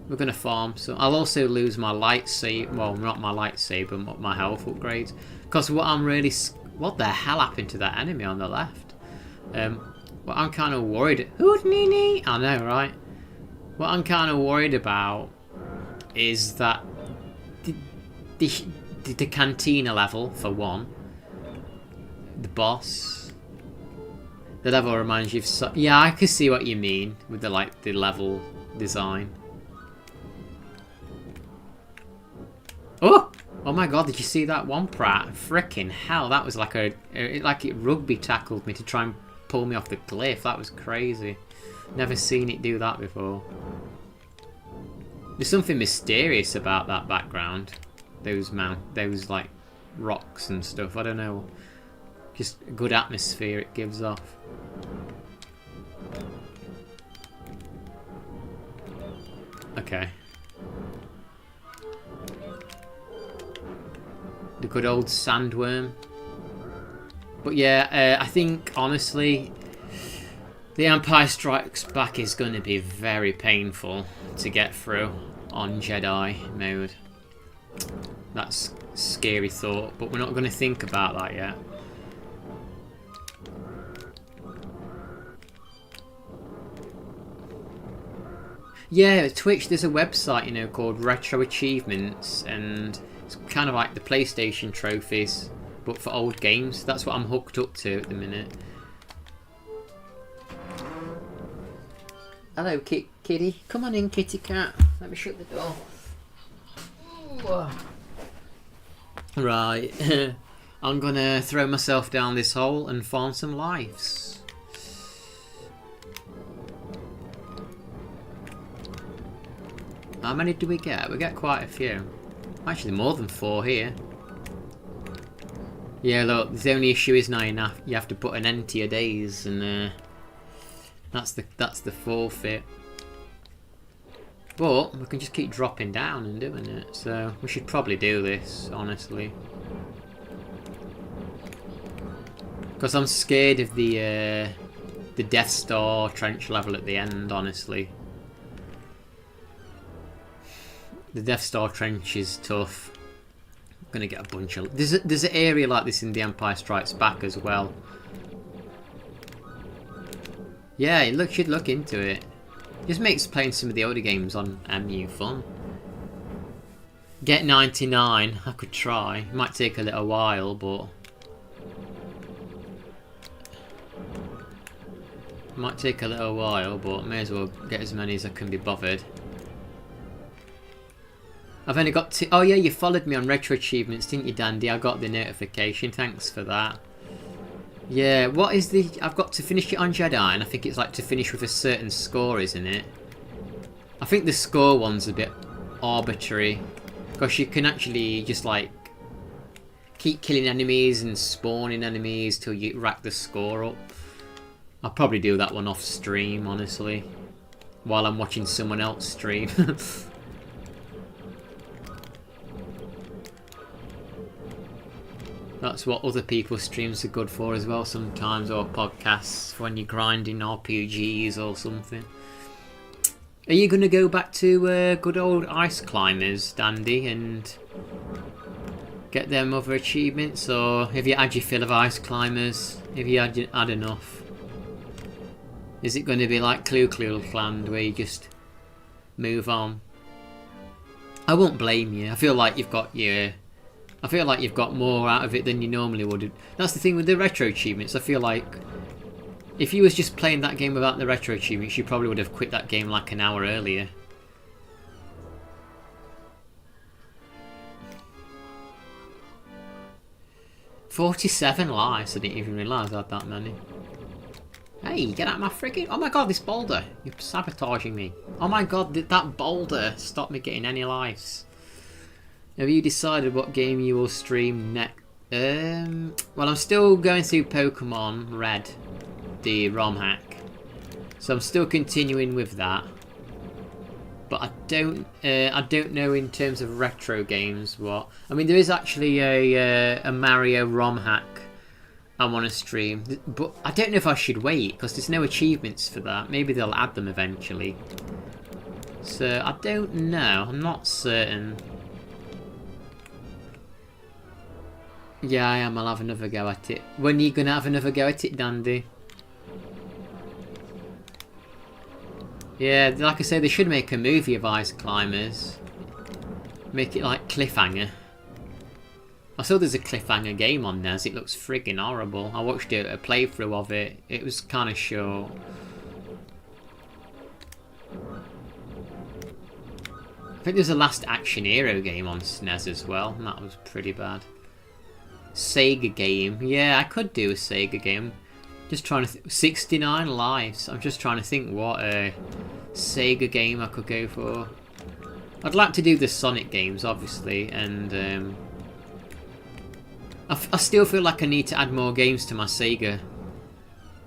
We're gonna farm, so I'll also lose my lightsaber. Well, not my lightsaber, but my health upgrades. Because what I'm really, what the hell happened to that enemy on the left? What I'm kind of worried. Houdini! I know, right? What I'm kind of worried about is that the cantina level, for one. The boss. The level reminds you of... Yeah, I can see what you mean with the level design. Oh! Oh my god, did you see that one, Pratt? Frickin' hell, that was like like it rugby tackled me to try and pull me off the cliff. That was crazy. Never seen it do that before. There's something mysterious about that background. Those like rocks and stuff. I don't know. Just a good atmosphere it gives off. Okay. The good old sandworm. But yeah, I think honestly, the Empire Strikes Back is going to be very painful to get through on Jedi mode. That's a scary thought, but we're not going to think about that yet. Yeah, Twitch, there's a website, you know, called RetroAchievements, and it's kind of like the PlayStation trophies, but for old games. That's what I'm hooked up to at the minute. Hello, kitty. Come on in, kitty cat. Let me shut the door. Right. I'm gonna throw myself down this hole and farm some lives. How many do we get? We get quite a few. Actually, more than 4 here. Yeah, look, the only issue is now you have to put an end to your days, and that's the forfeit. But we can just keep dropping down and doing it, so we should probably do this, honestly. Because I'm scared of the Death Star trench level at the end, honestly. The Death Star trench is tough. I'm gonna get a bunch of... There's an area like this in The Empire Strikes Back as well. Yeah, you should look into it. Just makes playing some of the older games on MU fun. Get 99. I could try. It might take a little while, but... Might take a little while, but may as well get as many as I can be bothered. I've only got 2... Oh yeah, you followed me on RetroAchievements, didn't you, Dandy? I got the notification. Thanks for that. Yeah, what is the... I've got to finish it on Jedi, and I think it's like to finish with a certain score, isn't it? I think the score one's a bit arbitrary. Because you can actually just like... keep killing enemies and spawning enemies till you rack the score up. I'll probably do that one off stream, honestly. While I'm watching someone else stream. That's what other people's streams are good for as well sometimes, or podcasts when you're grinding RPGs or something. Are you going to go back to good old Ice Climbers, Dandy, and get them other achievements, or have you had your fill of Ice Climbers? Have you had enough? Is it going to be like Clue Clue Land where you just move on? I won't blame you. I feel like you've got more out of it than you normally would. That's the thing with the retro achievements. I feel like if you was just playing that game without the retro achievements, you probably would have quit that game like an hour earlier. "47 lives." I didn't even realise I had that many. Hey, get out of my friggin'... Oh my god, this boulder! You're sabotaging me. Oh my god, that boulder stopped me getting any lives. Have you decided what game you will stream next? Well, I'm still going through Pokemon Red, the ROM hack. So I'm still continuing with that. But I don't know in terms of retro games what... I mean, there is actually a Mario ROM hack I want to stream, but I don't know if I should wait because there's no achievements for that. Maybe they'll add them eventually. So I don't know. I'm not certain. Yeah, I am. I'll have another go at it. When are you going to have another go at it, Dandy? Yeah, like I say, they should make a movie of Ice Climbers. Make it like Cliffhanger. I saw there's a Cliffhanger game on NES. It looks friggin' horrible. I watched a playthrough of it. It was kind of short. I think there's a Last Action Hero game on SNES as well, and that was pretty bad. Sega game. Yeah, I could do a Sega game. Just trying to 69 lives. I'm just trying to think what a Sega game I could go for. I'd like to do the Sonic games, obviously, and I still feel like I need to add more games to my Sega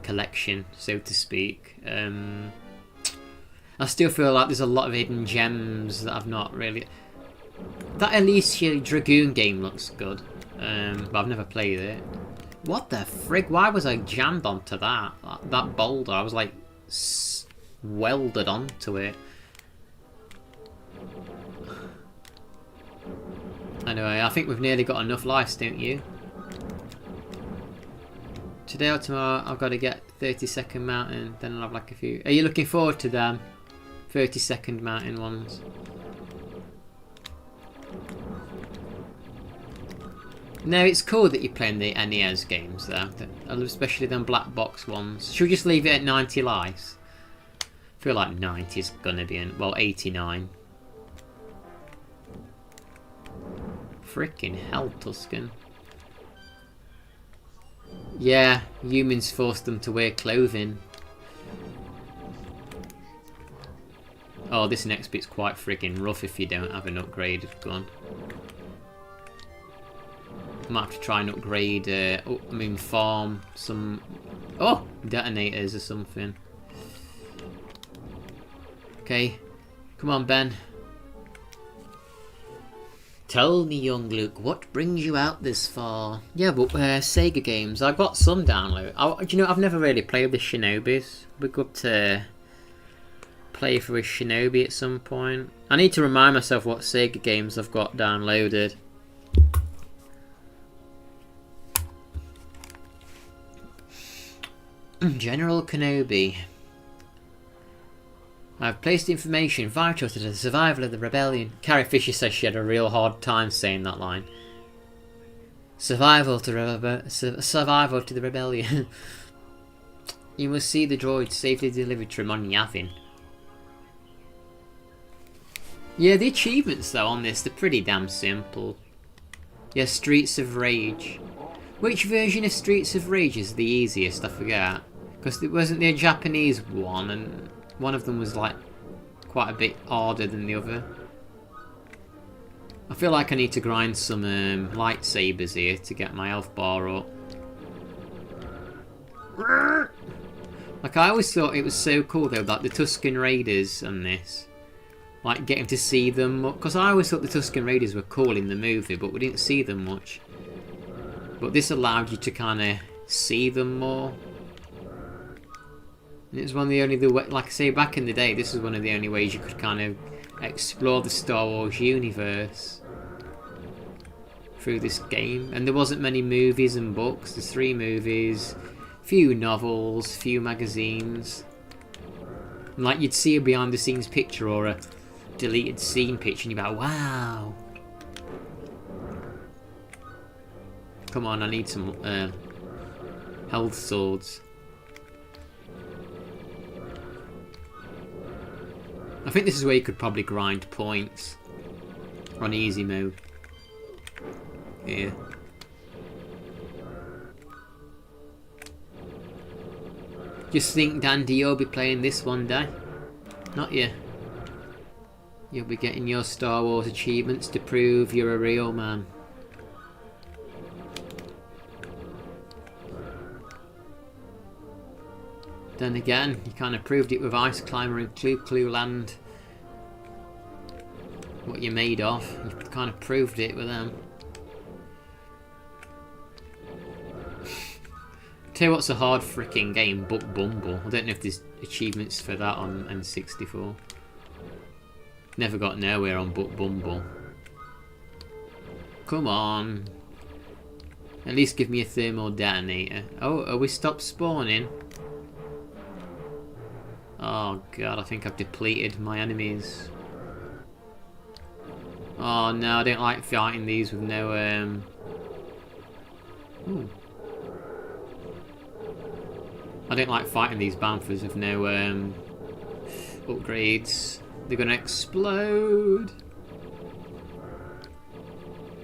collection, so to speak. I still feel like there's a lot of hidden gems that I've not really... That Alicia Dragoon game looks good, but I've never played it. What the frig? Why was I jammed onto that? That boulder, I was like welded onto it. Anyway, I think we've nearly got enough lives, don't you? Today or tomorrow, I've got to get 30-second mountain, then I'll have like a few... Are you looking forward to them? 30-second mountain ones. No, it's cool that you're playing the NES games though, especially them black box ones. Should we just leave it at 90 lives? I feel like 90 is gonna be in, well, 89. Frickin' hell, Tuscan. Yeah, humans forced them to wear clothing. Oh, this next bit's quite friggin' rough if you don't have an upgraded gun. I might have to try and upgrade, farm some... Oh! Detonators or something. Okay. Come on, Ben. Tell me, young Luke, what brings you out this far? Yeah, but Sega games, I've got some download. Do you know, I've never really played the Shinobis. We're good to play for a Shinobi at some point. I need to remind myself what Sega games I've got downloaded. General Kenobi. I've placed information vital to the survival of the rebellion. Carrie Fisher says she had a real hard time saying that line. Survival to the rebellion. You must see the droid safely delivered to Ramon Yavin. Yeah, the achievements though on this, they're pretty damn simple. Yeah, Streets of Rage. Which version of Streets of Rage is the easiest? I forget. Because it wasn't the Japanese one, and one of them was like quite a bit harder than the other. I feel like I need to grind some lightsabers here to get my health bar up. Like, I always thought it was so cool though, that the Tusken Raiders and this, like getting to see them, because I always thought the Tusken Raiders were cool in the movie, but we didn't see them much. But this allowed you to kind of see them more. And it was one of the only, like I say, back in the day, this was one of the only ways you could kind of explore the Star Wars universe through this game. And there wasn't many movies and books. There's 3 movies, few novels, few magazines. And like you'd see a behind the scenes picture or a deleted scene picture and you'd be like, wow. Come on, I need some health swords. I think this is where you could probably grind points on easy mode. Here. Just think, Dandy, you'll be playing this one day. Not you. You'll be getting your Star Wars achievements to prove you're a real man. Then again, you kind of proved it with Ice Climber and Clue Land. What you're made of. You kind of proved it with them. Tell you what's a hard freaking game, Book Bumble. I don't know if there's achievements for that on N64. Never got nowhere on Book Bumble. Come on. At least give me a thermal detonator. Oh, are we stopped spawning? Oh god, I think I've depleted my enemies. Oh no, I don't like fighting these with no Ooh. I don't like fighting these Banthas with no upgrades. They're gonna explode.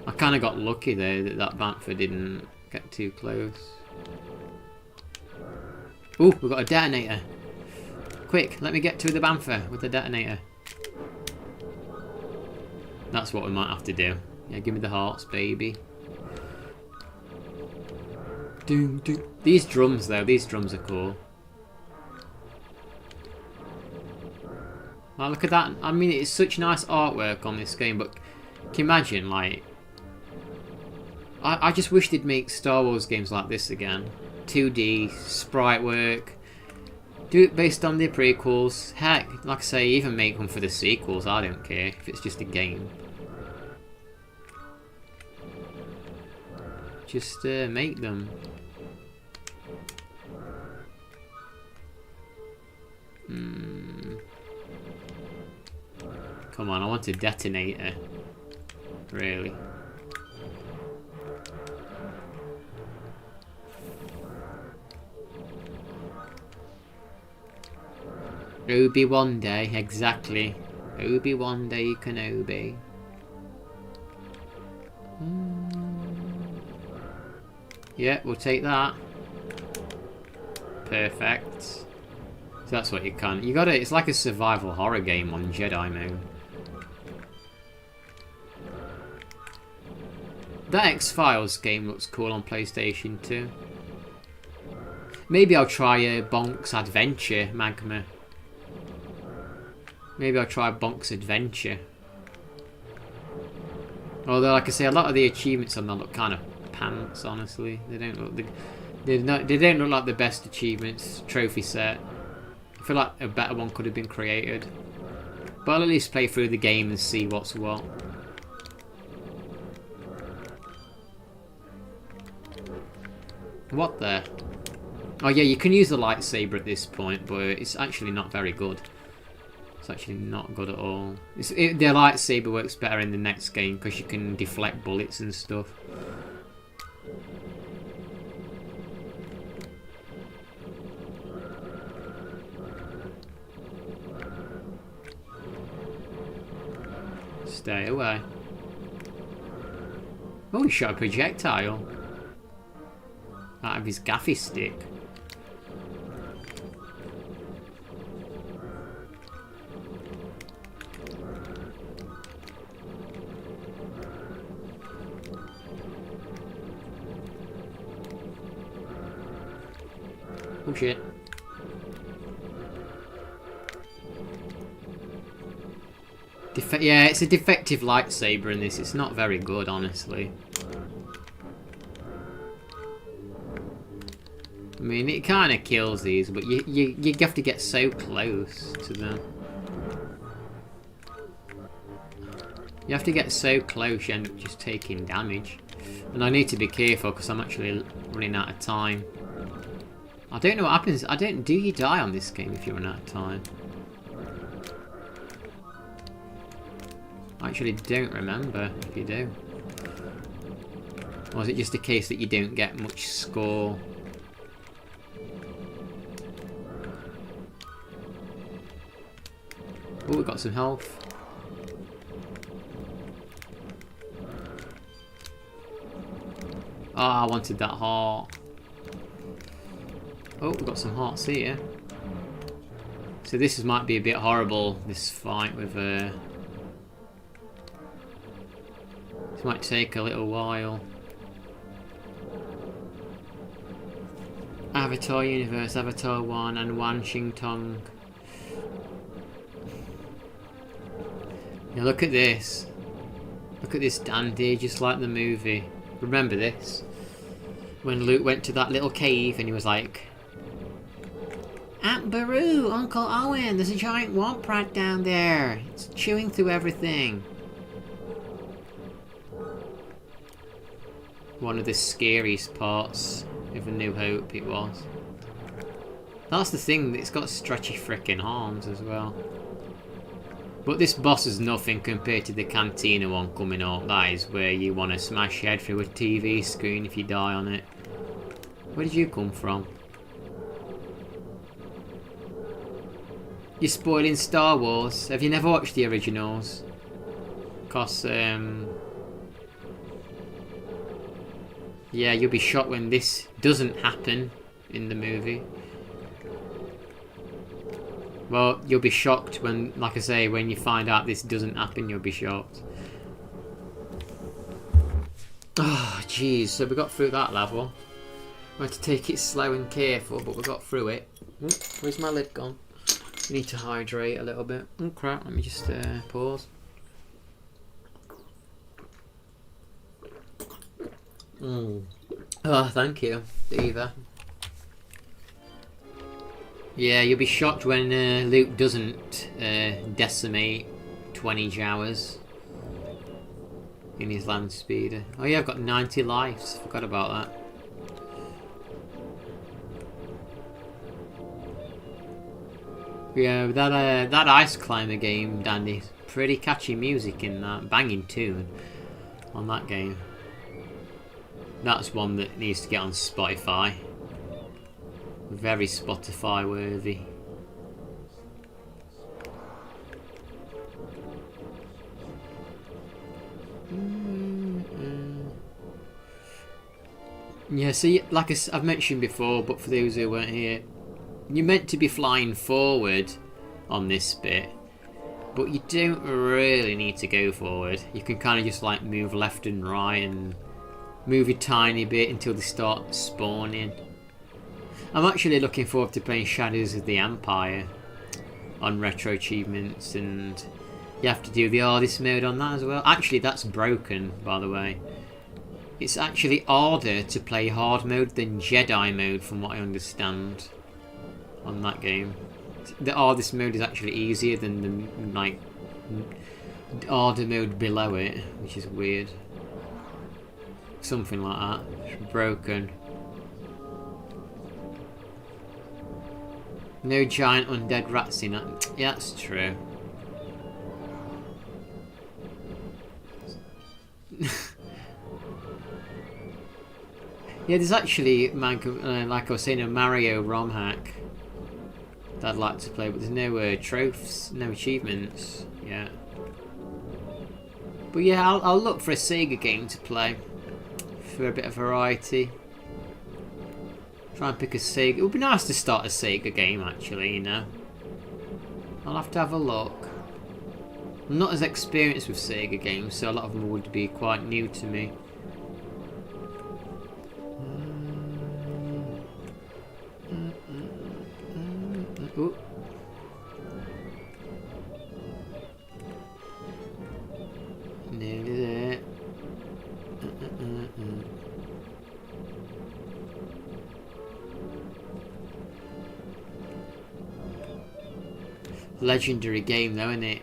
I kinda got lucky though that Bantha didn't get too close. Ooh, we've got a detonator. Quick, let me get to the Bantha with the detonator. That's what we might have to do. Yeah, give me the hearts, baby. Doom, doom. These drums, though, these drums are cool. Oh, look at that. I mean, it's such nice artwork on this game, but can you imagine, like... I just wish they'd make Star Wars games like this again. 2D, sprite work. Do it based on the prequels. Heck, like I say, even make them for the sequels. I don't care if it's just a game. Just make them. Come on, I want a detonator. Really. Obi-Wan Day, exactly. Obi-Wan Day Kenobi. Yeah, we'll take that. Perfect. So that's what you can. You gotta. It's like a survival horror game on Jedi mode. That X-Files game looks cool on PlayStation 2. Maybe I'll try Bonk's Adventure Magma. Maybe I'll try Bonk's Adventure. Although, like I say, a lot of the achievements on that look kind of pants. Honestly, they don't look. They don't look like the best achievements trophy set. I feel like a better one could have been created. But I'll at least play through the game and see what's what. What the? Oh yeah, you can use the lightsaber at this point, but it's actually not very good. It's actually not good at all. The lightsaber works better in the next game because you can deflect bullets and stuff. Stay away. Oh, he shot a projectile out of his gaffy stick. Oh shit. Yeah, it's a defective lightsaber in this. It's not very good, honestly. I mean, it kind of kills these, but you have to get so close to them. You have to get so close, you end up just taking damage. And I need to be careful because I'm actually running out of time. I don't know what happens. Do you die on this game if you run out of time? I actually don't remember if you do. Or is it just a case that you don't get much score? Oh, we've got some health. Oh, I wanted that heart. Oh, we've got some hearts here. So this might be a bit horrible, this fight with... This might take a little while. Avatar Universe, Avatar 1 and Wan Xing Tong. Now look at this. Look at this dandy, just like the movie. Remember this? When Luke went to that little cave and he was like, Aunt Beru, Uncle Owen, there's a giant womp rat down there. It's chewing through everything. One of the scariest parts of A New Hope it was. That's the thing, it's got stretchy frickin' arms as well. But this boss is nothing compared to the Cantina one coming up. That is where you want to smash your head through a TV screen if you die on it. Where did you come from? You're spoiling Star Wars. Have you never watched the originals? Because, yeah, you'll be shocked when this doesn't happen in the movie. Well, you'll be shocked when, like I say, when you find out this doesn't happen, you'll be shocked. Oh, jeez. So we got through that level. We had to take it slow and careful, but we got through it. Where's my lid gone? We need to hydrate a little bit. Oh, crap. Let me just pause. Oh, thank you, Diva. Yeah, you'll be shocked when Luke doesn't decimate 20 Jawas in his land speeder. Oh yeah, I've got 90 lives. Forgot about that. Yeah, that Ice Climber game, Dandy. Pretty catchy music in that. Banging tune on that game. That's one that needs to get on Spotify. Very Spotify worthy. Yeah, see, like I've mentioned before, but for those who weren't here, you're meant to be flying forward on this bit, but you don't really need to go forward. You can kind of just like move left and right and move a tiny bit until they start spawning. I'm actually looking forward to playing Shadows of the Empire on RetroAchievements, and you have to do the hardest mode on that as well. Actually, that's broken, by the way. It's actually harder to play hard mode than Jedi mode, from what I understand, on that game. The hardest mode is actually easier than the like harder mode below it, which is weird. Something like that. It's broken. No giant undead rats in it. Yeah, that's true. Yeah, there's actually, like I was saying, a Mario ROM hack that I'd like to play, but there's no trophies, no achievements yet. But yeah, I'll look for a Sega game to play for a bit of variety. Try and pick a Sega. It would be nice to start a Sega game, actually, you know. I'll have to have a look. I'm not as experienced with Sega games, so a lot of them would be quite new to me. Ooh. Nearly there. Legendary game though, isn't it?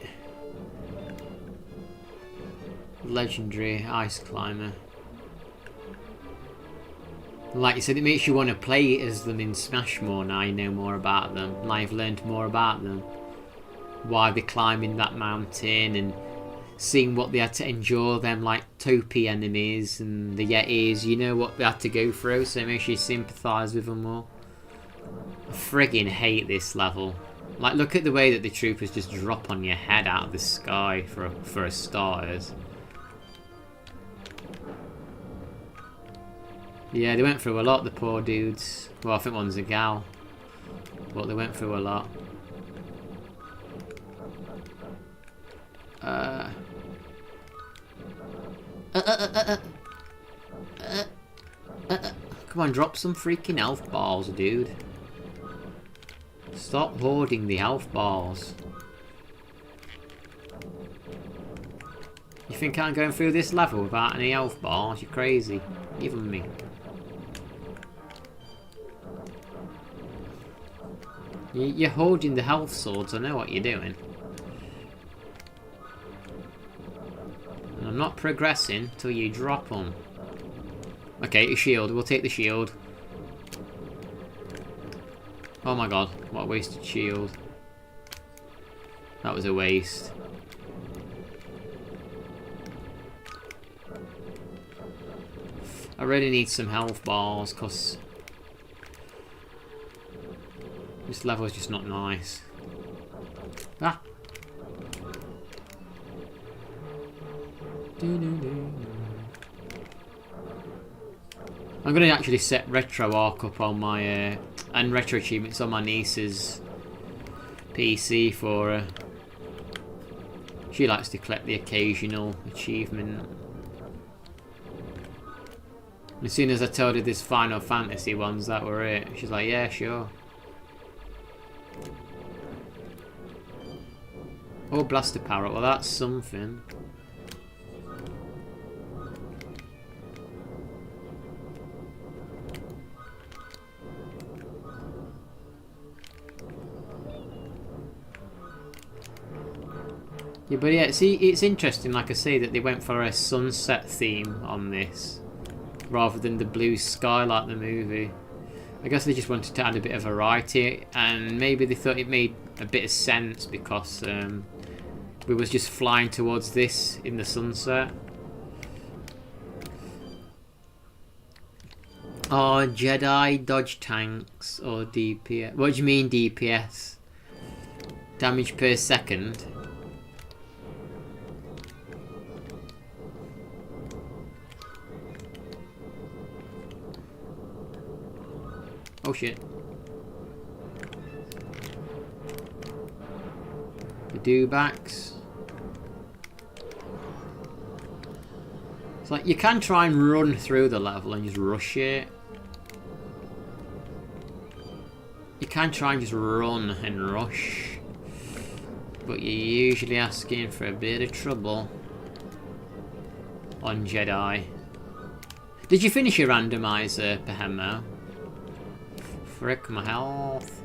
Legendary Ice Climber. Like you said, it makes you want to play as them in Smash more now you know more about them. Now you've learned more about them. Why they're climbing that mountain and seeing what they had to endure, them like Topi enemies and the Yetis, you know what they had to go through, so it makes you sympathise with them more. I friggin' hate this level. Like, look at the way that the troopers just drop on your head out of the sky for a starters. Yeah, they went through a lot, the poor dudes. Well, I think one's a gal, but they went through a lot. Come on, drop some freaking health balls, dude. Stop hoarding the health balls. You think I'm going through this level without any health balls? You're crazy. Even me. You're holding the health swords, I know what you're doing. And I'm not progressing till you drop them. Okay, a shield. We'll take the shield. Oh my god, what a wasted shield. That was a waste. I really need some health balls because this level is just not nice. Ah! I'm going to actually set RetroArch up on my and RetroAchievements on my niece's PC for her. She likes to collect the occasional achievement. As soon as I told her this Final Fantasy ones, that were it. She's like, yeah, sure. Oh, Blaster Parrot. Well, that's something. Yeah, but yeah, see, it's interesting, like I say, that they went for a sunset theme on this, rather than the blue sky like the movie. I guess they just wanted to add a bit of variety, and maybe they thought it made a bit of sense because we was just flying towards this in the sunset. Oh, Jedi dodge tanks or DPS. What do you mean DPS? Damage per second? Oh shit. The dewbacks. It's like you can try and run through the level and just rush it. You can try and just run and rush. But you're usually asking for a bit of trouble on Jedi. Did you finish your randomizer, Pahemo? Frick my health.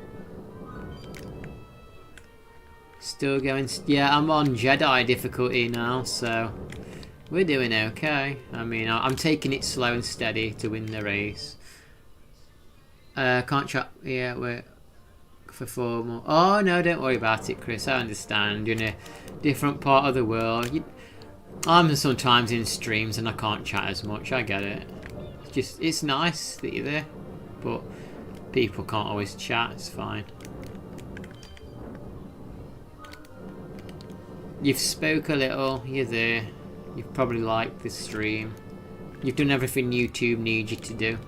Still going. Yeah, I'm on Jedi difficulty now, so we're doing okay. I mean, I'm taking it slow and steady to win the race. Can't chat. Yeah, we're for 4 more. Oh no, don't worry about it, Chris. I understand. You're in a different part of the world. I'm sometimes in streams and I can't chat as much. I get it. It's nice that you're there, but people can't always chat, it's fine. You've spoke a little, you're there. You've probably liked this stream. You've done everything YouTube needs you to do.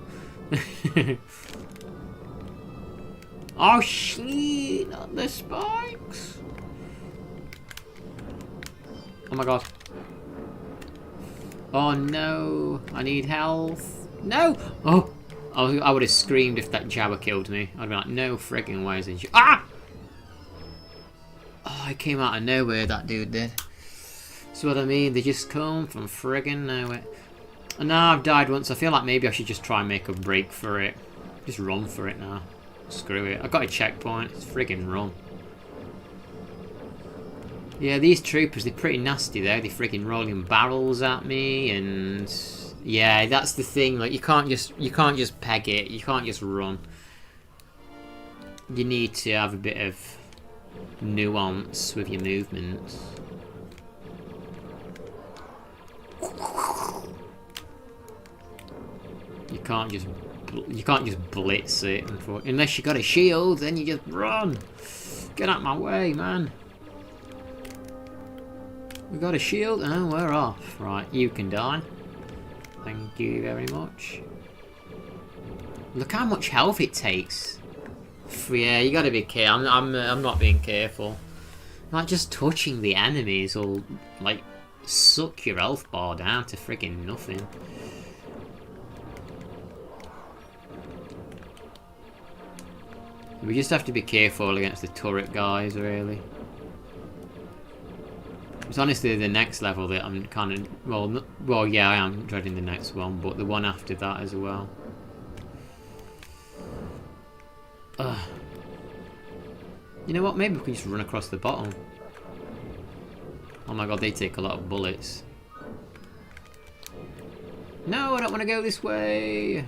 Oh shit, not the spikes. Oh my god. Oh no, I need health. No! Oh! I would have screamed if that Jawa killed me. I'd be like, no frigging way is it. Ah! Oh, it came out of nowhere, that dude did. That's what I mean. They just come from frigging nowhere. And now I've died once. I feel like maybe I should just try and make a break for it. Just run for it now. Screw it. I've got a checkpoint. It's frigging run. Yeah, these troopers, they're pretty nasty though. They're frigging rolling barrels at me and... Yeah, that's the thing. Like you can't just peg it. You can't just run. You need to have a bit of nuance with your movements. You can't just blitz it, unless you got a shield. Then you just run. Get out my way, man. We got a shield. Oh, we're off. Right, you can die. Thank you very much. Look how much health it takes. Yeah, you got to be careful. I'm not being careful. Like, just touching the enemies will like suck your health bar down to friggin' nothing. We just have to be careful against the turret guys, really. It's honestly the next level that I'm kind of... Well, yeah, I am dreading the next one, but the one after that as well. You know what? Maybe we can just run across the bottom. Oh my god, they take a lot of bullets. No, I don't want to go this way.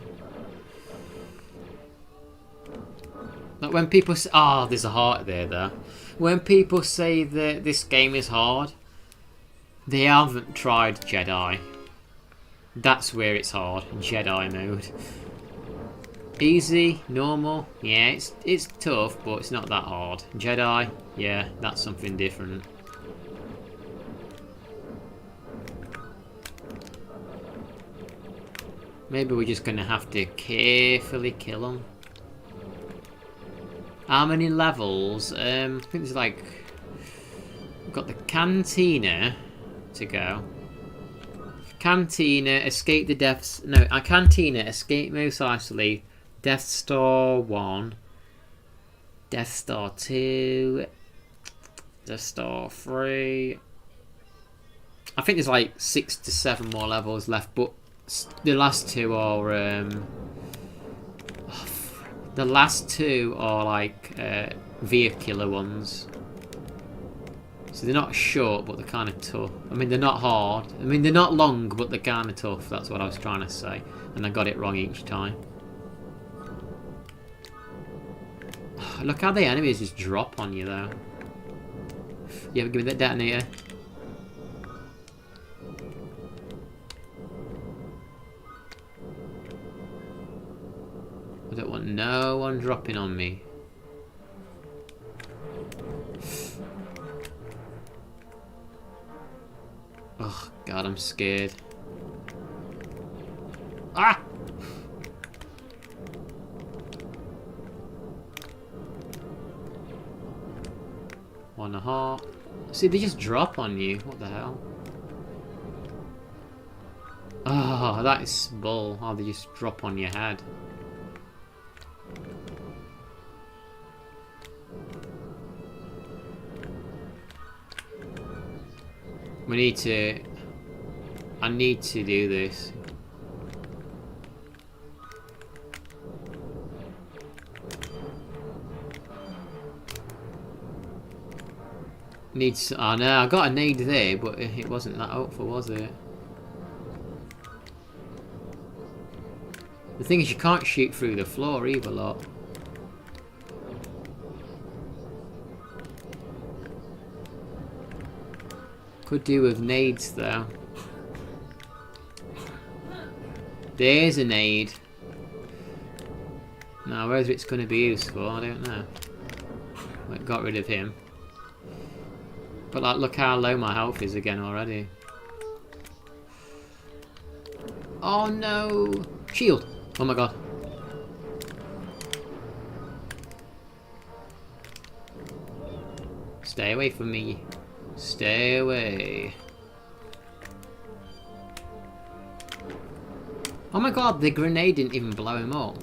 Like when people say, oh, there's a heart there, though. When people say that this game is hard, they haven't tried Jedi. That's where it's hard, Jedi mode. Easy, normal, yeah, it's tough, but it's not that hard. Jedi, yeah, that's something different. Maybe we're just gonna have to carefully kill them. How many levels? I think there's like... We've got the Cantina to go. Cantina, escape the deaths... No, Cantina, escape Mos Eisley, Death Star 1, Death Star 2, Death Star 3. I think there's like 6 to 7 more levels left, but the last two are... The last two are like vehicular ones. So they're not short, but they're kind of tough. I mean, they're not hard. I mean, they're not long, but they're kind of tough. That's what I was trying to say. And I got it wrong each time. Look how the enemies just drop on you, though. You ever give me that detonator? I don't want no one dropping on me. Oh god, I'm scared. Ah! One heart. See, they just drop on you. What the hell? Oh, that is bull. Oh, they just drop on your head. We need to... I need to do this. Needs... Oh no, I got a nade there, but it wasn't that helpful, was it? The thing is, you can't shoot through the floor either, lot. Could do with nades though. There's a nade. Now whether it's going to be useful, I don't know. Well, it got rid of him. But like, look how low my health is again already. Oh no! Shield! Oh my god. Stay away from me. Stay away. Oh my god, the grenade didn't even blow him up.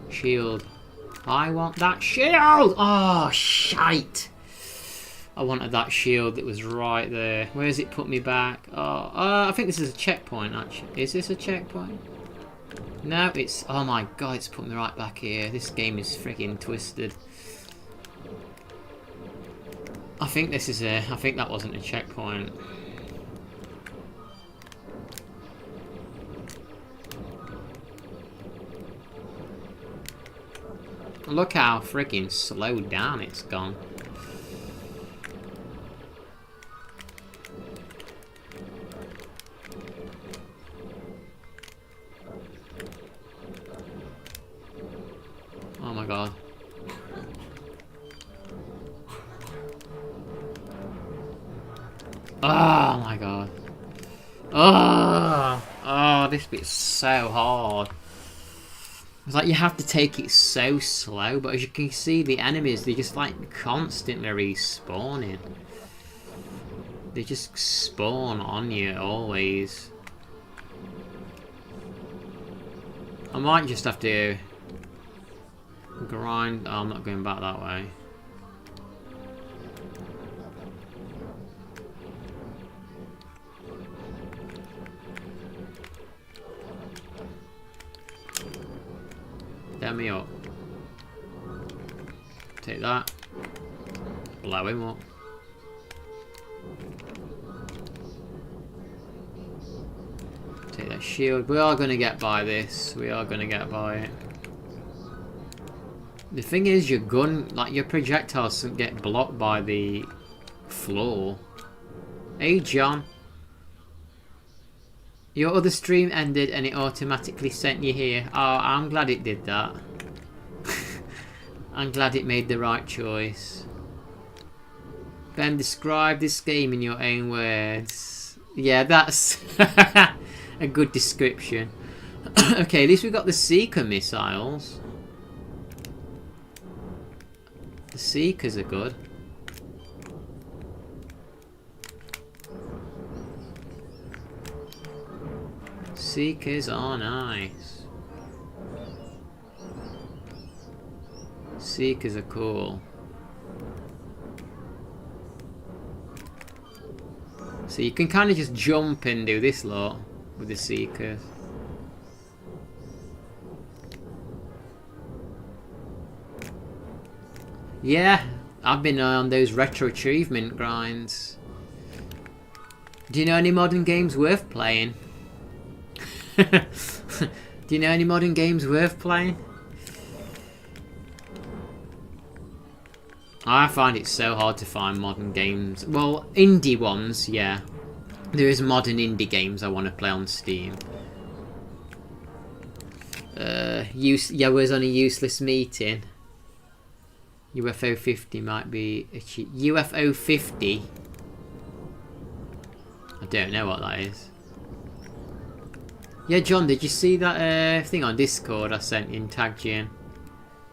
Shield. I want that shield! Oh, shite! I wanted that shield that was right there. Where has it put me back? Oh, I think this is a checkpoint, actually. Is this a checkpoint? No, it's... Oh my god, it's put me right back here. This game is freaking twisted. I think this is a... I think that wasn't a checkpoint. Look how freaking slowed down it's gone. Oh my god. Oh, this bit's so hard. It's like you have to take it so slow, but as you can see, the enemies, they're just like constantly respawning. They just spawn on you always. I might just have to grind. Oh, I'm not going back that way. Get me up. Take that. Blow him up. Take that shield. We are going to get by this. We are going to get by it. The thing is, your gun, like your projectiles, doesn't get blocked by the floor. Hey, John. Your other stream ended and it automatically sent you here. Oh, I'm glad it did that. I'm glad it made the right choice. Ben, describe this game in your own words. Yeah, that's a good description. Okay, at least we got the Seeker missiles. The Seekers are good. Seekers are nice. Seekers are cool. So you can kind of just jump and do this lot with the Seekers. Yeah, I've been on those retro achievement grinds. Do you know any modern games worth playing? Do you know any modern games worth playing? I find it so hard to find modern games. Well, indie ones, yeah. There is modern indie games I want to play on Steam. Yeah, was on a useless meeting. UFO 50 might be UFO 50. I don't know what that is. Yeah, John, did you see that thing on Discord I sent in, tagged you in?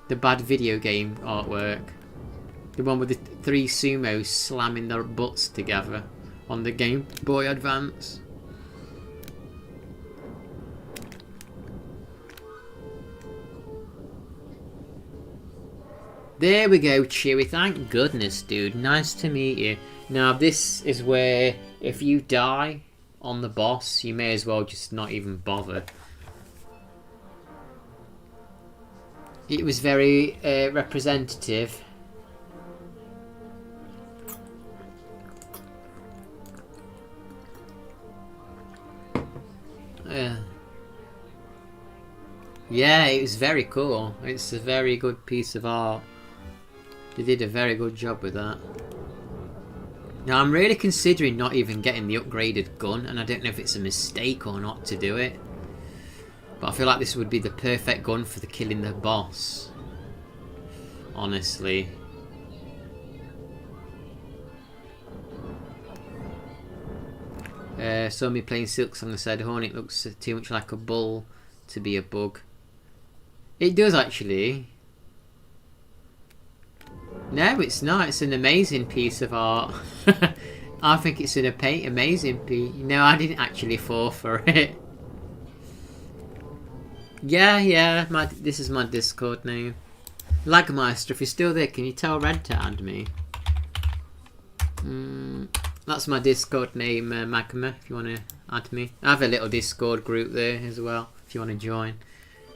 The bad video game artwork. The one with the 3 sumos slamming their butts together on the Game Boy Advance. There we go, Chewy. Thank goodness, dude. Nice to meet you. Now, this is where if you die on the boss, you may as well just not even bother. It was very representative. Yeah, it was very cool. It's a very good piece of art. They did a very good job with that. Now I'm really considering not even getting the upgraded gun, and I don't know if it's a mistake or not to do it. But I feel like this would be the perfect gun for the killing the boss. Honestly. Saw me playing Silk Song and said Hornet looks too much like a bull to be a bug. It does actually. No, it's not. It's an amazing piece of art. I think it's an amazing piece. No, I didn't actually fall for it. Yeah. This is my Discord name. Lagmeister, if you're still there, can you tell Red to add me? That's my Discord name, Magma, if you want to add me. I have a little Discord group there as well, if you want to join.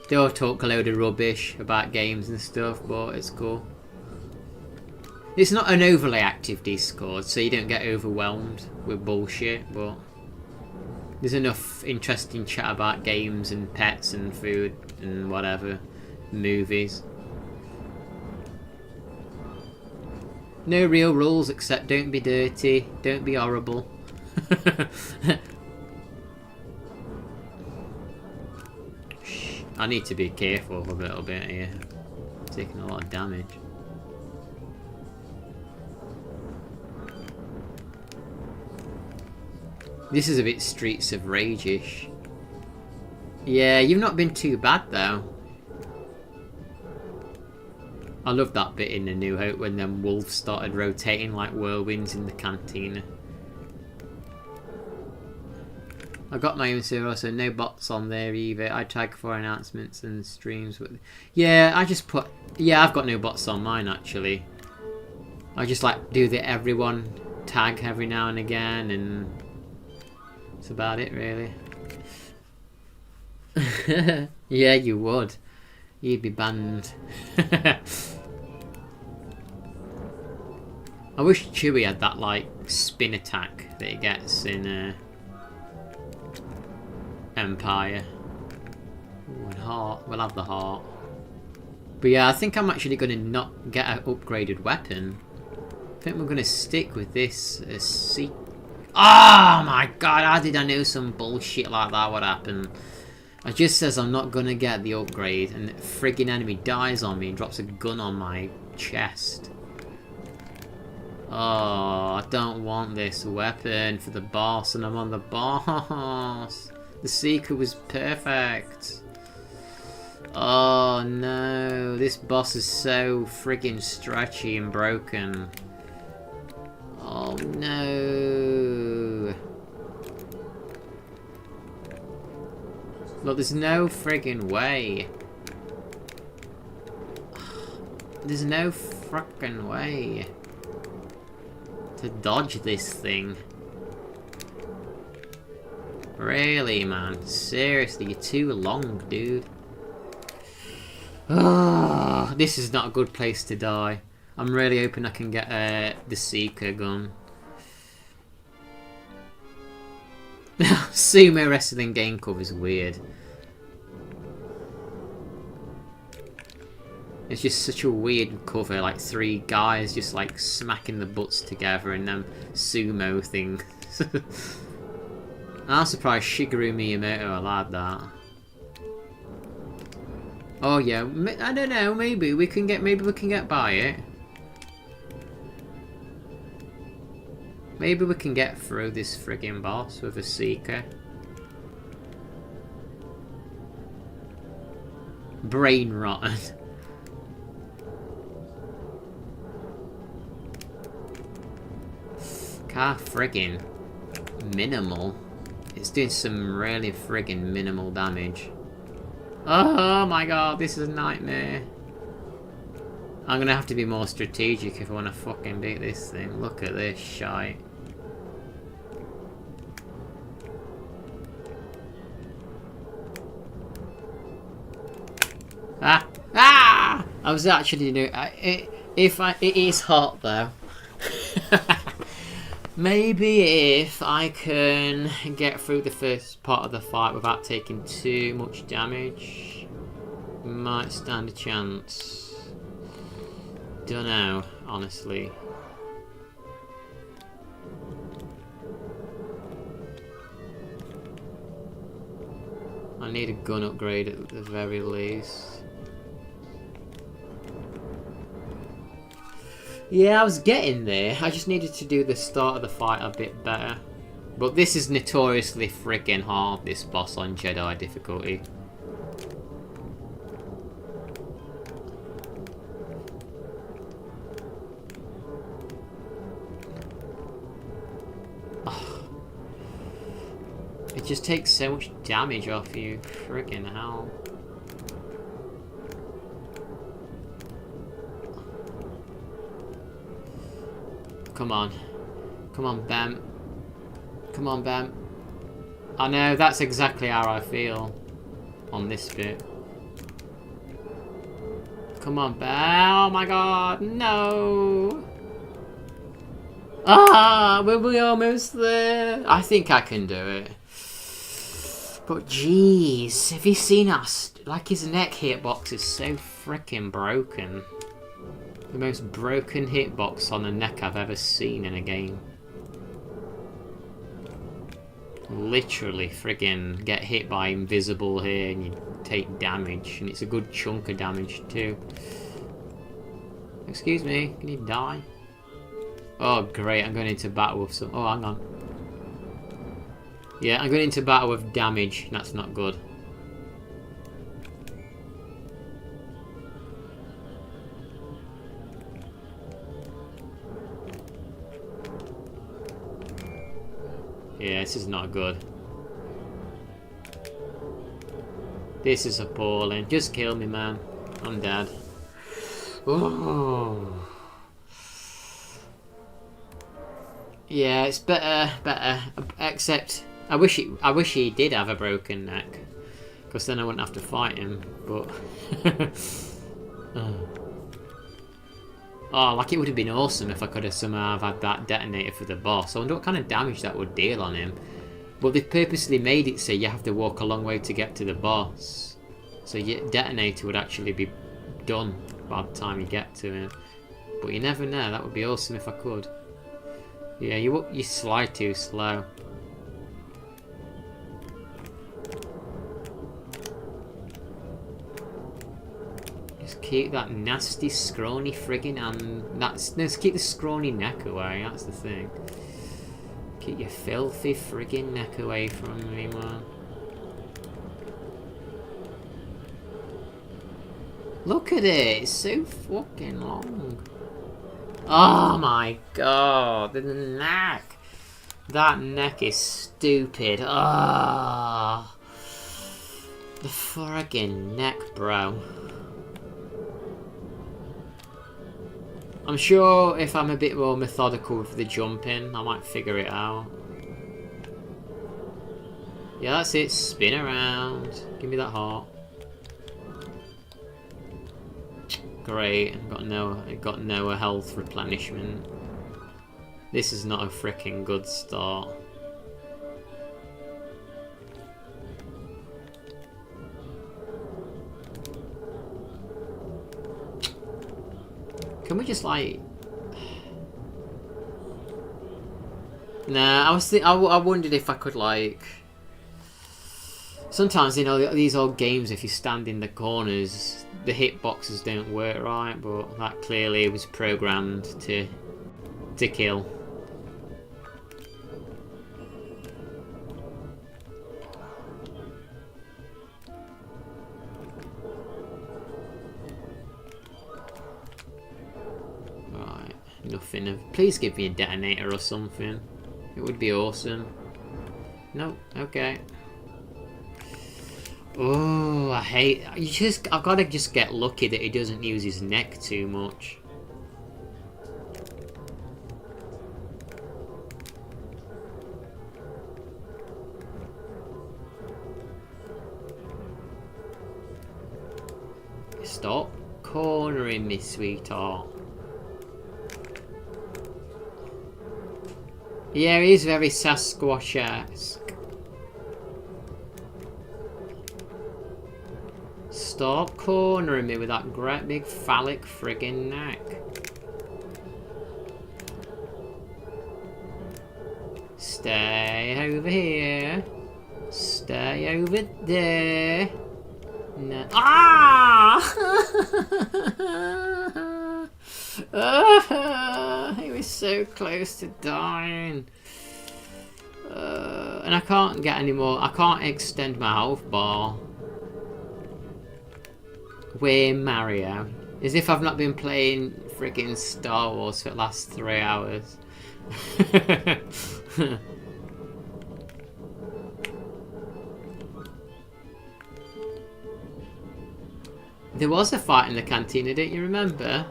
They all talk a load of rubbish about games and stuff, but it's cool. It's not an overly active Discord, so you don't get overwhelmed with bullshit, but there's enough interesting chat about games and pets and food and whatever, movies. No real rules except don't be dirty, don't be horrible. I need to be careful a little bit here. Taking a lot of damage. This is a bit Streets of Rage-ish. Yeah, you've not been too bad though. I love that bit in A New Hope when them wolves started rotating like whirlwinds in the cantina. I got my own server, so no bots on there either. I tag for announcements and streams. Yeah, I just put... Yeah, I've got no bots on mine actually. I just like do the everyone tag every now and again, and that's about it really. Yeah, you would. You'd be banned. I wish Chewie had that like spin attack that he gets in Empire. Ooh, and heart. We'll have the heart. But yeah, I think I'm actually going to not get an upgraded weapon. I think we're going to stick with this. Oh my god, how did I know some bullshit like that would happen? It just says I'm not going to get the upgrade, and the friggin' enemy dies on me and drops a gun on my chest. Oh, I don't want this weapon for the boss, and I'm on the boss. The Seeker was perfect. Oh no, this boss is so friggin' stretchy and broken. Oh no. Look, there's no friggin' way. There's no frickin' way to dodge this thing. Really, man? Seriously, you're too long, dude. Oh, this is not a good place to die. I'm really hoping I can get the Seeker gun. Sumo wrestling game cover is weird. It's just such a weird cover, like three guys just like smacking the butts together in them sumo things. I'm surprised Shigeru Miyamoto allowed that. Oh yeah, I don't know. Maybe we can get by it. Maybe we can get through this friggin' boss with a Seeker. Brain rotten. Car friggin' minimal. It's doing some really friggin' minimal damage. Oh my god, this is a nightmare. I'm gonna have to be more strategic if I want to fucking beat this thing. Look at this shite. Ah! Ah! I was actually doing it. It is hot though. Maybe if I can get through the first part of the fight without taking too much damage, might stand a chance. Don't know, honestly. I need a gun upgrade at the very least. Yeah, I was getting there. I just needed to do the start of the fight a bit better. But this is notoriously freaking hard, this boss on Jedi difficulty. Oh. It just takes so much damage off you. Freaking hell. Come on. Come on, Bam. Come on, Bam. I know, that's exactly how I feel on this bit. Come on, Bam. Oh my god, no. Ah, were we almost there? I think I can do it. But jeez, have you seen us? Like, his neck hitbox is so freaking broken. The most broken hitbox on a neck I've ever seen in a game. Literally friggin' get hit by invisible here and you take damage, and it's a good chunk of damage too. Excuse me, can you die? Oh great, I'm going into battle with some... Oh, hang on. Yeah, I'm going into battle with damage. That's not good. Yeah, this is not good. This is appalling. Just kill me, man. I'm dead. Oh. Yeah, it's better. Except, I wish he did have a broken neck, because then I wouldn't have to fight him. But oh, like it would have been awesome if I could have somehow had that detonator for the boss. I wonder what kind of damage that would deal on him. But they purposely made it so you have to walk a long way to get to the boss. So your detonator would actually be done by the time you get to him. But you never know. That would be awesome if I could. Yeah, you slide too slow. Just keep that nasty, scrawny friggin' hand. Just keep the scrawny neck away. That's the thing. Keep your filthy friggin' neck away from me, man. Look at it. It's so fucking long. Oh my god, the neck. That neck is stupid. Ah, the friggin' neck, bro. I'm sure if I'm a bit more methodical with the jumping, I might figure it out. Yeah, that's it. Spin around. Give me that heart. Great. I've got no health replenishment. This is not a freaking good start. Can we just like? Nah, I wondered if I could like. Sometimes, you know, these old games, if you stand in the corners, the hitboxes don't work right, but that clearly was programmed to kill. Right, nothing of. Please give me a detonator or something. It would be awesome. No, okay. Oh, I hate. I've got to just get lucky that he doesn't use his neck too much. Stop cornering me, sweetheart. Yeah, he is very Sasquatch-esque. Stop cornering me with that great big phallic friggin' neck. Stay over here. Stay over there. No. Ah! He was so close to dying. And I can't get any more. I can't extend my health bar. We're Mario. As if I've not been playing friggin' Star Wars for the last 3 hours. There was a fight in the cantina, don't you remember?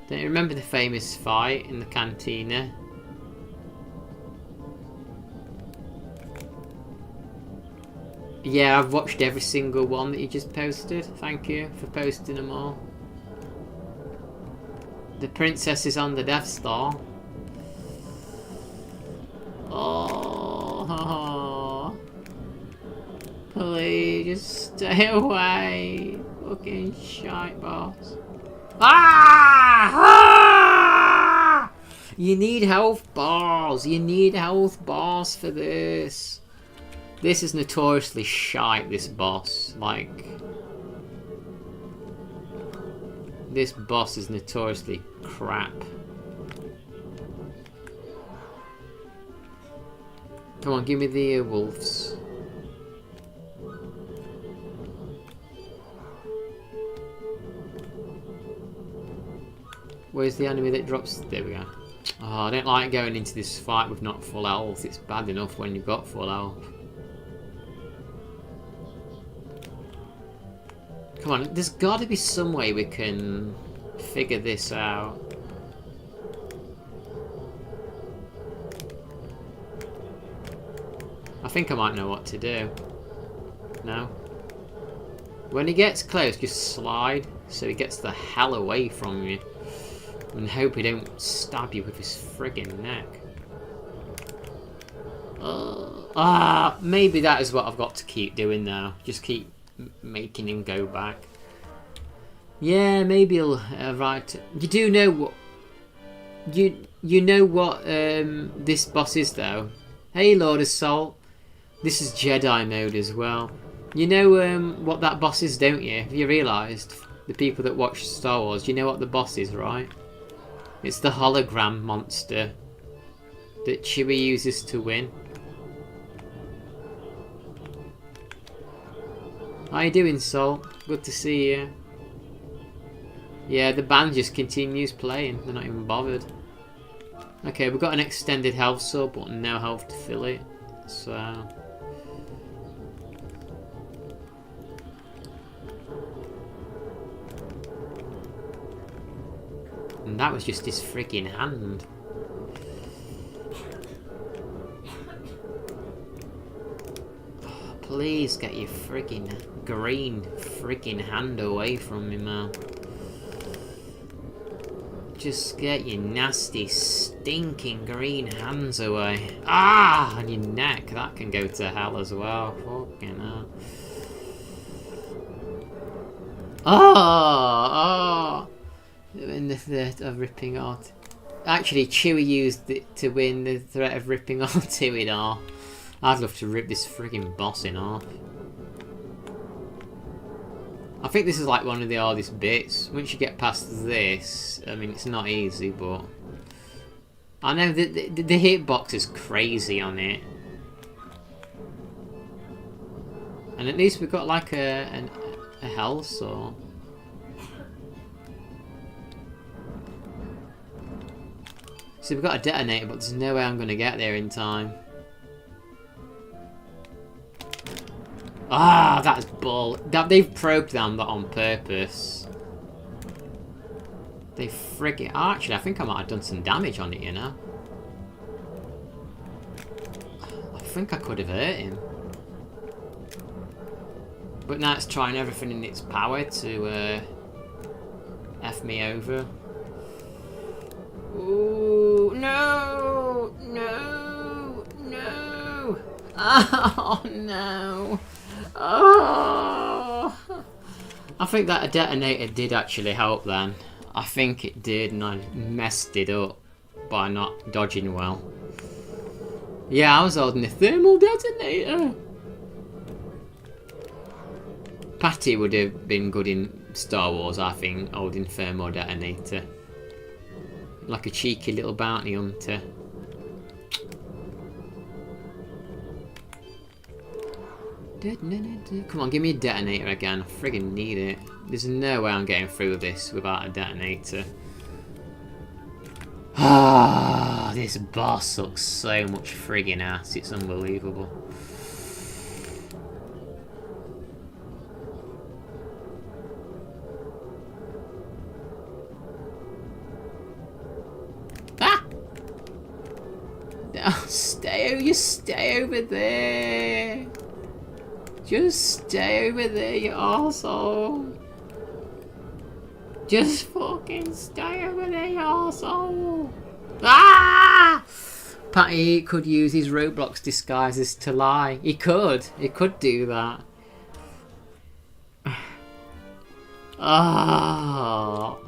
Don't you remember the famous fight in the cantina? Yeah, I've watched every single one that you just posted. Thank you for posting them all. The princess is on the Death Star. Oh, please just stay away. Fucking shite boss. Ah! You need health bars. You need health bars for this. This is notoriously shite, this boss. Like, this boss is notoriously crap. Come on, give me the wolves. Where's the enemy that drops? There we go. Oh, I don't like going into this fight with not full health. It's bad enough when you've got full health. Come on, there's got to be some way we can figure this out. I think I might know what to do. No? When he gets close, just slide so he gets the hell away from you. And hope he don't stab you with his friggin' neck. Maybe that is what I've got to keep doing now. Just keep making him go back. Yeah, maybe he'll right. You do know what you know what this boss is though. Hey, Lord Assault. This is Jedi mode as well. You know what that boss is, don't you? Have you realised? The people that watch Star Wars, you know what the boss is, right? It's the hologram monster that Chewie uses to win. How you doing, Sol? Good to see you. Yeah, the band just continues playing. They're not even bothered. Okay, we've got an extended health sub, but no health to fill it. So... And that was just his freaking hand. Oh, please get your freaking green freaking hand away from me, man. Just get your nasty, stinking green hands away. Ah! On your neck. That can go to hell as well. Fucking hell. Oh! In the threat of ripping out. Actually, Chewie used it to win the threat of ripping onto it off. I'd love to rip this frigging boss in half. I think this is like one of the hardest bits. Once you get past this, I mean, it's not easy, but... I know the hitbox is crazy on it. And at least we've got like a hell saw. So we've got a detonator, but there's no way I'm going to get there in time. Ah, that's bull. They've programmed that on purpose. They friggin'... Actually, I think I might have done some damage on it, you know. I think I could have hurt him. But now it's trying everything in its power to F me over. Ooh, no! No! No! Oh, no! Oh! I think that a detonator did actually help then. I think it did, and I messed it up by not dodging well. Yeah, I was holding a thermal detonator! Patty would have been good in Star Wars, I think, holding thermal detonator. Like a cheeky little bounty hunter. Come on, give me a detonator again. I friggin' need it. There's no way I'm getting through this without a detonator. Ah, this boss sucks so much friggin' ass. It's unbelievable. You stay over there. Just stay over there, you arsehole. Just fucking stay over there, you arsehole. Ah! Patty could use his Roblox disguises to lie. He could do that. Ah.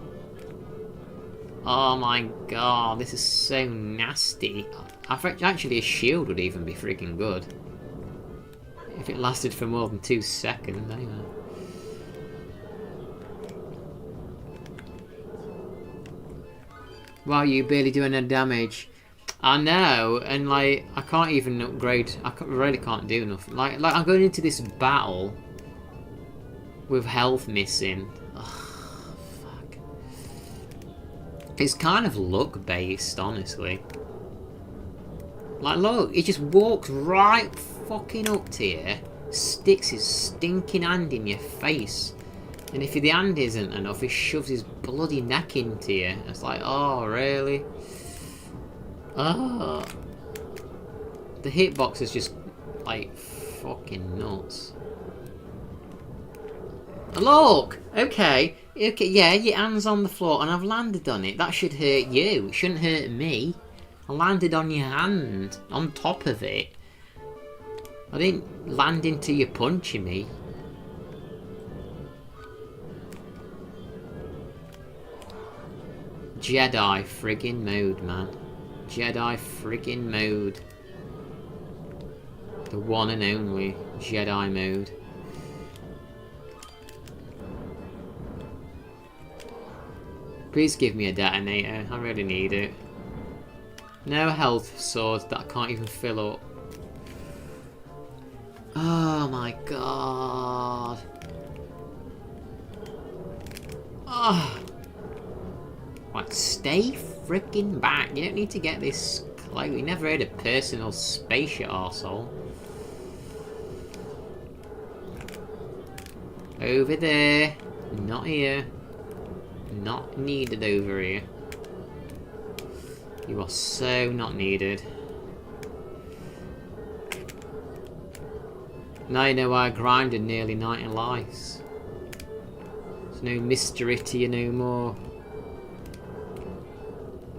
Oh my god, this is so nasty. I think actually a shield would even be freaking good. If it lasted for more than 2 seconds, anyway. Wow, you barely doing any damage. I know, and like I can't even upgrade. Really can't do nothing. Like I'm going into this battle with health missing. Ugh, fuck. It's kind of luck based, honestly. Like, look, he just walks right fucking up to you, sticks his stinking hand in your face, and if the hand isn't enough, he shoves his bloody neck into you. It's like, oh, really? Oh. The hitbox is just, like, fucking nuts. Look! Okay, yeah, your hand's on the floor, and I've landed on it. That should hurt you. It shouldn't hurt me. I landed on your hand, on top of it. I didn't land into you punching me. Jedi friggin' mode, man. Jedi friggin' mode. The one and only Jedi mode. Please give me a detonator. I really need it. No health swords that I can't even fill up. Oh my god. Oh. What? Stay freaking back. You don't need to get this close. We never had a personal space, you arsehole. Over there. Not here. Not needed over here. You are so not needed. Now you know why I grinded nearly 90 lives. There's no mystery to you no more.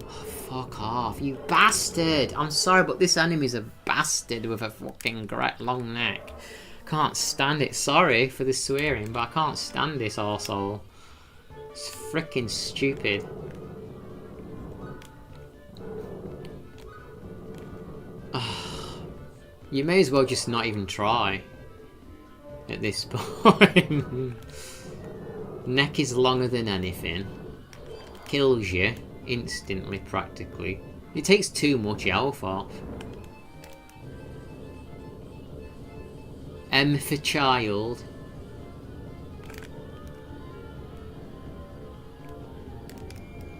Oh, fuck off, you bastard! I'm sorry, but this enemy's a bastard with a fucking great long neck. Can't stand it. Sorry for the swearing, but I can't stand this arsehole. It's freaking stupid. You may as well just not even try at this point. Neck is longer than anything. Kills you instantly, practically. It takes too much health off. M for child.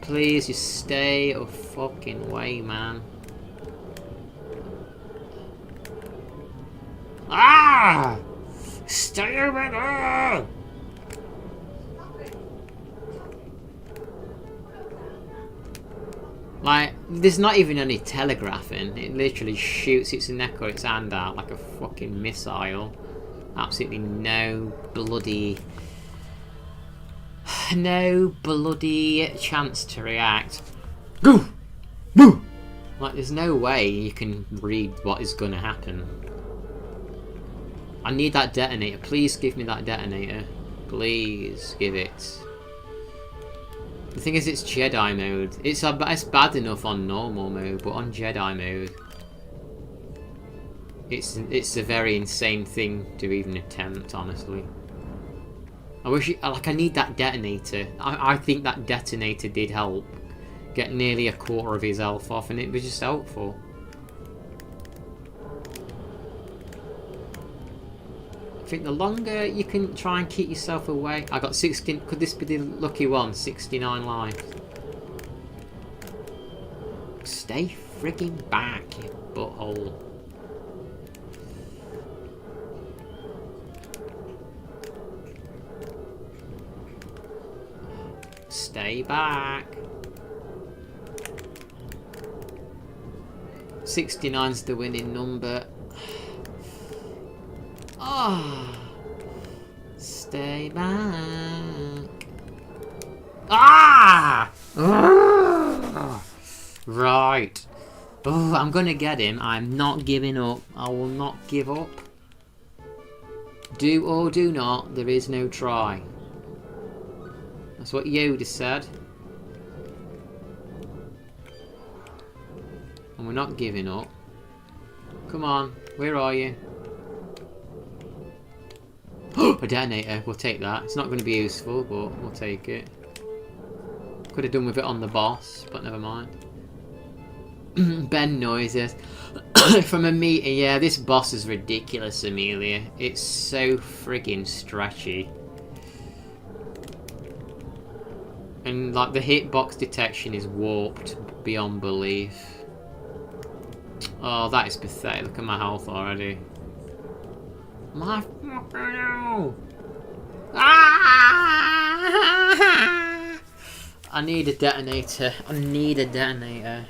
Please just stay a fucking way, man. Ah! Stay over there! Like, there's not even any telegraphing. It literally shoots its neck or its hand out like a fucking missile. Absolutely no bloody chance to react. Go! Boo! Like, there's no way you can read what is gonna happen. I need that detonator. Please give me that detonator. Please give it. The thing is, it's Jedi mode. It's bad enough on normal mode, but on Jedi mode, it's a very insane thing to even attempt, honestly. I wish I need that detonator. I think that detonator did help get nearly a quarter of his health off, and it was just helpful. I think the longer you can try and keep yourself away. I got 16. Could this be the lucky one? 69 lives. Stay frigging back, you butthole. Stay back. 69's the winning number. Ah, stay back. Ah! Right. Oh, I'm gonna get him. I'm not giving up. I will not give up. Do or do not. There is no try. That's what Yoda said. And we're not giving up. Come on. Where are you? A detonator, we'll take that. It's not going to be useful, but we'll take it. Could have done with it on the boss, but never mind. Ben noises. From a meter, yeah, this boss is ridiculous, Amelia. It's so friggin' stretchy. And like the hitbox detection is warped beyond belief. Oh, that is pathetic. Look at my health already. My fucking ah! I need a detonator. I need a detonator.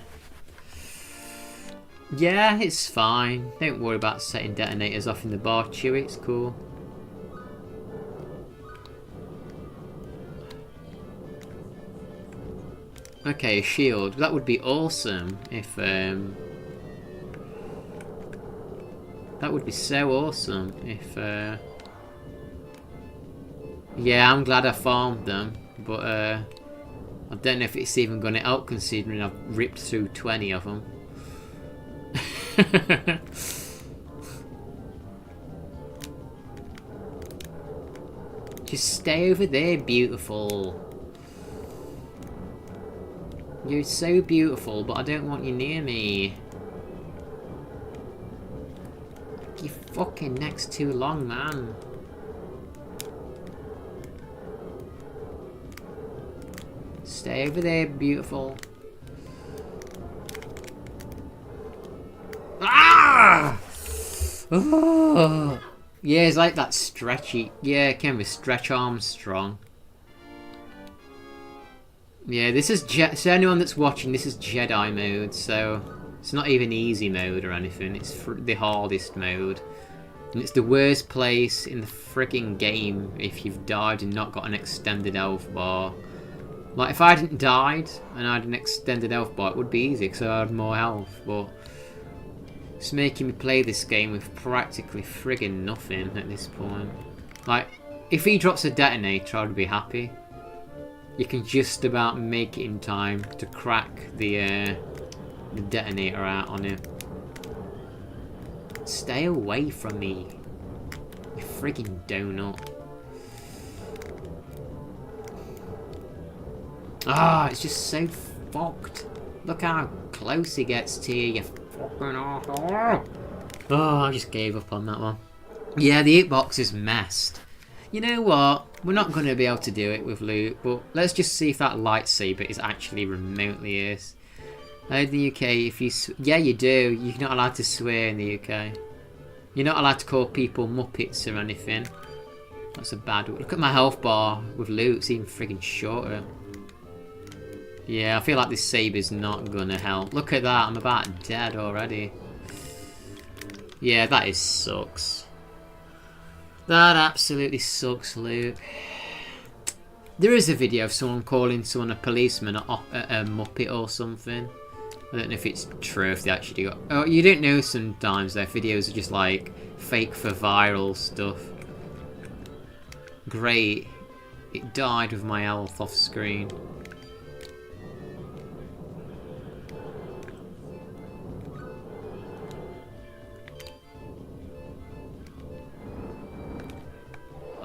Yeah, it's fine. Don't worry about setting detonators off in the bar, Chewie. It's cool. Okay, a shield. That would be awesome if that would be so awesome if yeah, I'm glad I farmed them, but I don't know if it's even going to help considering I've ripped through 20 of them. Just stay over there, beautiful. You're so beautiful, but I don't want you near me. Your fucking neck's too long, man. Stay over there, beautiful. Ah! Oh! Yeah, it's like that stretchy. Yeah, it can be Stretch Armstrong. Yeah, this is so anyone that's watching, this is Jedi mode, so it's not even easy mode or anything. It's the hardest mode, and it's the worst place in the freaking game if you've died and not got an extended health bar. Like if I hadn't died and I had an extended health bar, it would be easy because I had more health. But it's making me play this game with practically friggin' nothing at this point. Like if he drops a detonator, I'd be happy. You can just about make it in time to crack the detonator out on him. Stay away from me, you friggin' donut. Ah, it's just so fucked. Look how close he gets to you, you fucking asshole. Oh, I just gave up on that one. Yeah, the hitbox is messed. You know what? We're not going to be able to do it with loot, but let's just see if that lightsaber is actually remotely is. In the UK, if you... Yeah, you do. You're not allowed to swear in the UK. You're not allowed to call people Muppets or anything. That's a bad... Look at my health bar with loot. It's even friggin' shorter. Yeah, I feel like this saber's not going to help. Look at that. I'm about dead already. Yeah, that is sucks. That absolutely sucks, Luke. There is a video of someone calling someone a policeman a Muppet or something. I don't know if it's true, if they actually got... Oh, you don't know sometimes their videos are just like fake for viral stuff. Great. It died with my health off screen.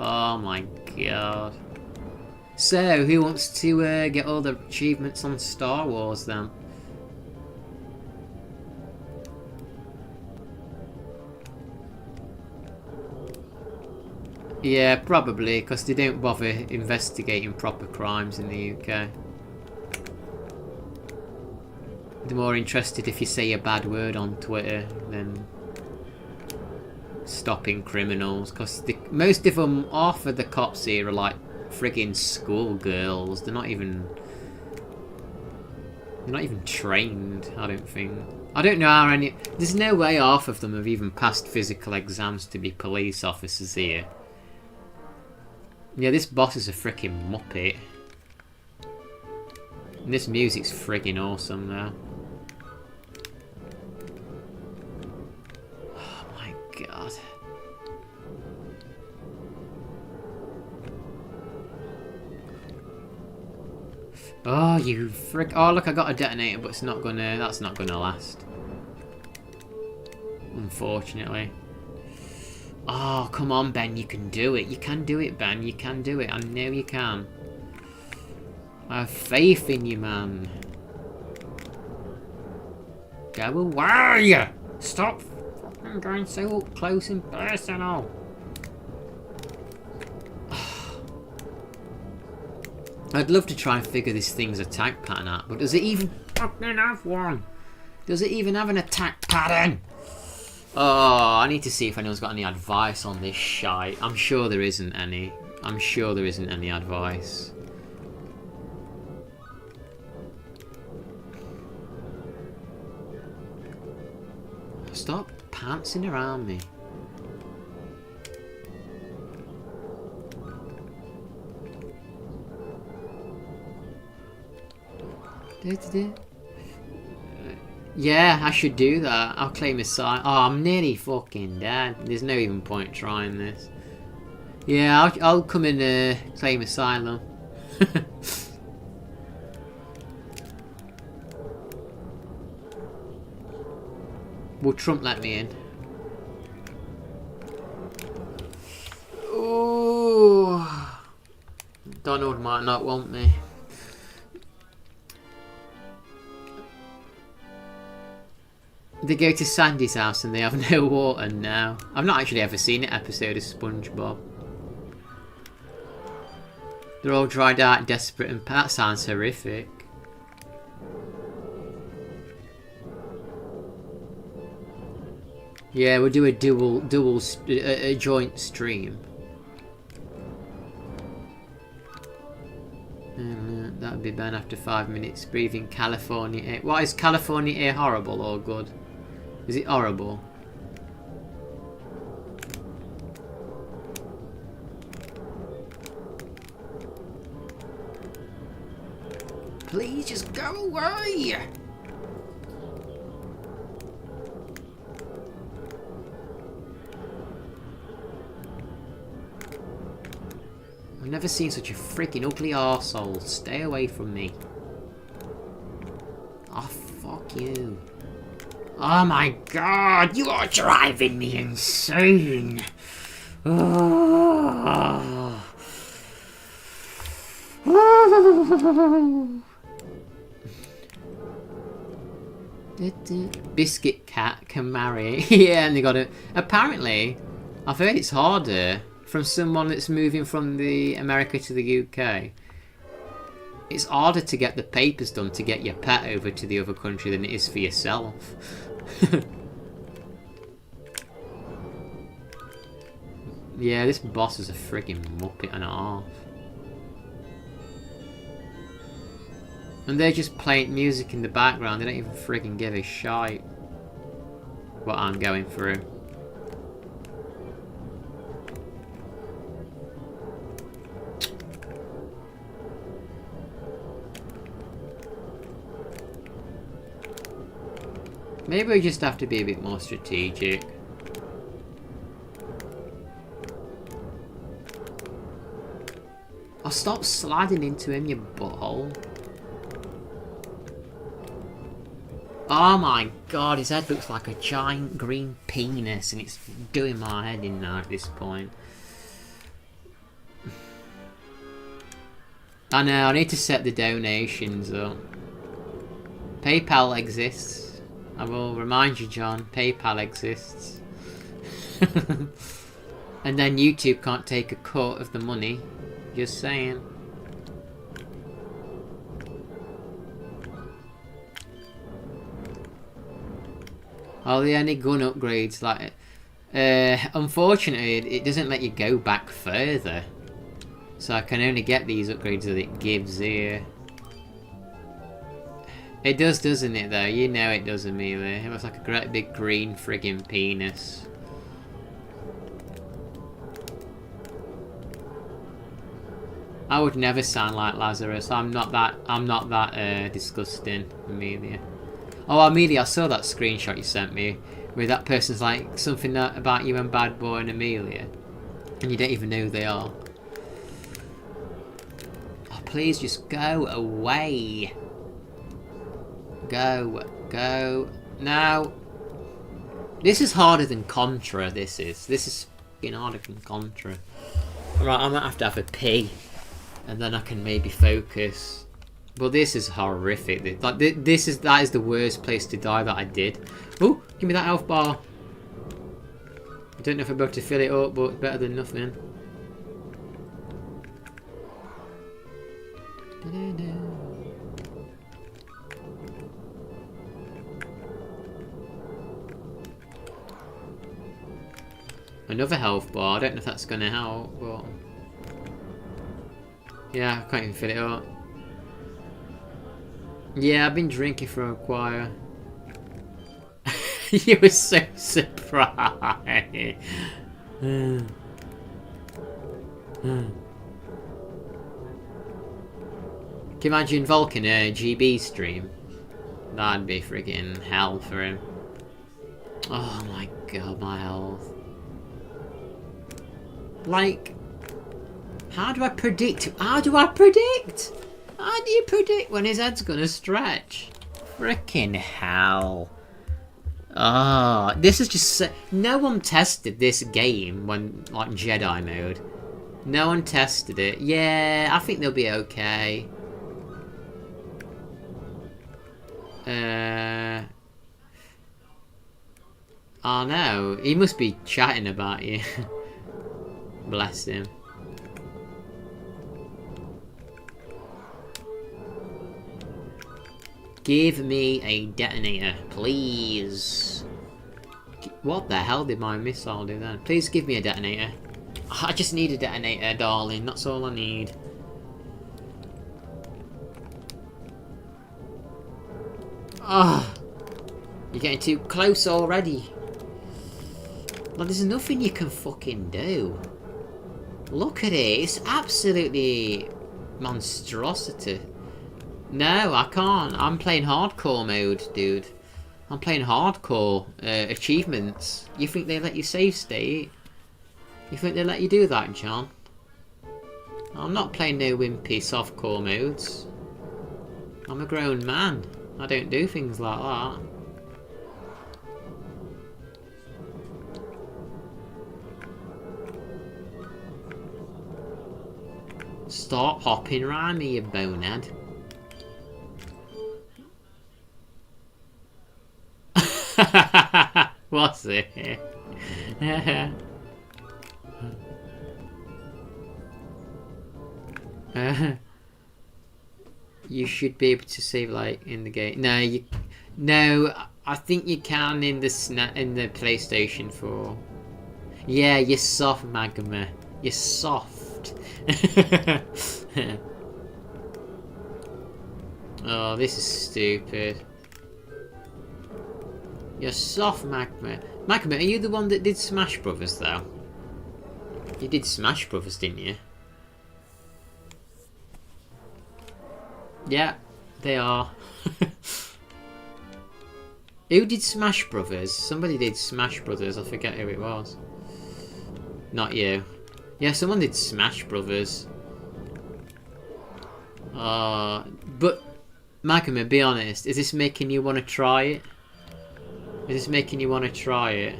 Oh my god. So, who wants to get all the achievements on Star Wars then? Yeah, probably, because they don't bother investigating proper crimes in the UK. They're more interested if you say a bad word on Twitter than stopping criminals, because most of them, half of the cops here are like friggin' schoolgirls. They're not even trained, I don't think. I don't know how any... There's no way half of them have even passed physical exams to be police officers here. Yeah, this boss is a frickin' muppet. And this music's friggin' awesome though. Oh my god. Oh, you frick... Oh, look, I got a detonator, but it's not gonna... That's not gonna last. Unfortunately. Oh, come on, Ben, you can do it. You can do it, Ben. You can do it. I know you can. I have faith in you, man. go away! Stop fucking going so up close and personal. I'd love to try and figure this thing's attack pattern out, but does it even fucking have one? Does it even have an attack pattern? Oh, I need to see if anyone's got any advice on this shite. I'm sure there isn't any. I'm sure there isn't any advice. Stop pantsing around me. Yeah, I should do that. I'll claim asylum. Oh, I'm nearly fucking dead. There's no even point trying this. Yeah, I'll come and claim asylum. Will Trump let me in? Ooh. Donald might not want me. They go to Sandy's house and they have no water now. I've not actually ever seen an episode of SpongeBob. They're all dried out, desperate, and that sounds horrific. Yeah, we'll do a joint stream. That would be bad after 5 minutes. Breathing California air. What, is California air horrible or good? Is it horrible? Please just go away! I've never seen such a freaking ugly arsehole. Stay away from me. Oh, fuck you. Oh my god, you are driving me insane. Oh. Biscuit cat can marry. Yeah, and they got it. Apparently, I've heard it's harder from someone that's moving from the America to the UK. It's harder to get the papers done to get your pet over to the other country than it is for yourself. Yeah, this boss is a freaking muppet and a half. And they're just playing music in the background. They don't even freaking give a shite what I'm going through. Maybe we just have to be a bit more strategic. Oh, stop sliding into him, you butthole. Oh my god, his head looks like a giant green penis and it's doing my head in now at this point. I know, I need to set the donations up. PayPal exists. I will remind you, John, PayPal exists. And then YouTube can't take a cut of the money. Just saying. Are there any gun upgrades? Like, unfortunately, it doesn't let you go back further. So I can only get these upgrades that it gives here. It does, doesn't it, though? You know it does, Amelia. It looks like a great big green friggin' penis. I would never sound like Lazarus. I'm not that disgusting, Amelia. Oh, Amelia, I saw that screenshot you sent me where that person's like something about you and Bad Boy and Amelia, and you don't even know who they are. Oh, please just go away. Go. Now, this is harder than Contra, this is fucking harder than Contra. Alright, I might have to have a pee, and then I can maybe focus. But this is horrific. Like that is the worst place to die that I did. Oh, give me that health bar. I don't know if I'm able to fill it up, but it's better than nothing. Another health bar. I don't know if that's going to help, but... Yeah, I can't even fill it up. Yeah, I've been drinking for a while. You were so surprised. Can you imagine Vulcan a GB stream? That'd be friggin' hell for him. Oh my god, my health. Like, how do I predict? How do you predict when his head's gonna stretch? Frickin' hell. Ah, this is just... No one tested this game when, like, Jedi mode. No one tested it. Yeah, I think they'll be okay. Oh no, he must be chatting about you. Bless him. Give me a detonator, please. What the hell did my missile do then? Please give me a detonator. I just need a detonator, darling. That's all I need. Ah, you're getting too close already. Well, there's nothing you can fucking do. Look at it. It's absolutely monstrosity. No, I can't. I'm playing hardcore mode, dude. I'm playing hardcore achievements. You think they let you save state? You think they let you do that, John? I'm not playing no wimpy softcore modes. I'm a grown man. I don't do things like that. Stop hopping around me, you bonehead. What's it? You should be able to save like in the game. No, I think you can in the PlayStation 4. Yeah, you're soft, Magma. You're soft. Oh, this is stupid. You're soft, Magma. Magma, are you the one that did Smash Brothers, though? You did Smash Brothers, didn't you? Yeah, they are. Who did Smash Brothers? Somebody did Smash Brothers. I forget who it was. Not you. Yeah, someone did Smash Brothers. But Magma, be honest. Is this making you want to try it? Is this making you want to try it?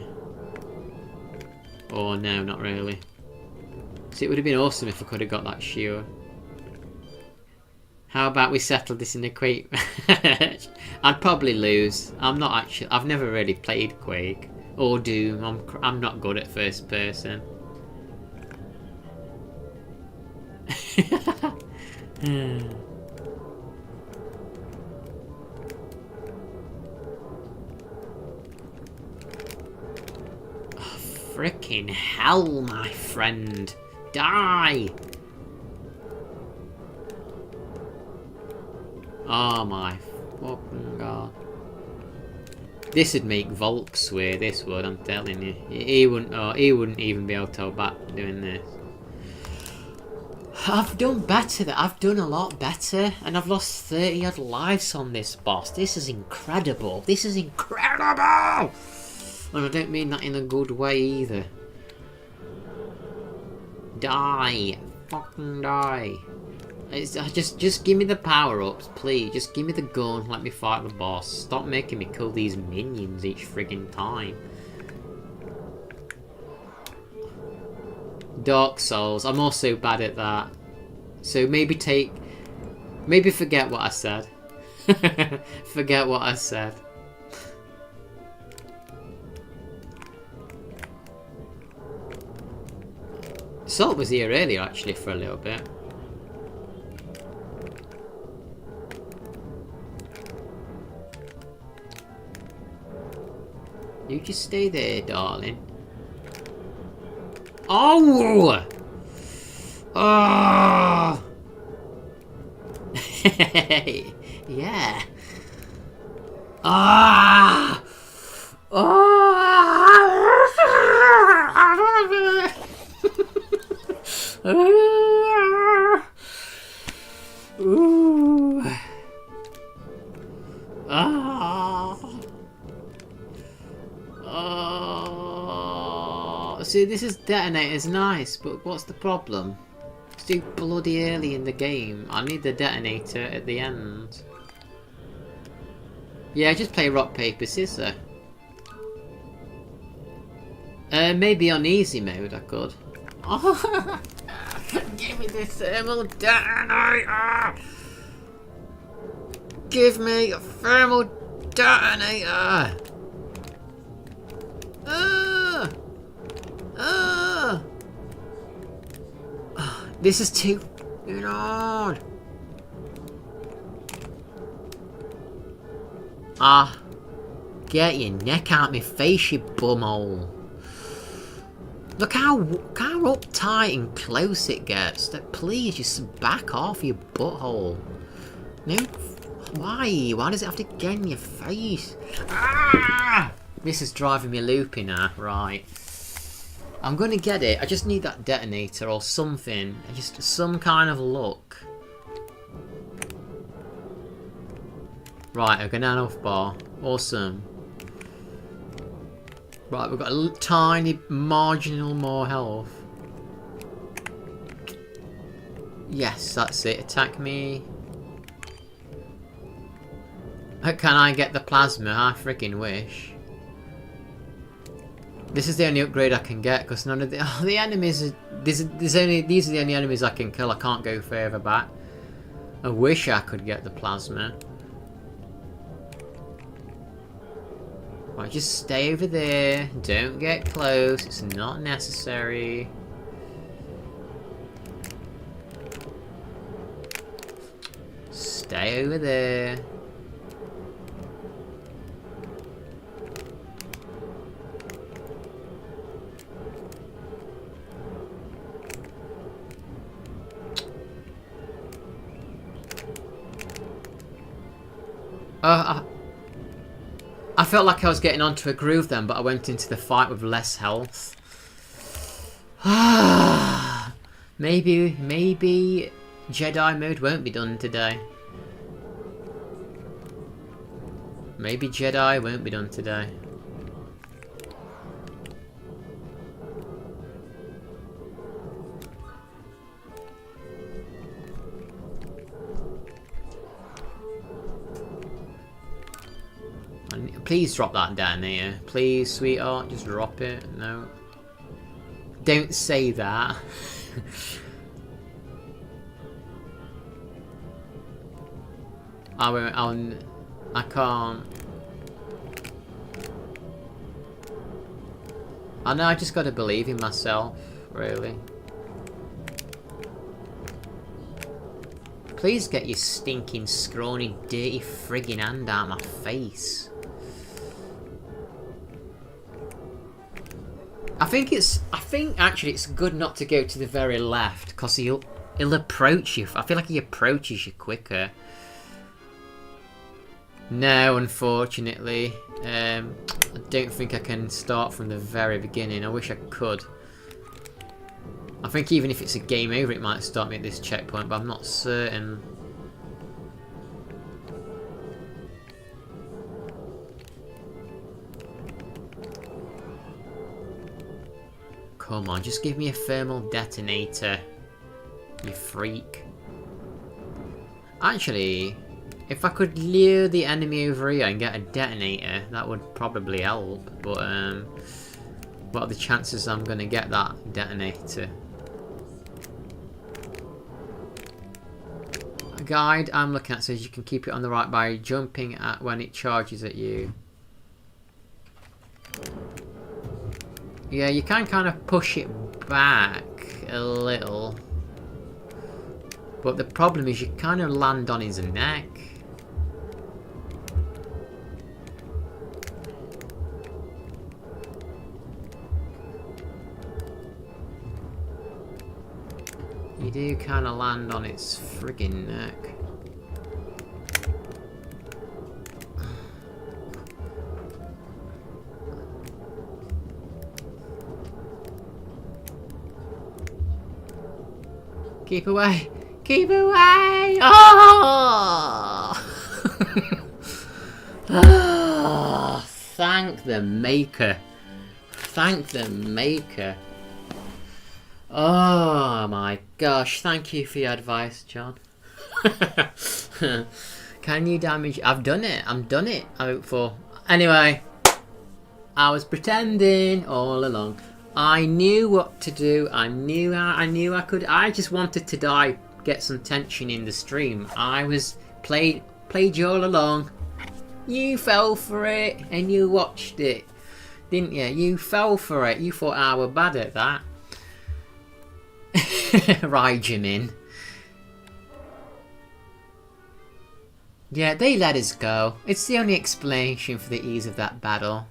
Oh no, not really. See, it would have been awesome if I could have got that shield. How about we settle this in a Quake match? I'd probably lose. I've never really played Quake or Doom. I'm not good at first person. Frickin' hell, my friend. Die! Oh my fucking god. This would make Volk swear, this would, I'm telling you. He wouldn't even be able to hold back doing this. I've done better, I've done a lot better, and I've lost 30 odd lives on this boss. This is incredible. This is incredible! And I don't mean that in a good way either. Die. Fucking die. Just give me the power-ups, please. Just give me the gun, let me fight the boss. Stop making me kill these minions each friggin' time. Dark Souls, I'm also bad at that. So maybe Maybe forget what I said. Forget what I said. Salt was here earlier actually for a little bit. You just stay there, darling. Oh! Oh! Yeah. Ah! Ooh. See, this is detonator's nice, but what's the problem? It's too bloody early in the game. I need the detonator at the end. Yeah, just play rock, paper, scissors. Maybe on easy mode I could. Oh, give me the thermal detonator! Give me a thermal detonator! This is too hard. Get your neck out my face, you bumhole. Look how uptight and close it gets. Please, just back off, you butthole. No, why? Why does it have to get in your face? This is driving me loopy now. Right. I'm going to get it. I just need that detonator or something. Just some kind of luck. Right, I've got an health bar. Awesome. Right, we've got a tiny marginal more health. Yes, that's it. Attack me. Can I get the plasma? I freaking wish. This is the only upgrade I can get because none of the enemies are, these are the only enemies I can kill. I can't go further back. I wish I could get the plasma. Right, just stay over there. Don't get close. It's not necessary. Stay over there. I felt like I was getting onto a groove then, but I went into the fight with less health. Maybe Jedi mode won't be done today. Maybe Jedi won't be done today. Please drop that detonator. Please, sweetheart, just drop it. No. Don't say that. I can't. I know, I just gotta believe in myself, really. Please get your stinking, scrawny, dirty friggin' hand out my face. I think actually it's good not to go to the very left because he'll approach you. I feel like he approaches you quicker. No, unfortunately. I don't think I can start from the very beginning. I wish I could. I think even if it's a game over, it might start me at this checkpoint, but I'm not certain. Come on, just give me a thermal detonator, you freak. Actually, if I could lure the enemy over here and get a detonator, that would probably help. But what are the chances I'm going to get that detonator? guide I'm looking at says you can keep it on the right by jumping at when it charges at you. Yeah, you can kind of push it back a little. But the problem is you kind of land on his neck. You do kind of land on its friggin' neck. Keep away! Keep away! Oh! Oh, thank the maker. Thank the maker. Oh my gosh, thank you for your advice, John. Can you damage? I've done it. I'm done it. I hope for. Anyway, I was pretending all along. I knew what to do. I knew I could. I just wanted to die, get some tension in the stream. I was played you all along. You fell for it and you watched it, didn't you? You fell for it. You thought I were bad at that. Raijin. Yeah, they let us go. It's the only explanation for the ease of that battle.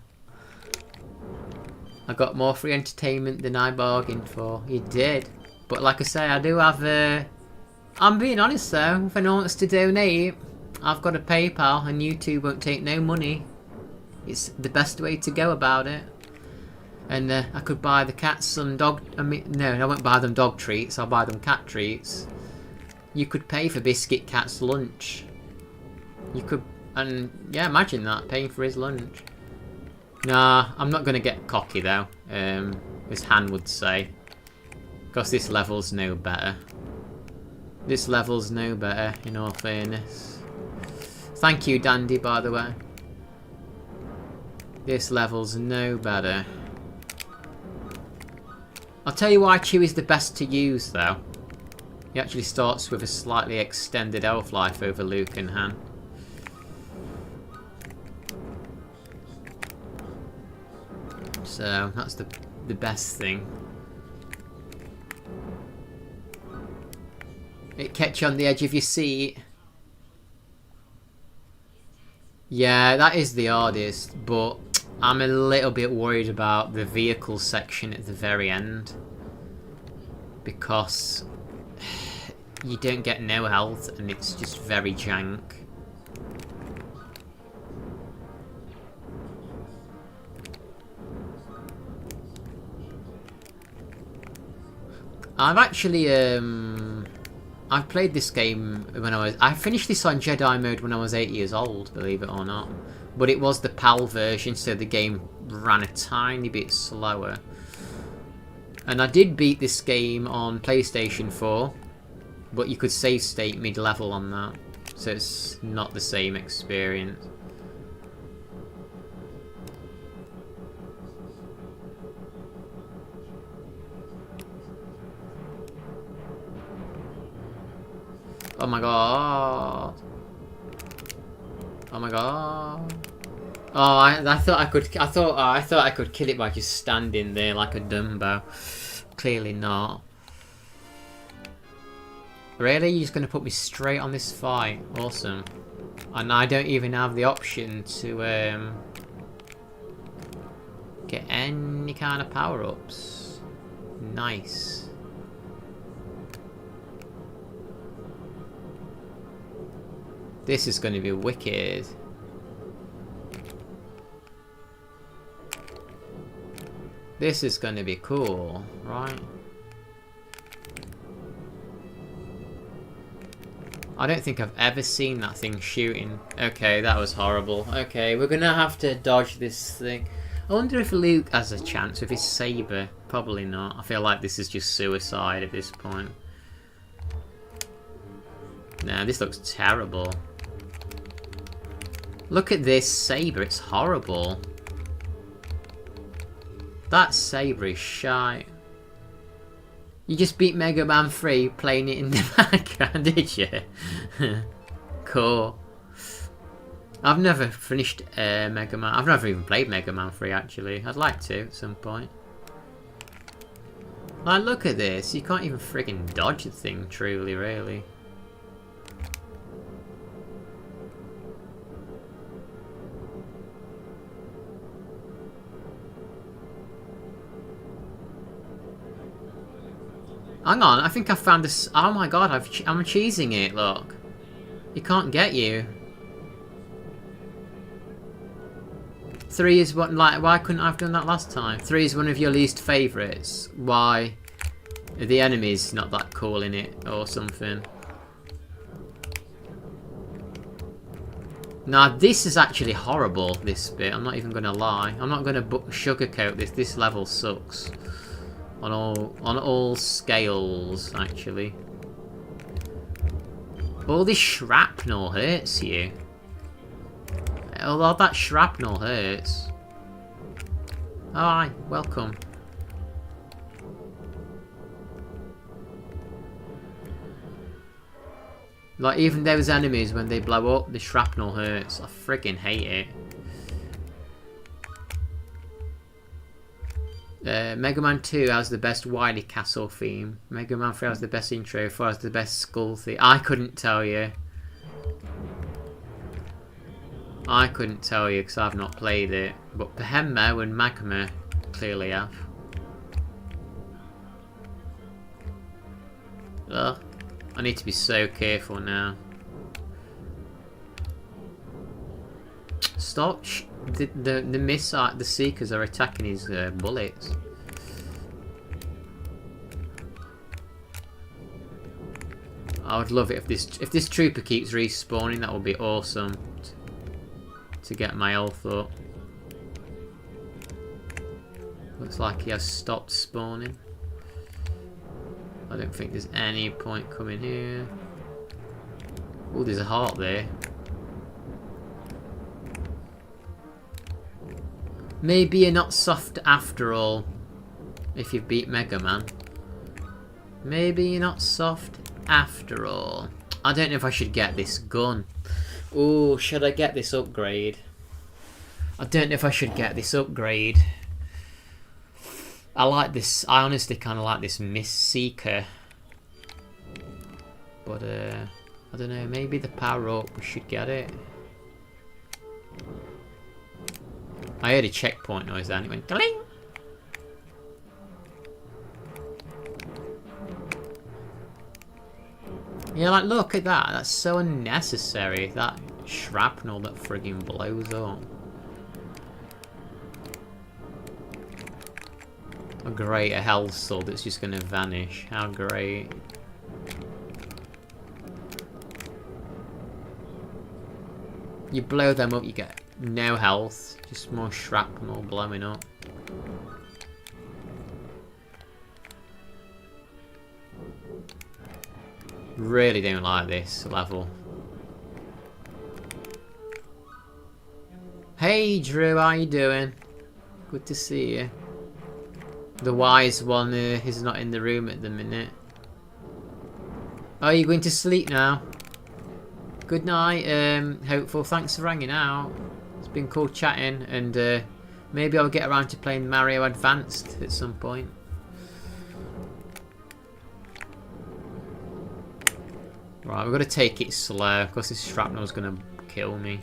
I got more free entertainment than I bargained for. You did. But like I say, I do have I'm being honest though, if anyone wants to donate, I've got a PayPal and YouTube won't take no money. It's the best way to go about it. And I could buy the cats some dog... no, I won't buy them dog treats, I'll buy them cat treats. You could pay for Biscuit Cat's lunch. You could... and yeah, imagine that, paying for his lunch. Nah, I'm not going to get cocky though, as Han would say. Because this level's no better. This level's no better, in all fairness. Thank you, Dandy, by the way. This level's no better. I'll tell you why Chewie's the best to use, though. He actually starts with a slightly extended elf life over Luke and Han. So, that's the best thing. It kept you on the edge of your seat. Yeah, that is the hardest, but I'm a little bit worried about the vehicle section at the very end. Because you don't get no health and it's just very jank. I've actually I've played this game when I finished this on Jedi mode when I was 8 years old, believe it or not. But it was the PAL version, so the game ran a tiny bit slower. And I did beat this game on PlayStation 4, but you could save state mid-level on that, so it's not the same experience. Oh my god. Oh my god. Oh, I thought I could kill it by just standing there like a Dumbo. Clearly not. Really? You're just gonna put me straight on this fight? Awesome. And I don't even have the option to get any kind of power-ups. Nice. This is going to be wicked. This is going to be cool, right? I don't think I've ever seen that thing shooting. Okay, that was horrible. Okay, we're going to have to dodge this thing. I wonder if Luke has a chance with his saber. Probably not. I feel like this is just suicide at this point. No, this looks terrible. Look at this saber, it's horrible. That saber is shite. You just beat Mega Man 3 playing it in the background, did you? Cool. I've never finished Mega Man. I've never even played Mega Man 3 actually. I'd like to at some point. Like, look at this. You can't even friggin' dodge the thing, truly, really. Hang on, I think I found this. Oh my god, I'm cheesing it, look. He can't get you. 3 is what, like, why couldn't I have done that last time? 3 is one of your least favourites. Why? Are the enemies not that cool in it or something? Now this is actually horrible, this bit. I'm not even going to lie. I'm not going to sugarcoat this. This level sucks. On all scales, actually. All this shrapnel hurts you. Although that shrapnel hurts. Oh, hi, welcome. Like, even those enemies, when they blow up, the shrapnel hurts. I friggin' hate it. Mega Man 2 has the best Wily Castle theme. Mega Man 3 has the best intro. 4 has the best skull theme. I couldn't tell you. I couldn't tell you because I've not played it. But Pahemmo and Magma clearly have. Ugh. I need to be so careful now. Stop! The missile, the Seekers are attacking his bullets. I would love it if this trooper keeps respawning. That would be awesome. To get my health up. Looks like he has stopped spawning. I don't think there's any point coming here. Oh, there's a heart there. Maybe you're not soft after all. If you beat Mega Man. Maybe you're not soft after all. I don't know if I should get this gun. Oh, should I get this upgrade? I don't know if I should get this upgrade. I like this. I honestly kind of like this Miss Seeker. But, I don't know. Maybe the power up, we should get it. I heard a checkpoint noise then. It went ding. Yeah, like, look at that. That's so unnecessary. That shrapnel that friggin' blows up. Oh, great, a health sword that's just gonna vanish. How great. You blow them up, you get no health. Just more shrapnel blowing up. Really don't like this level. Hey Drew, how you doing? Good to see you. The wise one is not in the room at the minute. Oh, you're going to sleep now? Good night, Hopeful. Thanks for hanging out. It's been cool chatting, and maybe I'll get around to playing Mario Advanced at some point. Right, we've got to take it slow, because this shrapnel's going to kill me.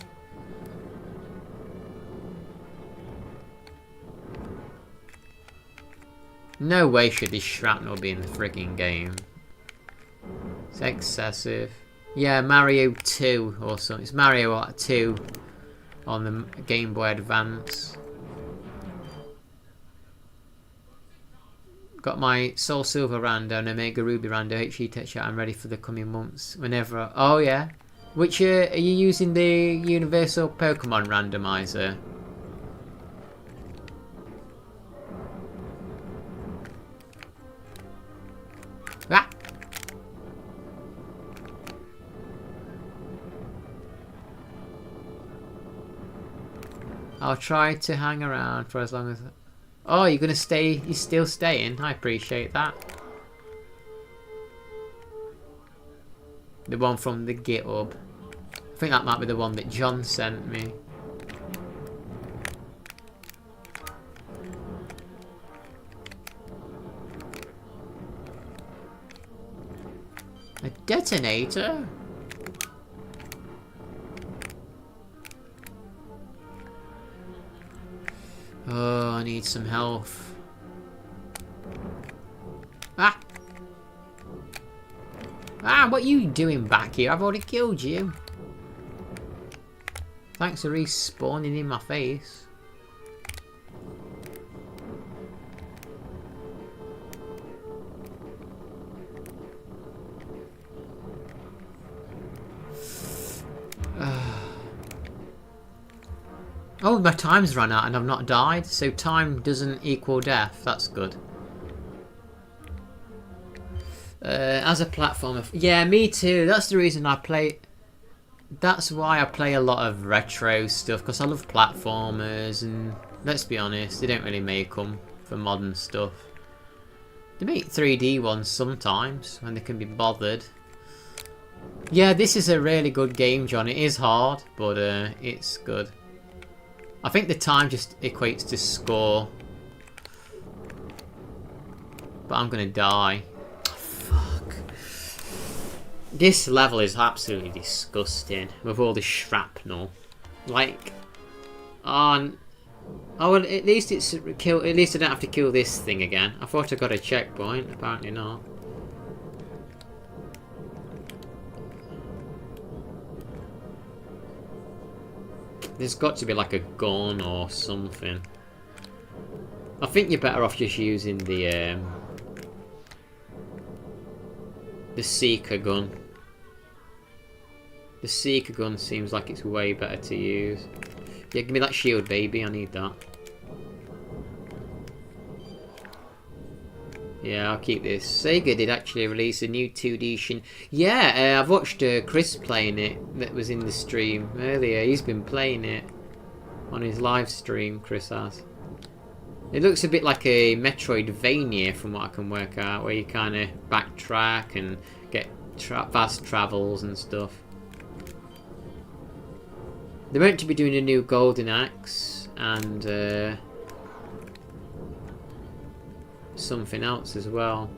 No way should this shrapnel be in the frigging game. It's excessive. Yeah, Mario 2 or something. It's Mario 2 on the Game Boy Advance. Got my Soul Silver Rando and Omega Ruby Rando HE Tech. I'm ready for the coming months. Whenever. Oh yeah. Which are you using the Universal Pokemon Randomizer? Ah. I'll try to hang around for as long as... Oh, you're gonna stay? You're still staying? I appreciate that. The one from the GitHub. I think that might be the one that John sent me. A detonator? Oh, I need some health. Ah! Ah, what are you doing back here? I've already killed you. Thanks for respawning in my face. Oh, my time's run out and I've not died, so time doesn't equal death. That's good. As a platformer, yeah, me too. That's the reason I play. That's why I play a lot of retro stuff, because I love platformers, and let's be honest, they don't really make them for modern stuff. They make 3D ones sometimes when they can be bothered. Yeah, this is a really good game, John. It is hard, but it's good. I think the time just equates to score. But I'm gonna die. Fuck. This level is absolutely disgusting with all the shrapnel. Like, oh well, at least it's kill. At least I don't have to kill this thing again. I thought I got a checkpoint. Apparently not. There's got to be like a gun or something. I think you're better off just using the Seeker gun. The Seeker gun seems like it's way better to use. Yeah, give me that shield, baby. I need that. Yeah, I'll keep this. Sega did actually release a new 2D shin. Yeah, I've watched Chris playing it. That was in the stream earlier. He's been playing it on his live stream. Chris has. It looks a bit like a Metroidvania from what I can work out, where you kind of backtrack and get fast travels and stuff. They're meant to be doing a new Golden Axe and something else as well.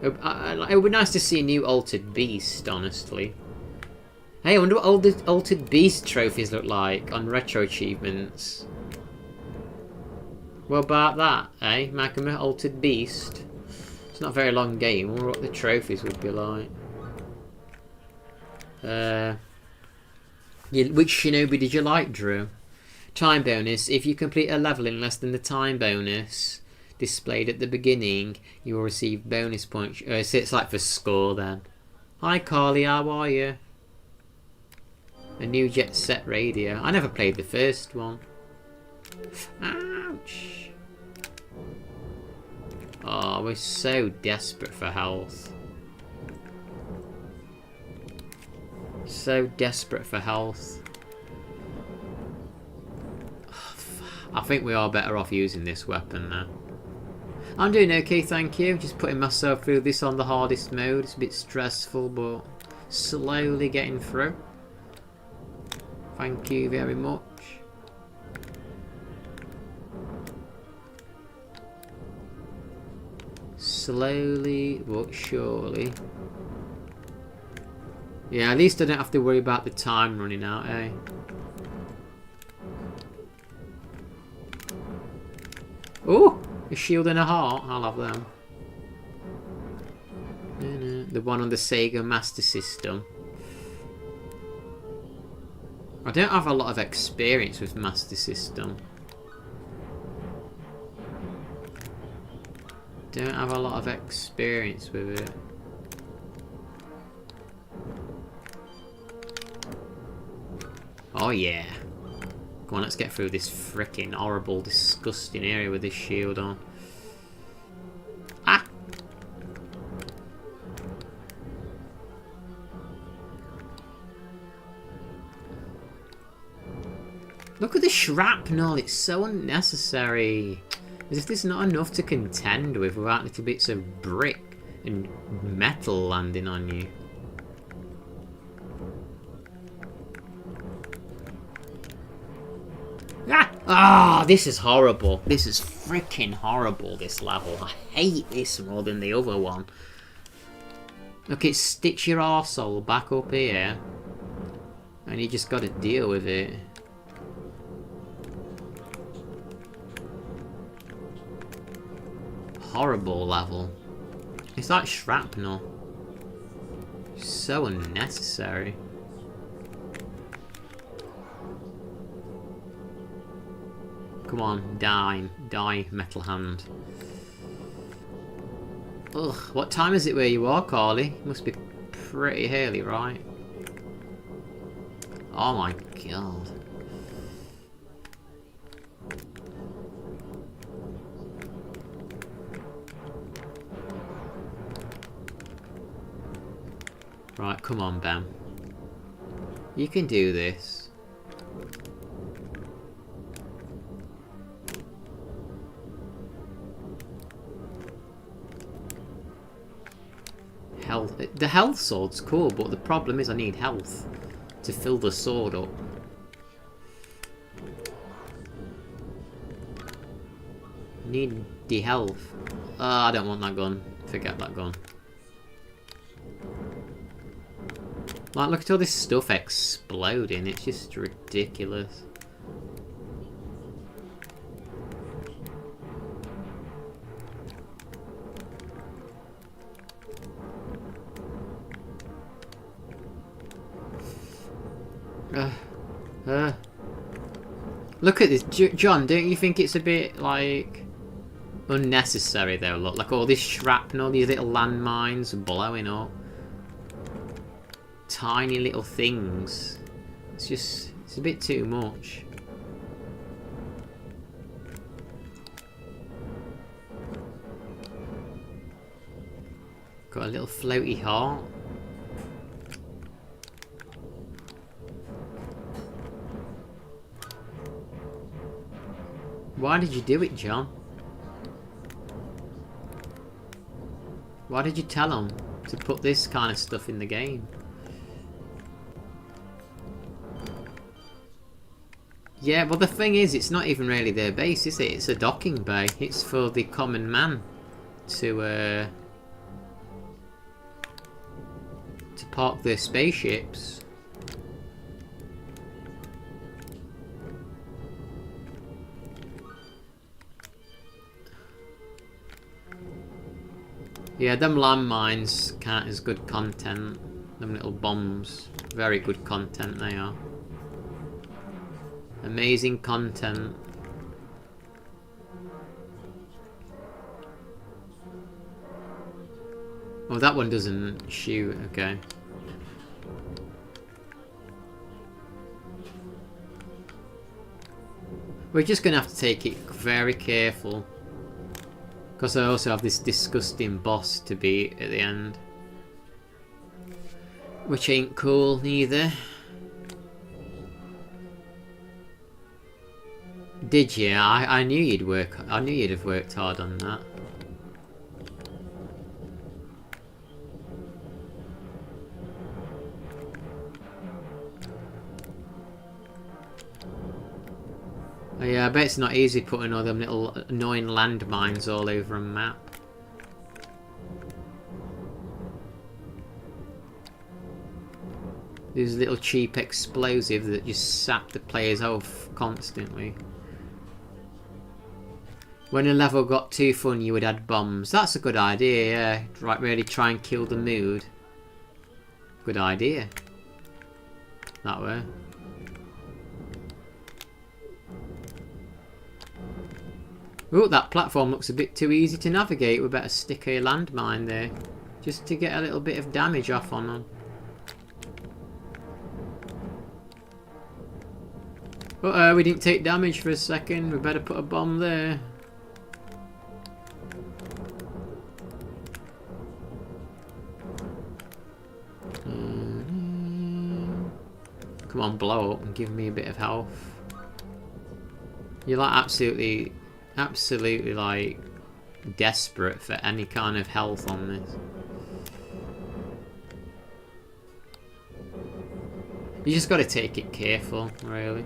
It would be nice to see a new Altered Beast, honestly. Hey, I wonder what Altered Beast trophies look like on RetroAchievements. What about that, eh? Magma Altered Beast. It's not a very long game. I wonder what the trophies would be like. Which Shinobi did you like, Drew? Time bonus. If you complete a level in less than the time bonus displayed at the beginning, you will receive bonus points. So it's like for score then. Hi Carly, how are you? A new Jet Set Radio. I never played the first one. Ouch. Oh, we're so desperate for health. So desperate for health. I think we are better off using this weapon now. I'm doing okay, thank you. Just putting myself through this on the hardest mode. It's a bit stressful, but slowly getting through. Thank you very much. Slowly but surely. Yeah, at least I don't have to worry about the time running out, eh? Oh, a shield and a heart. I'll have them. The one on the Sega Master System. I don't have a lot of experience with Master System. Don't have a lot of experience with it. Oh yeah. Come on, let's get through this freaking horrible, disgusting area with this shield on. Ah! Look at the shrapnel, it's so unnecessary. As if there's not enough to contend with without little bits of brick And metal landing on you. Ah, this is horrible. This is freaking horrible, this level. I hate this more than the other one. Look, it sticks your arsehole back up here. And you just gotta deal with it. Horrible level. It's like shrapnel. So unnecessary. Come on, die. Die, Metal Hand. Ugh, what time is it where you are, Carly? Must be pretty early, right? Oh my god. Right, come on, Bam. You can do this. Health. The health sword's cool, but the problem is I need health to fill the sword up. Need the health. I don't want that gun. Forget that gun. Like, look at all this stuff exploding. It's just ridiculous. Look at this, John. Don't you think it's a bit like unnecessary though? Look, like all this shrapnel, these little landmines blowing up, tiny little things. It's a bit too much. Got a little floaty heart. Why did you do it, John? Why did you tell him to put this kind of stuff in the game? Yeah, well the thing is, it's not even really their base, is it? It's a docking bay. It's for the common man to park their spaceships. Yeah, them landmines count as good content. Them little bombs. Very good content they are. Amazing content. Oh, that one doesn't shoot. Okay. We're just going to have to take it very careful. Because I also have this disgusting boss to beat at the end. Which ain't cool neither. Did you? I knew you'd work. I knew you'd have worked hard on that. Oh yeah, I bet it's not easy putting all them little annoying landmines all over a map. These little cheap explosives that just sap the player's health constantly. When a level got too fun, you would add bombs. That's a good idea, yeah. Right, really try and kill the mood. Good idea. That way. Oh, that platform looks a bit too easy to navigate. We better stick a landmine there. Just to get a little bit of damage off on them. Uh-oh, we didn't take damage for a second. We better put a bomb there. Come on, blow up and give me a bit of health. You're like absolutely like desperate for any kind of health on this. You just got to take it careful, really.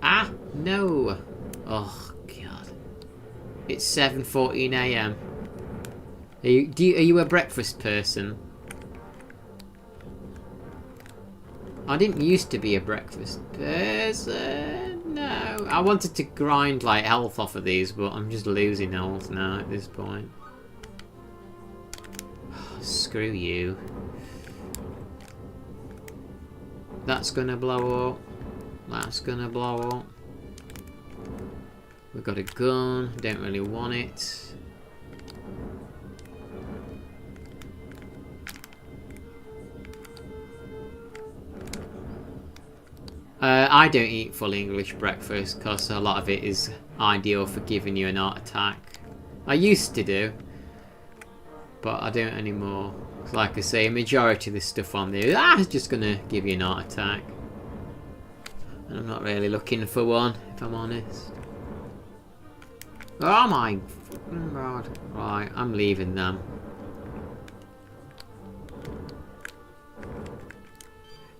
Ah, no. Oh God. It's 7:14 a.m. Are you a breakfast person? I didn't used to be a breakfast person. No, I wanted to grind like health off of these, but I'm just losing health now at this point. Screw you. That's gonna blow up. That's gonna blow up. We've got a gun. Don't really want it. I don't eat full English breakfast because a lot of it is ideal for giving you an heart attack. I used to do, but I don't anymore. Like I say, a majority of the stuff on there is just going to give you an heart attack. And I'm not really looking for one, if I'm honest. Oh my God. Right, I'm leaving them.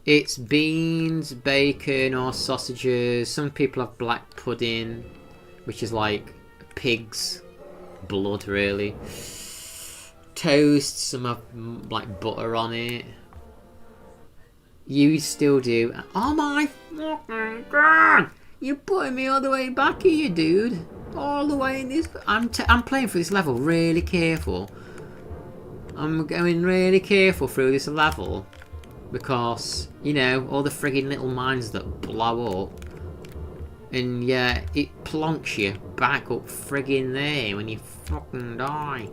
It's beans, bacon or sausages. Some people have black pudding, which is like pig's blood really. Toast, some have like butter on it. You still do. Oh my fucking God! You're putting me all the way back here, dude. All the way in this. I'm playing for this level really careful. I'm going really careful through this level. Because, you know, all the friggin' little mines that blow up. And yeah, it plonks you back up friggin' there when you fucking die.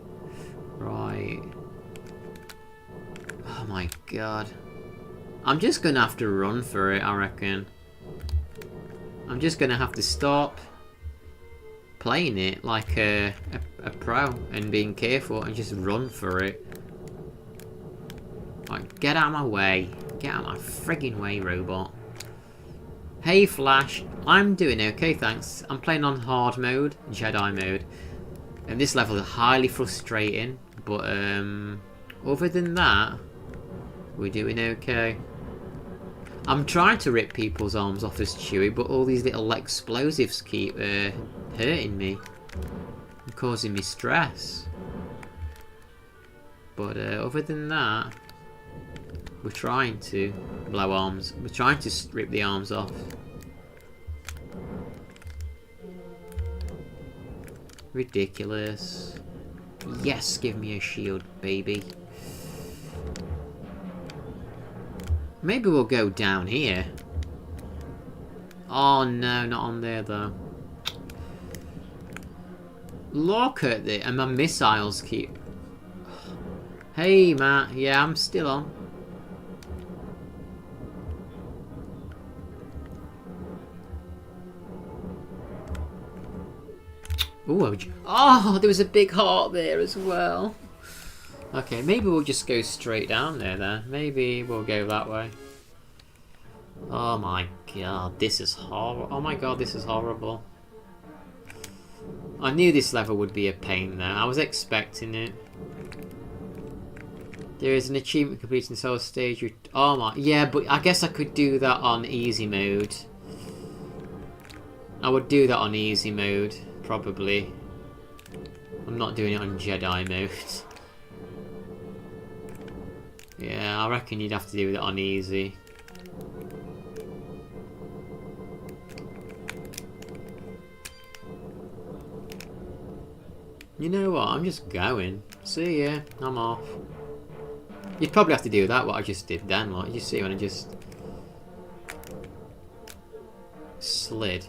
Right. Oh my God. I'm just gonna have to run for it, I reckon. I'm just gonna have to stop playing it like a pro and being careful and just run for it. Like, get out of my way. Get out of my friggin' way, robot. Hey, Flash. I'm doing okay, thanks. I'm playing on hard mode, Jedi mode. And this level is highly frustrating. But, other than that, we're doing okay. I'm trying to rip people's arms off as Chewie, but all these little explosives keep hurting me. And causing me stress. But, other than that, we're trying to blow arms. We're trying to rip the arms off. Ridiculous. Yes, give me a shield, baby. Maybe we'll go down here. Oh no, not on there though. Look at it, and my missiles keep... Hey Matt, yeah, I'm still on. Ooh, oh, there was a big heart there as well. Okay, maybe we'll just go straight down there then. Maybe we'll go that way. Oh my God, this is horrible. Oh my God, this is horrible. I knew this level would be a pain there. I was expecting it. There is an achievement completing soul stage. Oh my, yeah, but I guess I could do that on easy mode. I would do that on easy mode. Probably. I'm not doing it on Jedi mode. Yeah, I reckon you'd have to do it on easy. You know what? I'm just going. See ya. I'm off. You'd probably have to do that, what I just did then. Like, you see when I just slid.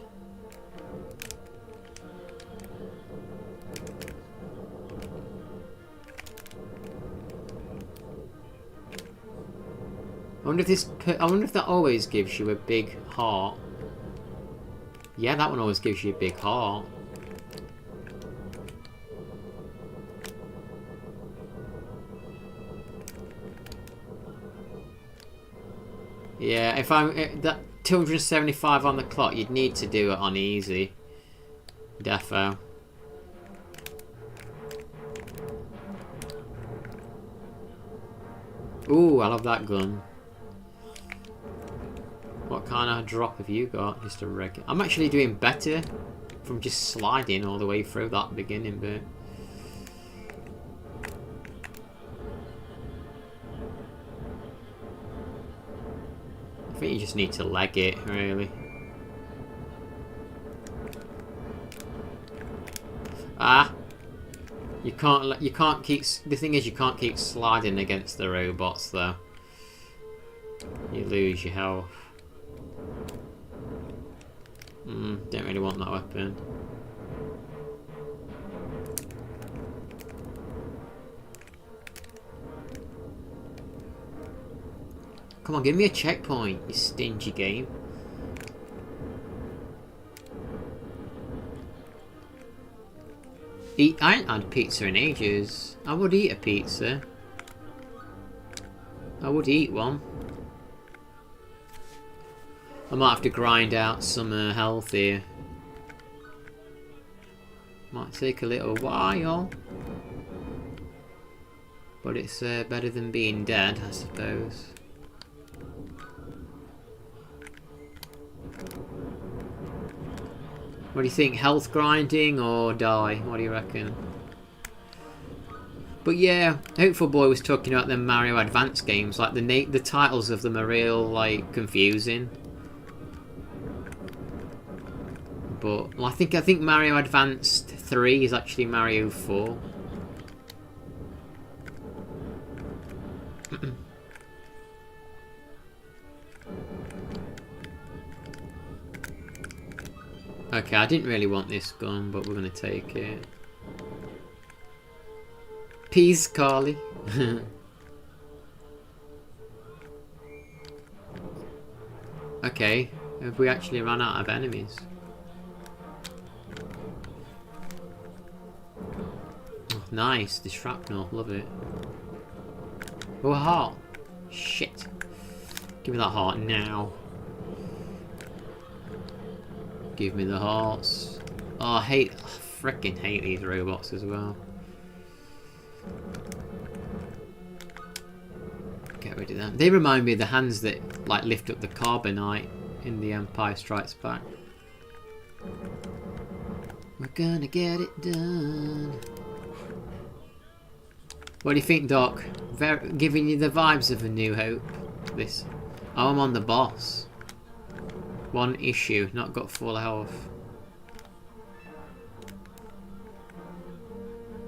I wonder if that always gives you a big heart. Yeah, that one always gives you a big heart. Yeah, if I'm that 275 on the clock, you'd need to do it on easy. Defo. Ooh, I love that gun. What kind of drop have you got? Just a regular. I'm actually doing better from just sliding all the way through that beginning bit. I think you just need to leg it, really. Ah! You can't keep. The thing is, you can't keep sliding against the robots, though. You lose your health. Don't really want that weapon. Come on, give me a checkpoint, you stingy game. I ain't had pizza in ages. I would eat a pizza. I would eat one. I might have to grind out some health here. Might take a little while. But it's better than being dead, I suppose. What do you think? Health grinding or die? What do you reckon? But yeah, Hopeful Boy was talking about the Mario Advance games. Like the titles of them are real like confusing. But well, I think Mario Advanced 3 is actually Mario 4. Okay, I didn't really want this gun, but we're gonna take it. Peace, Carly. Okay, have we actually run out of enemies? Oh, nice, the shrapnel, love it. Oh, a heart. Shit. Give me that heart now. Give me the hearts. Oh, I freaking hate these robots as well. Get rid of them. They remind me of the hands that like lift up the carbonite in the Empire Strikes Back. We're gonna get it done. What do you think, Doc? Giving you the vibes of A New Hope. This. Oh, I'm on the boss. One issue, not got full health.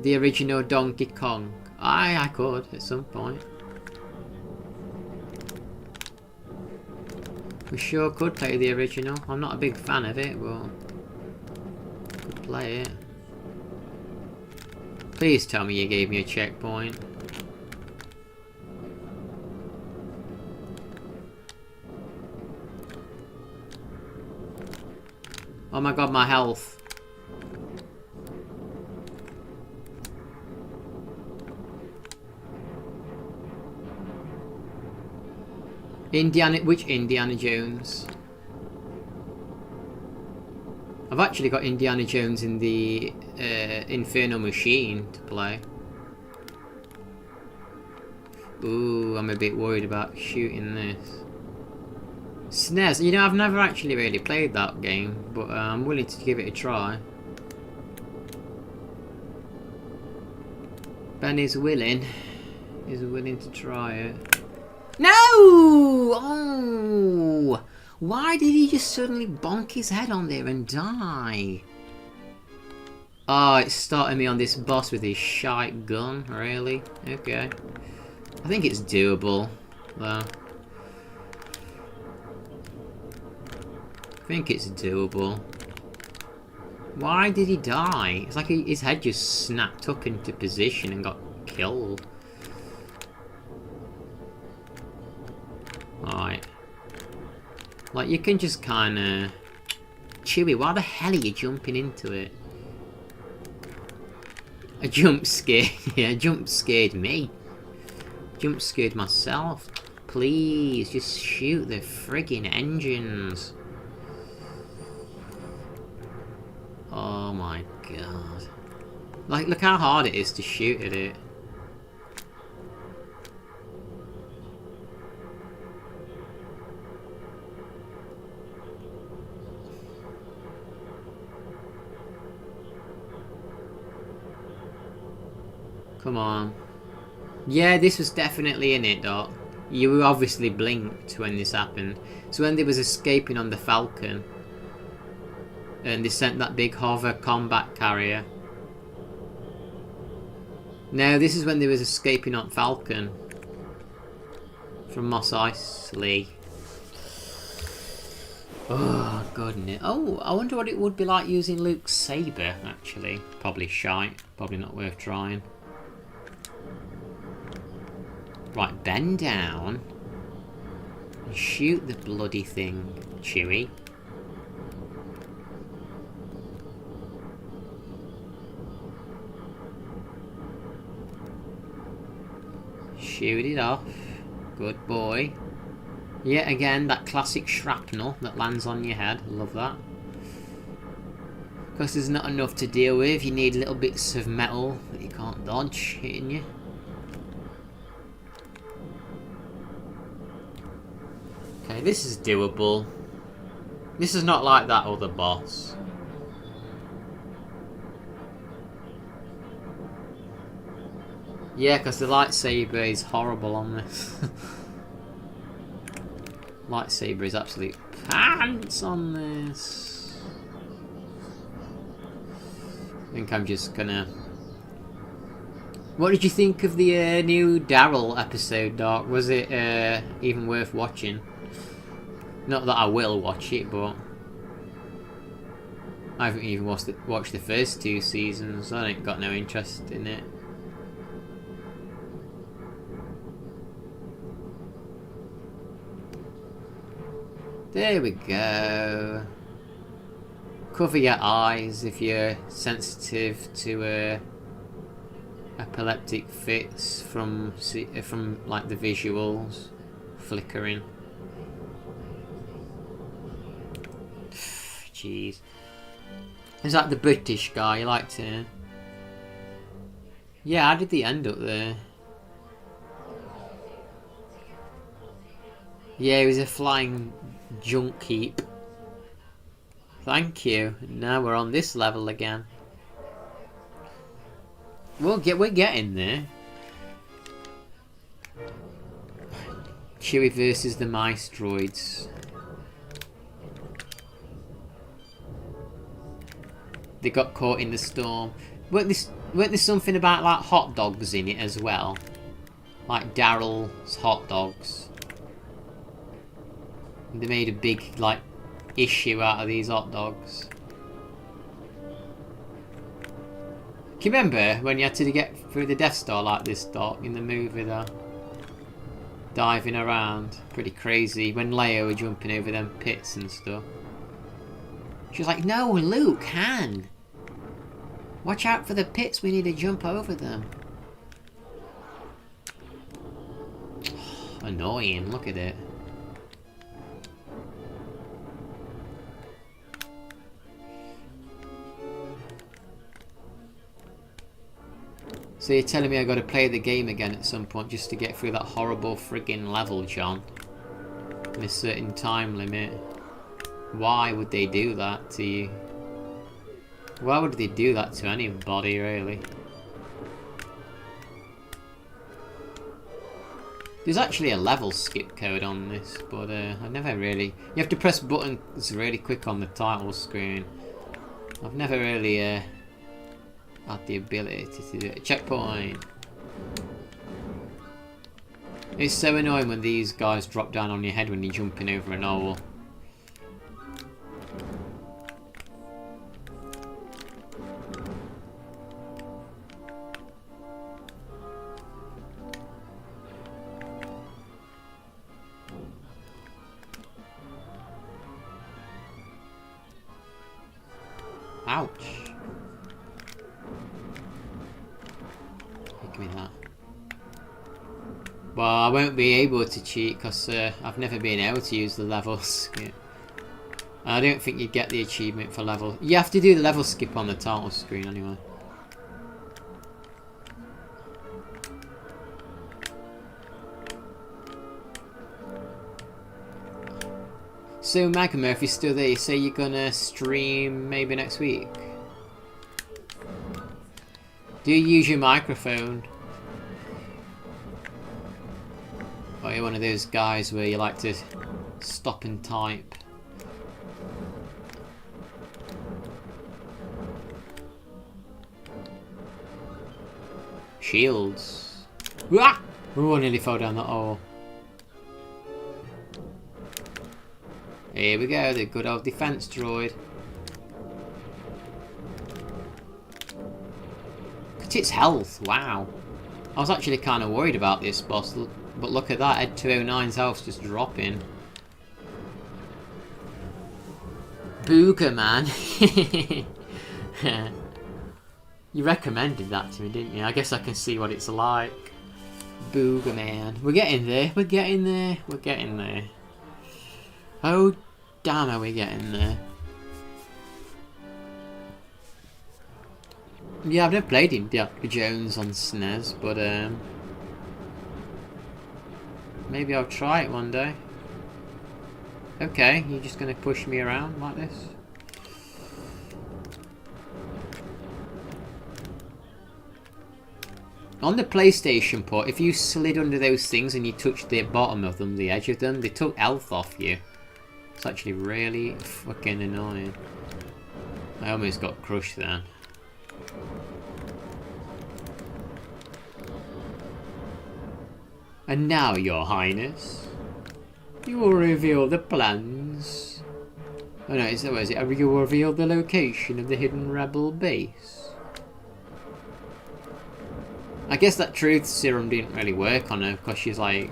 The original Donkey Kong. I could at some point. We sure could play the original. I'm not a big fan of it, but could play it. Please tell me you gave me a checkpoint. Oh my god, my health. Which Indiana Jones? I've actually got Indiana Jones in the Infernal Machine to play. Ooh, I'm a bit worried about shooting this. SNES, you know, I've never actually really played that game, but I'm willing to give it a try. Ben is willing to try it. No! Oh! Why did he just suddenly bonk his head on there and die? Oh, it's starting me on this boss with his shite gun, really? Okay. I think it's doable, though. I think it's doable. Why did he die? It's like his head just snapped up into position and got killed. Alright. Like, you can just kinda... Chewie, why the hell are you jumping into it? A jump scare. Yeah, jump scared me. Jump scared myself. Please, just shoot the friggin' engines. Oh my god. Like, look how hard it is to shoot at it. Come on. Yeah, this was definitely in it, Doc. You obviously blinked when this happened. So when they was escaping on the Falcon, and they sent that big hover combat carrier. No, this is when they was escaping on Falcon from Mos Eisley. Oh, goodness. Oh, I wonder what it would be like using Luke's saber, actually. Probably shite. Probably not worth trying. Right, bend down. And shoot the bloody thing, Chewie. Shoot it off. Good boy. Yet again, that classic shrapnel that lands on your head. Love that. Because there's not enough to deal with. You need little bits of metal that you can't dodge hitting you. Okay, this is doable. This is not like that other boss. Yeah, because the lightsaber is horrible on this. Lightsaber is absolute pants on this. I think I'm just gonna... What did you think of the new Daryl episode, Doc? Was it even worth watching? Not that I will watch it, but I haven't even watched the first 2 seasons. I ain't got no interest in it. There we go. Cover your eyes if you're sensitive to epileptic fits from like the visuals flickering. Jeez. Is that the British guy you like to... Yeah, how did they end up there? Yeah, he was a flying junk heap. Thank you. Now we're on this level again. We're getting there. Chewie versus the mice droids. They got caught in the storm. Weren't there something about like hot dogs in it as well? Like Daryl's hot dogs. They made a big like issue out of these hot dogs. Can you remember when you had to get through the Death Star like this, Doc, in the movie though? Diving around. Pretty crazy. When Leia were jumping over them pits and stuff. She was like, no, Luke, Han! Watch out for the pits, we need to jump over them. Annoying, look at it. So you're telling me I gotta play the game again at some point just to get through that horrible friggin' level, John? In a certain time limit. Why would they do that to you? Why would they do that to anybody, really? There's actually a level skip code on this, but I never really... You have to press buttons really quick on the title screen. I've never really had the ability to do it. Checkpoint! It's so annoying when these guys drop down on your head when you're jumping over an hole. Ouch. Give me that. Well, I won't be able to cheat because I've never been able to use the level skip. I don't think you get the achievement for level... You have to do the level skip on the title screen anyway. So Magma, if you're still there, you say you're gonna stream maybe next week? Do you use your microphone? Or are you one of those guys where you like to stop and type? Shields. Ah! Oh, I nearly fell down that hole. Here we go, the good old defense droid. Look at its health, wow. I was actually kind of worried about this boss, but look at that, Ed 209's health's just dropping. Booger man. You recommended that to me, didn't you? I guess I can see what it's like. Booger man. We're getting there, we're getting there, we're getting there. Oh damn, are we getting there? Yeah, I've never played Indiana Jones on SNES, but maybe I'll try it one day. Okay, you're just gonna push me around like this? On the PlayStation port, if you slid under those things and you touched the bottom of them, the edge of them, they took health off you. It's actually really fucking annoying. I almost got crushed then. And now, Your Highness, you will reveal the plans. Oh no, what is it? You will reveal the location of the hidden rebel base. I guess that truth serum didn't really work on her because she's like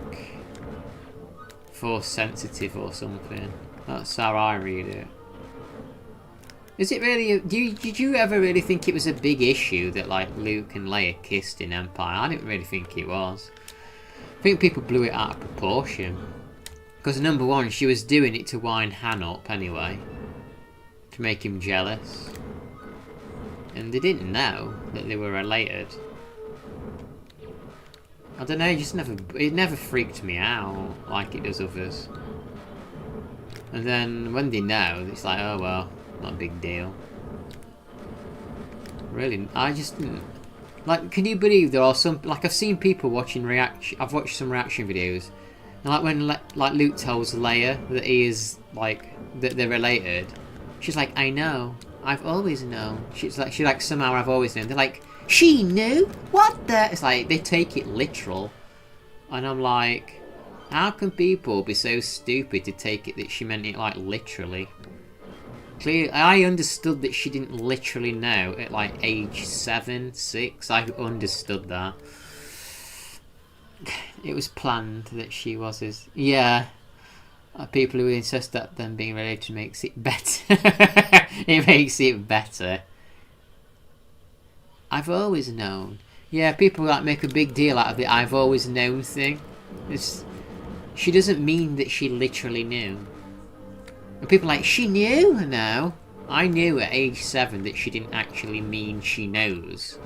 force sensitive or something. That's how I read it. Is it really? Did you ever really think it was a big issue that like Luke and Leia kissed in Empire? I didn't really think it was. I think people blew it out of proportion. Because number one, she was doing it to wind Han up anyway, to make him jealous, and they didn't know that they were related. I don't know, it never freaked me out like it does others. And then when they know, it's like, oh well, not a big deal. Really, I just didn't. Like, can you believe there are some, like I've seen people watching I've watched some reaction videos, and like when like Luke tells Leia that he is like, that they're related, she's like, I know, I've always known. She's like somehow I've always known. They're like, she knew? What the? It's like, they take it literal. And I'm like, how can people be so stupid to take it that she meant it like literally? Clearly, I understood that she didn't literally know at like age 7, 6. I understood that. It was planned that she was his... Yeah. People who insist that them being related makes it better. It makes it better. I've always known. Yeah, people like make a big deal out of the I've always known thing. She doesn't mean that she literally knew. And people are like, she knew? No. I knew at age 7 that she didn't actually mean she knows.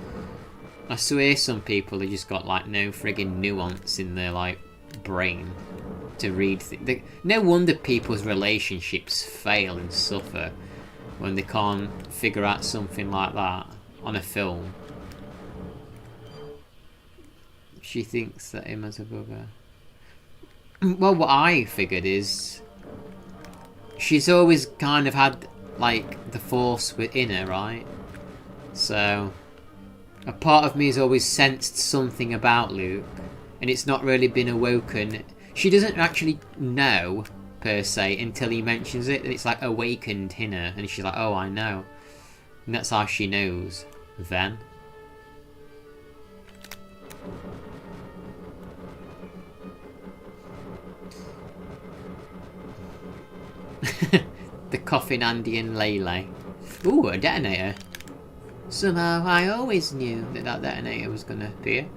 I swear some people have just got like no friggin' nuance in their like brain to read things. No wonder people's relationships fail and suffer when they can't figure out something like that on a film. She thinks that him as a brother. Well, what I figured is she's always kind of had like the Force within her, right? So a part of me has always sensed something about Luke, and it's not really been awoken. She doesn't actually know per se until he mentions it, and it's like awakened in her, and she's like, oh, I know. And that's how she knows then. The Coffin Andean Lele. Ooh, a detonator. Somehow I always knew that that detonator was going to appear.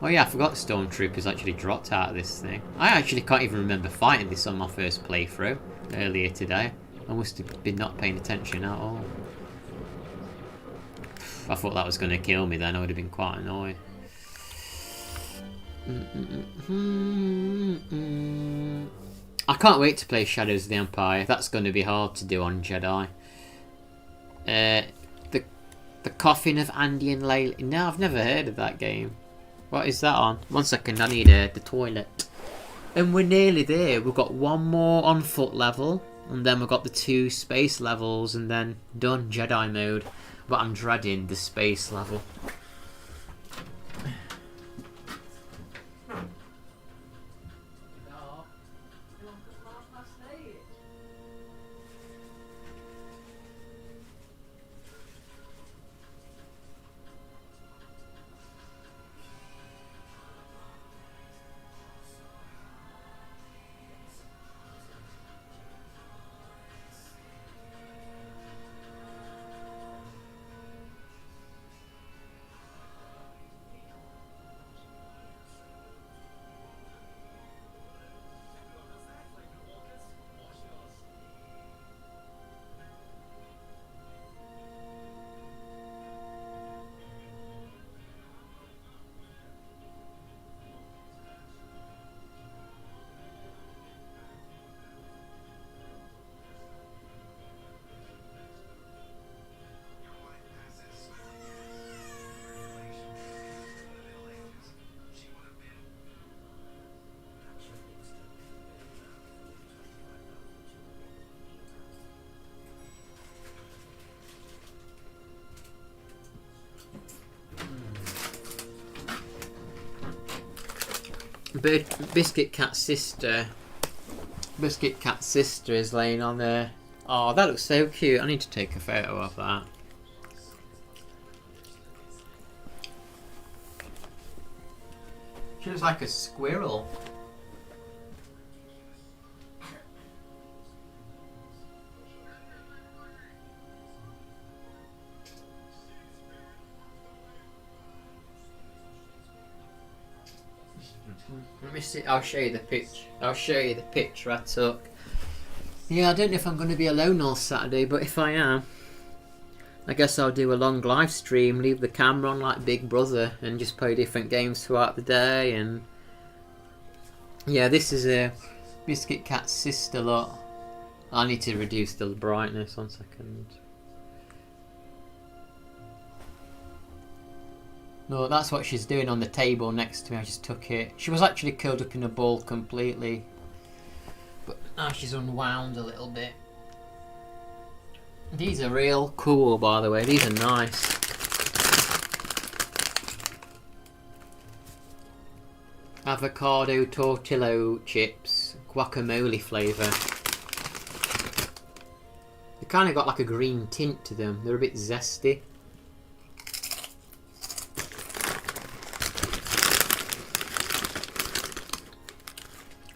Oh yeah, I forgot Stormtroopers actually dropped out of this thing. I actually can't even remember fighting this on my first playthrough earlier today. I must have been not paying attention at all. I thought that was going to kill me then, I would have been quite annoyed. I can't wait to play Shadows of the Empire. That's going to be hard to do on Jedi. The Coffin of Andy and Layla. No, I've never heard of that game. What is that on? 1 second, I need the toilet. And we're nearly there. We've got one more on foot level. And then we've got the 2 space levels. And then done Jedi mode. But I'm dreading the space level. Biscuit Cat's sister is laying on there. Oh, that looks so cute. I need to take a photo of that. She looks like a squirrel. Let me see. I'll show you the picture. I took. Yeah, I don't know if I'm going to be alone all Saturday, but if I am, I guess I'll do a long live stream, leave the camera on like Big Brother, and just play different games throughout the day. And yeah, this is a Biscuit Cat's sister lot. I need to reduce the brightness. 1 second. No, that's what she's doing on the table next to me. I just took it. She was actually curled up in a ball completely. But now she's unwound a little bit. These are real cool, by the way. These are nice. Avocado tortillo chips. Guacamole flavour. They kind of got like a green tint to them. They're a bit zesty.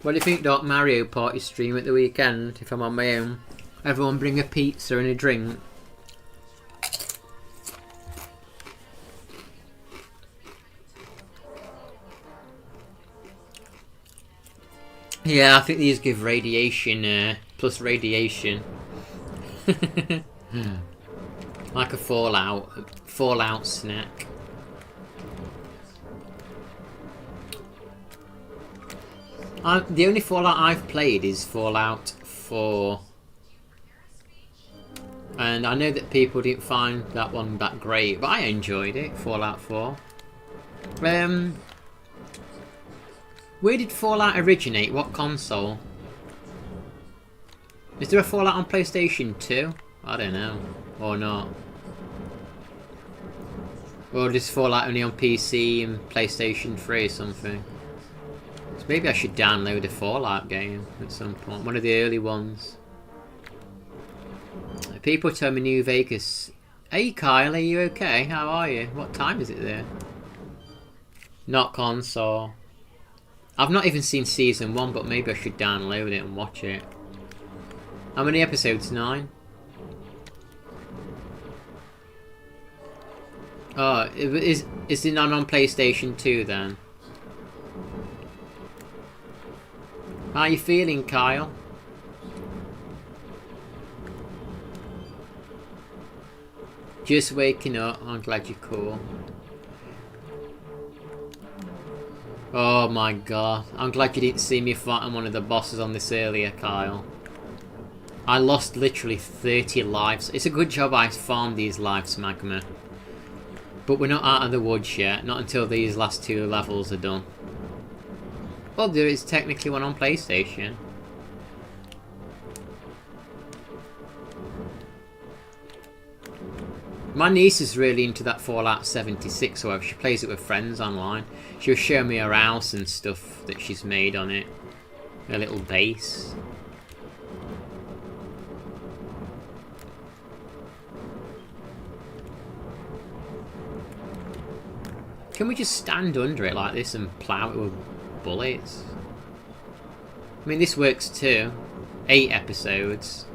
What do you think, Doc? Mario Party stream at the weekend if I'm on my own? Everyone bring a pizza and a drink. Yeah, I think these give radiation, plus radiation. Like a Fallout snack. The only Fallout I've played is Fallout 4. And I know that people didn't find that one that great, but I enjoyed it, Fallout 4. Where did Fallout originate? What console? Is there a Fallout on PlayStation 2? I don't know. Or not. Or is Fallout only on PC and PlayStation 3 or something? So maybe I should download a Fallout game at some point. One of the early ones. People tell me New Vegas. Hey Kyle, are you okay? How are you? What time is it there? Not console. I've not even seen season 1, but maybe I should download it and watch it. How many episodes? 9? Oh, is it not on PlayStation 2 then? How are you feeling, Kyle? Just waking up. I'm glad you're cool. Oh my god. I'm glad you didn't see me fighting one of the bosses on this earlier, Kyle. I lost literally 30 lives. It's a good job I farmed these lives, Magma. But we're not out of the woods yet, not until these last 2 levels are done. Well, there is technically one on PlayStation. My niece is really into that Fallout 76, however, she plays it with friends online. She was showing me her house and stuff that she's made on it. Her little base. Can we just stand under it like this and plough it with bullets? I mean, this works too. 8 episodes.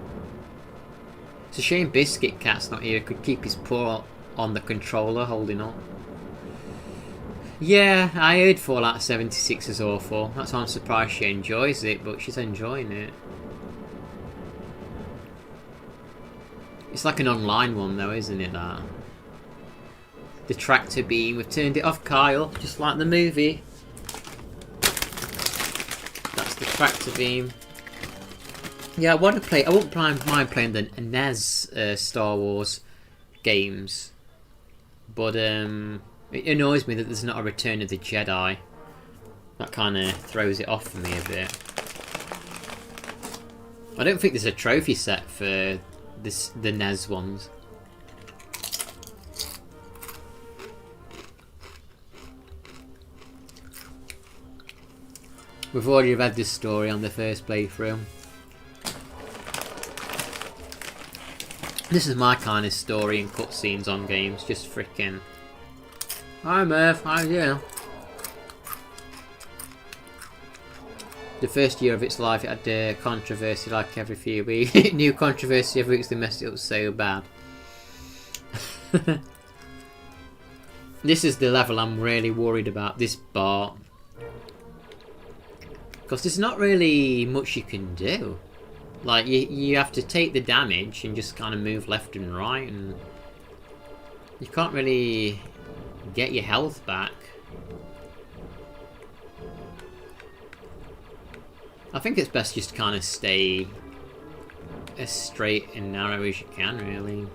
It's a shame Biscuit Cat's not here. Could keep his paw on the controller holding up. Yeah, I heard Fallout 76 is awful. That's why I'm surprised she enjoys it, but she's enjoying it. It's like an online one though, isn't it, that? The tractor beam. We've turned it off, Kyle, just like the movie. That's the tractor beam. Yeah, I want to play. I wouldn't mind playing the NES Star Wars games, but it annoys me that there's not a Return of the Jedi. That kind of throws it off for me a bit. I don't think there's a trophy set for the NES ones. We've already read this story on the first playthrough. This is my kind of story and cutscenes on games, just freaking. Hi Murph, how are you? The first year of its life it had controversy like every few weeks. New controversy every week, they messed it up so bad. This is the level I'm really worried about, this bar. Because there's not really much you can do. Like, you have to take the damage and just kind of move left and right, and you can't really get your health back. I think it's best just to kind of stay as straight and narrow as you can, really.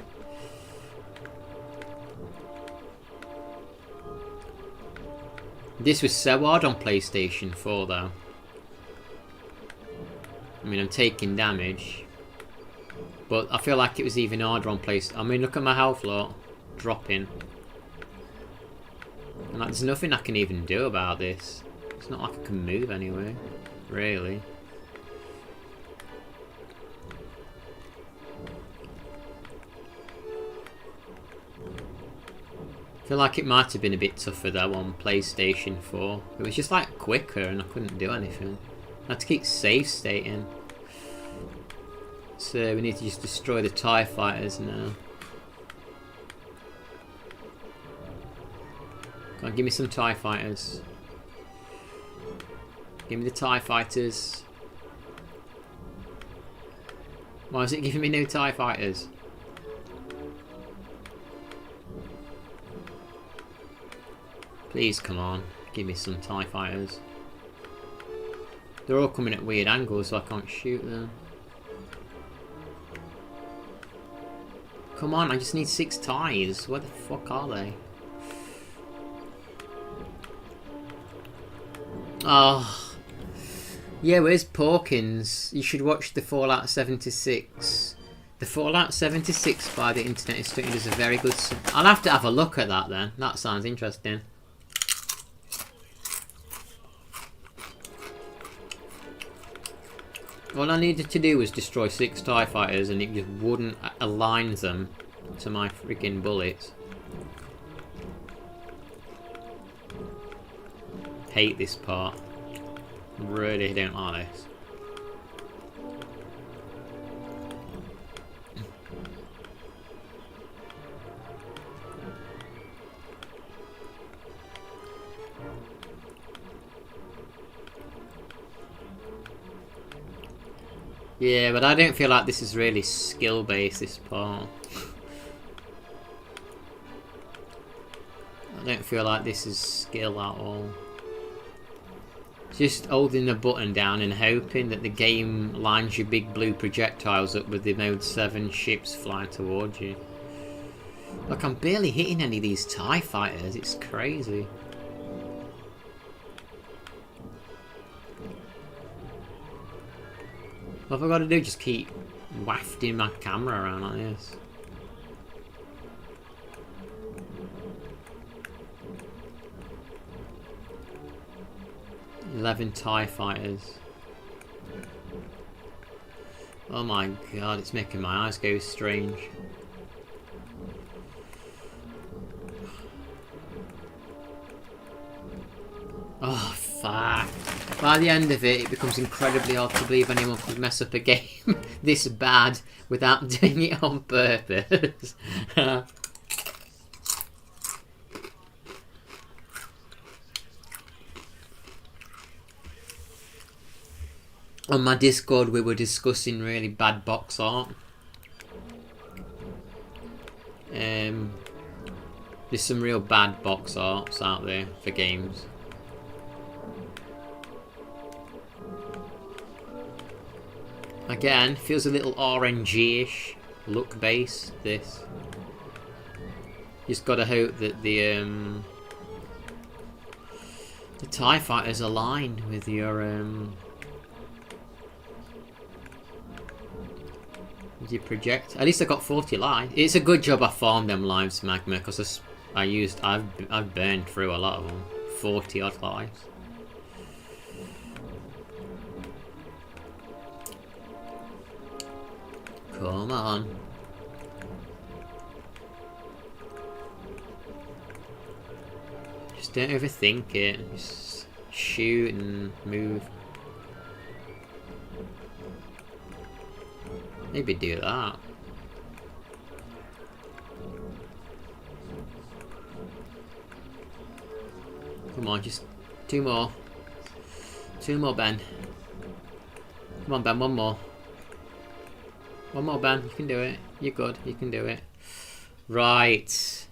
This was so hard on PlayStation 4, though. I mean, I'm taking damage, but I feel like it was even harder on PlayStation. I mean, look at my health lot dropping. And like, there's nothing I can even do about this. It's not like I can move anywhere, really. I feel like it might have been a bit tougher though on PlayStation 4. It was just like quicker and I couldn't do anything. I had to keep save stating. So we need to just destroy the TIE fighters now. Come on, give me some TIE fighters. Give me the TIE fighters. Why is it giving me no TIE fighters? Please, come on. Give me some TIE fighters. They're all coming at weird angles, so I can't shoot them. Come on, I just need 6 TIEs. Where the fuck are they? Oh. Yeah, where's Porkins? You should watch the Fallout 76. The Fallout 76 by the Internet Institute is a very good... I'll have to have a look at that then. That sounds interesting. All I needed to do was destroy 6 TIE fighters and it just wouldn't align them to my freaking bullets. Hate this part. Really don't like this. Yeah, but I don't feel like this is really skill-based, this part. I don't feel like this is skill at all. Just holding the button down and hoping that the game lines your big blue projectiles up with the Mode 7 ships flying towards you. Like, I'm barely hitting any of these TIE fighters. It's crazy. What have I got to do? Just keep wafting my camera around like this. "11 TIE fighters. Oh my god, it's making my eyes go strange. Oh fuck. By the end of it, it becomes incredibly hard to believe anyone could mess up a game this bad without doing it on purpose. On my Discord, we were discussing really bad box art. There's some real bad box arts out there for games. Again, feels a little RNG-ish look base, this. Just gotta hope that the TIE fighters align with your project. At least I got 40 lives. It's a good job I farmed them lives, Magma, because I've burned through a lot of them. 40 odd lives. Come on. Just don't overthink it. Just shoot and move. Maybe do that. Come on, just 2 more. 2 more, Ben. Come on, Ben, 1 more. 1 more, Ben. You can do it. You're good. You can do it. Right.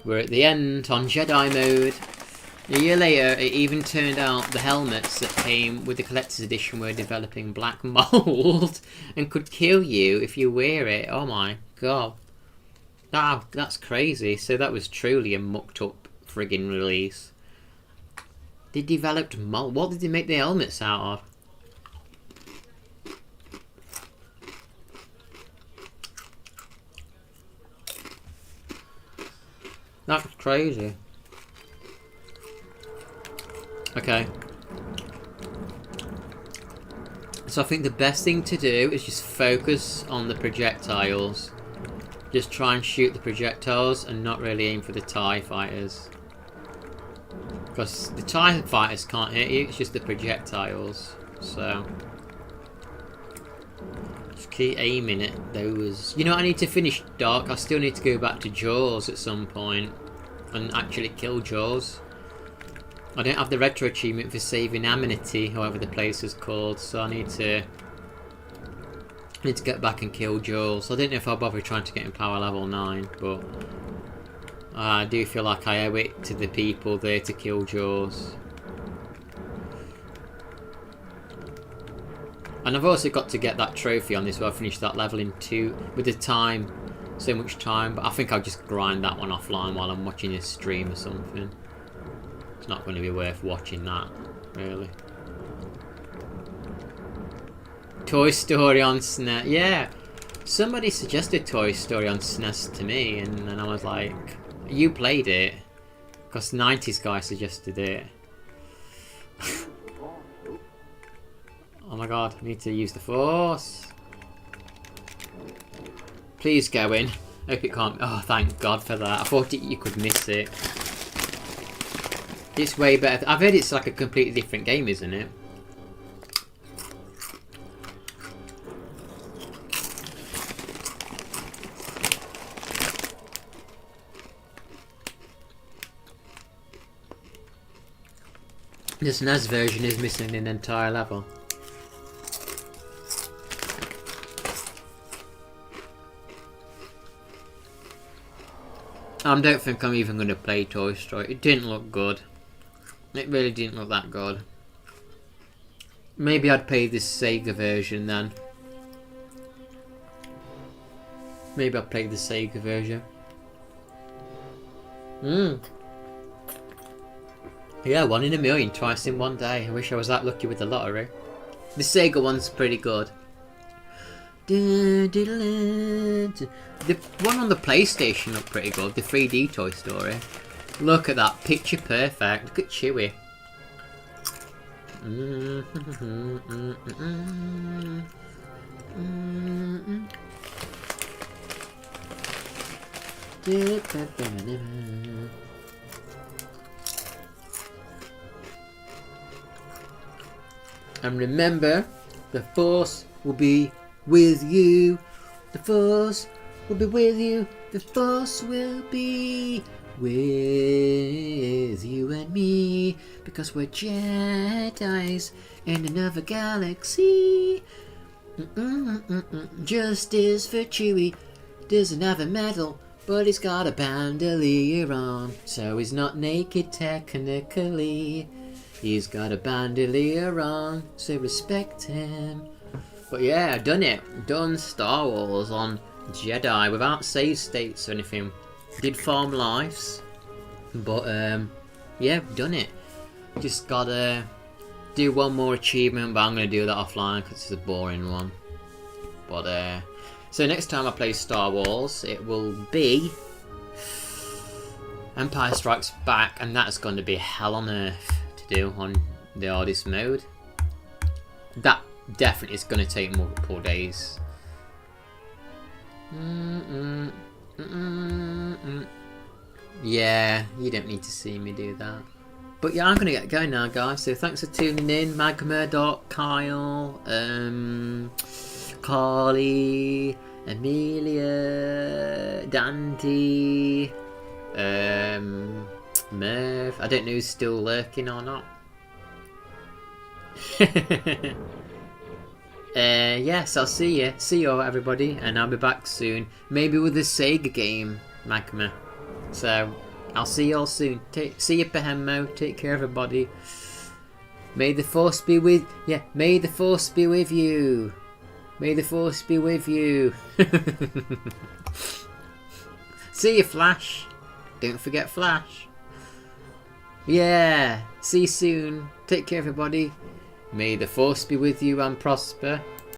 We're at the end on Jedi mode. A year later, it even turned out the helmets that came with the collector's edition were developing black mold and could kill you if you wear it. Oh my god. That's crazy. So that was truly a mucked up friggin' release. They developed mold. What did they make the helmets out of? That's crazy. Okay. So I think the best thing to do is just focus on the projectiles. Just try and shoot the projectiles and not really aim for the TIE fighters. Because the TIE fighters can't hit you, it's just the projectiles. So just keep aiming at those. You know, I need to finish Dark. I still need to go back to Jaws at some point and actually kill Jaws. I don't have the retro achievement for saving Amenity, however the place is called, so I need to get back and kill Jaws. I don't know if I'll bother trying to get in power level 9, but I do feel like I owe it to the people there to kill Jaws. And I've also got to get that trophy on this where I finished that level in 2 with the time, so much time, but I think I'll just grind that one offline while I'm watching this stream or something. It's not going to be worth watching that, really. Toy Story on SNES. Yeah, somebody suggested Toy Story on SNES to me, and then I was like, you played it? Because 90s guy suggested it. Oh my god, I need to use the Force. Please go in. Hope it can't. Oh, thank god for that. I thought you could miss it. It's way better. I've heard it's like a completely different game, isn't it? The SNES version is missing an entire level. I don't think I'm even going to play Toy Story. It didn't look good. It really didn't look that good. Maybe I'd play this Sega version then. Maybe I'll play the Sega version. Yeah, 1 in a million, twice in one day. I wish I was that lucky with the lottery. The Sega one's pretty good. The one on the PlayStation looked pretty good. The 3D Toy Story. Look at that, picture perfect. Look at Chewie. And remember, the Force will be with you. The Force will be with you. The Force will be with you and me, because we're Jedis in another galaxy. Justice for Chewie doesn't have a medal, but he's got a bandolier on, so he's not naked technically. He's got a bandolier on, so respect him. But yeah, I've done it. Done Star Wars on Jedi without save states or anything. Did farm lives, but yeah, done it. Just gotta do one more achievement, but I'm gonna do that offline because it's a boring one. But so next time I play Star Wars, it will be Empire Strikes Back, and that's going to be hell on earth to do on the hardest mode. That definitely is going to take multiple days. Yeah, you don't need to see me do that. But yeah, I'm going to get going now, guys. So thanks for tuning in. Magma, Doc, Kyle, Carly, Amelia, Dante, Merv. I don't know who's still lurking or not. Yes, I'll see you. See you all, everybody, and I'll be back soon. Maybe with a Sega game, Magma. So I'll see you all soon. See you, Behemmo. Take care, everybody. May the Force be with. Yeah, may the Force be with you. May the Force be with you. See you, Flash. Don't forget Flash. Yeah. See you soon. Take care, everybody. May the Force be with you and prosper.